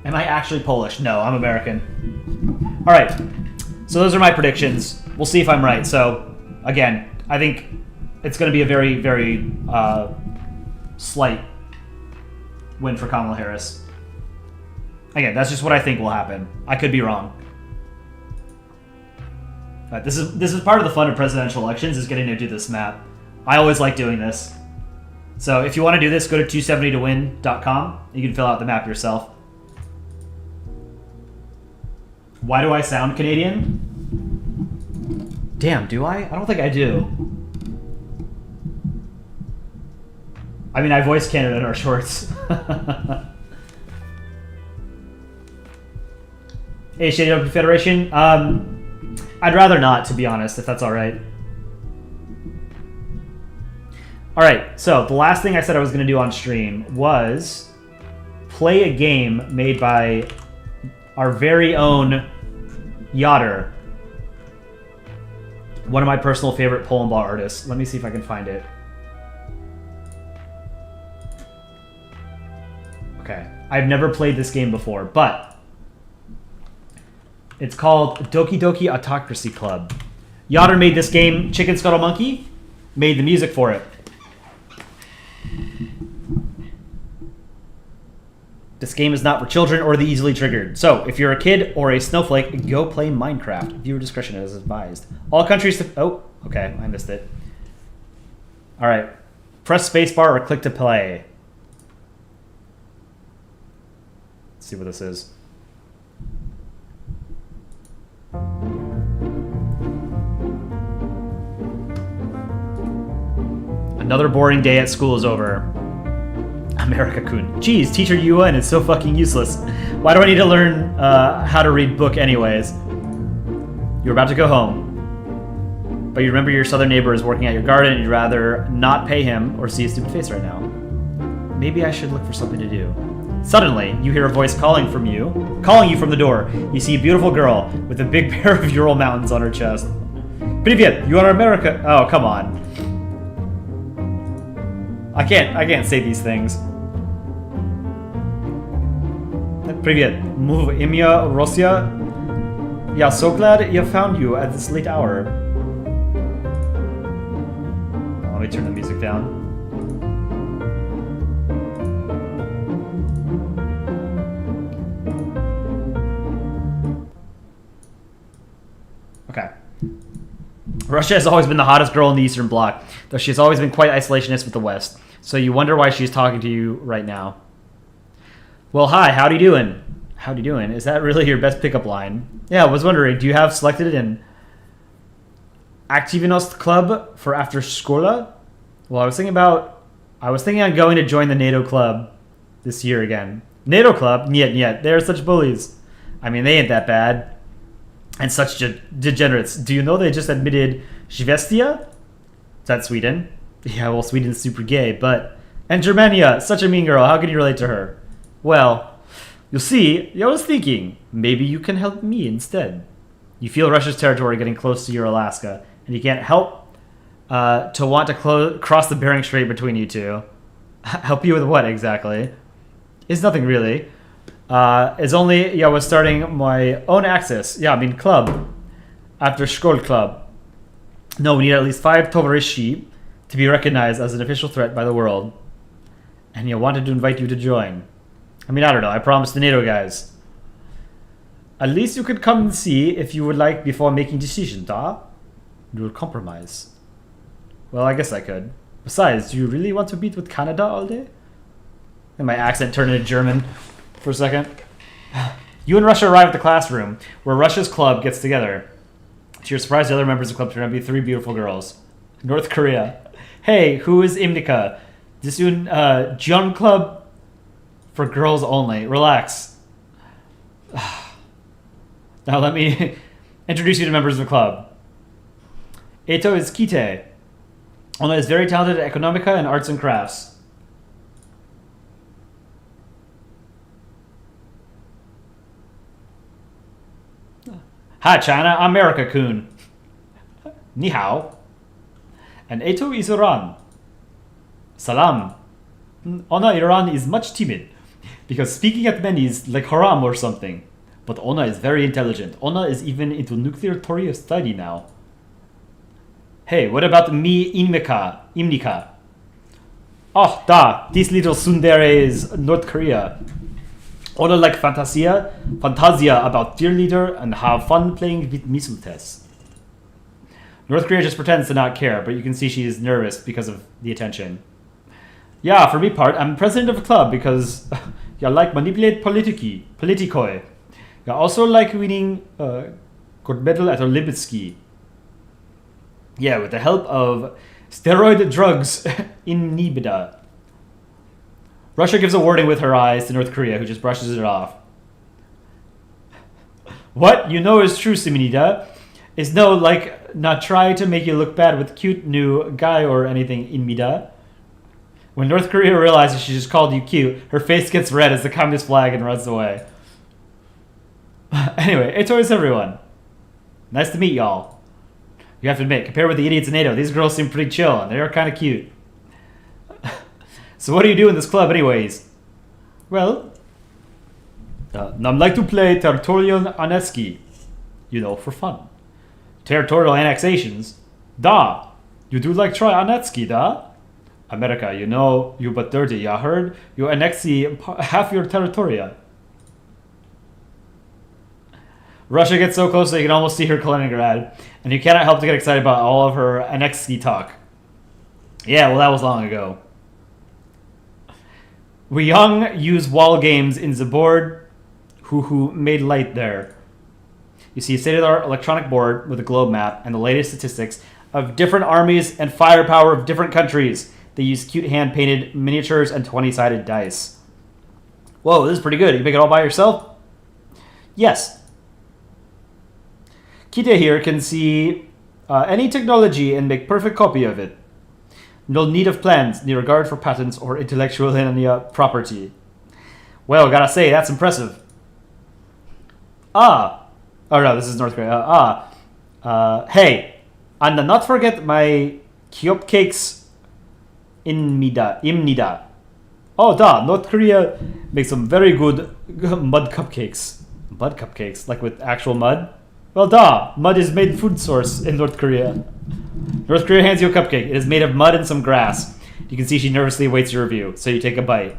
Speaker 1: Am I actually Polish? No, I'm American. All right, so those are my predictions. We'll see if I'm right. So, again, I think it's going to be a very, very slight win for Kamala Harris. Again, that's just what I think will happen. I could be wrong. But this is part of the fun of presidential elections, is getting to do this map. I always like doing this. So if you want to do this, go to 270towin.com. You can fill out the map yourself. Why do I sound Canadian? Damn, do I? I don't think I do. I mean, I voiced Canada in our shorts. Hey, Shady Open Federation. I'd rather not, to be honest, if that's all right. All right, so the last thing I said I was going to do on stream was play a game made by our very own Yachter, one of my personal favorite Polandball artists. Let me see if I can find it. Okay, I've never played this game before, but it's called Doki Doki Autocracy Club. Yachter made this game. Chicken Scuttle Monkey made the music for it. This game is not for children or the easily triggered. So, if you're a kid or a snowflake, go play Minecraft. Viewer discretion is advised. All countries... Oh, okay, I missed it. All right. Press spacebar or click to play. Let's see what this is. Another boring day at school is over. America-kun. Geez, teacher UN is so fucking useless. Why do I need to learn how to read book anyways? You're about to go home, but you remember your southern neighbor is working at your garden and you'd rather not pay him or see his stupid face right now. Maybe I should look for something to do. Suddenly, you hear a voice calling you from the door. You see a beautiful girl with a big pair of Ural Mountains on her chest. Привет, you are America. Oh, come on. I can't say these things. Привет, move Imya Rosia. Yeah, so glad you found you at this late hour. Let me turn the music down. Okay. Russia has always been the hottest girl in the Eastern Bloc, though she has always been quite isolationist with the West. So you wonder why she's talking to you right now. Well, hi, howdy doing? Howdy doing? Is that really your best pickup line? Yeah, I was wondering, do you have selected an Aktivinost club for after Skola? Well, I was thinking on going to join the NATO club this year again. NATO club? Niet. They are such bullies. I mean, they ain't that bad. And such degenerates. Do you know they just admitted Svestia? Is that Sweden? Yeah, well, Sweden's super gay, but... And Germania, such a mean girl. How can you relate to her? Well, you'll see, I was thinking, maybe you can help me instead. You feel Russia's territory getting close to your Alaska, and you can't help to want to cross the Bering Strait between you two. Help you with what, exactly? It's nothing, really. It's only, I was starting my own access. Yeah, I mean, club. After Skol Club. No, we need at least 5 tovarishi to be recognized as an official threat by the world. And I wanted to invite you to join. I mean, I don't know. I promised the NATO guys. At least you could come and see if you would like before making decisions, da? You will compromise. Well, I guess I could. Besides, do you really want to meet with Canada all day? And my accent turned into German for a second. You and Russia arrive at the classroom, where Russia's club gets together. To your surprise, the other members of the club turn out to be 3 beautiful girls. North Korea. Hey, who is Imnika? This is John Club for girls only. Relax. Now let me introduce you to members of the club. Eto is Kite. Ona is very talented at economica and arts and crafts. Hi, China, America-kun. Ni hao. And Eto is Iran. Salam. Ona Iran is much timid, because speaking at many is like haram or something. But Ona is very intelligent. Ona is even into nuclear theory of study now. Hey, what about me Imnika? Oh, da, this little tsundere is North Korea. Ona like fantasia about dear leader and have fun playing with missile tests. North Korea just pretends to not care, but you can see she is nervous because of the attention. Yeah, for me part, I'm president of a club because you like manipulate politikoi. You also like winning gold medal at Olympic. Yeah, with the help of steroid drugs in Nibida. Russia gives a warning with her eyes to North Korea, who just brushes it off. What you know is true, Simonida. Is no, like, not try to make you look bad with cute new guy or anything in Mida. When North Korea realizes she just called you cute, her face gets red as the communist flag and runs away. Anyway, it's always everyone. Nice to meet y'all. You have to admit, compared with the idiots in NATO, these girls seem pretty chill and they are kind of cute. So what do you do in this club anyways? Well, I'd like to play Territorial Aneski. You know, for fun. Territorial annexations? Da! You do like try Anetski, da? America, you know, you but dirty, ya heard? You annexi half your territoria. Russia gets so close that you can almost see her Kaliningrad, and you cannot help to get excited about all of her annexi talk. Yeah, well, that was long ago. We young use wall games in the board, who made light there. You see a state-of-the-art electronic board with a globe map and the latest statistics of different armies and firepower of different countries. They use cute hand-painted miniatures and 20-sided dice. Whoa, this is pretty good. You make it all by yourself? Yes. Kite here can see any technology and make perfect copy of it. No need of plans, no regard for patents or intellectual property. Well, gotta say, that's impressive. Ah. Oh no, this is North Korea. Hey, and not forget my cupcakes imnida. Oh, da, North Korea makes some very good mud cupcakes. Mud cupcakes, like with actual mud? Well, da, mud is made food source in North Korea. North Korea hands you a cupcake. It is made of mud and some grass. You can see she nervously awaits your review, so you take a bite.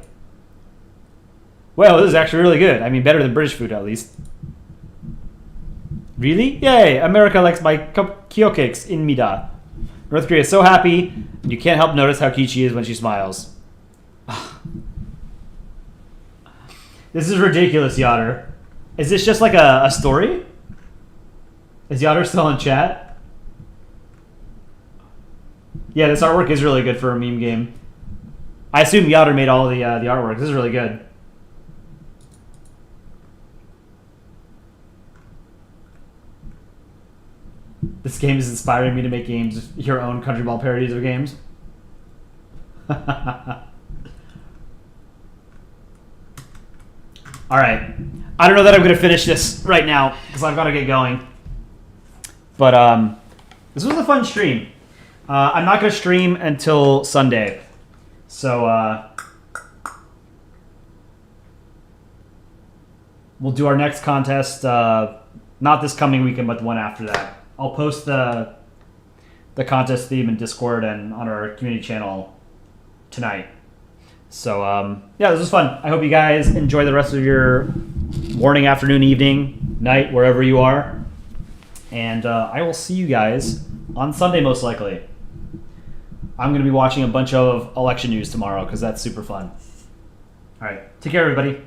Speaker 1: Well, this is actually really good. I mean, better than British food, at least. Really? Yay! America likes my cupcakes in Mida. North Korea is so happy, and you can't help notice how cute she is when she smiles. This is ridiculous, Yotter. Is this just like a story? Is Yotter still in chat? Yeah, this artwork is really good for a meme game. I assume Yotter made all the artwork. This is really good. This game is inspiring me to make games, your own Country Ball parodies of games. Alright. I don't know that I'm going to finish this right now, because I've got to get going. But, this was a fun stream. I'm not going to stream until Sunday. So, we'll do our next contest, not this coming weekend, but the one after that. I'll post the contest theme in Discord and on our community channel tonight. So, yeah, this was fun. I hope you guys enjoy the rest of your morning, afternoon, evening, night, wherever you are. And I will see you guys on Sunday, most likely. I'm going to be watching a bunch of election news tomorrow because that's super fun. All right. Take care, everybody.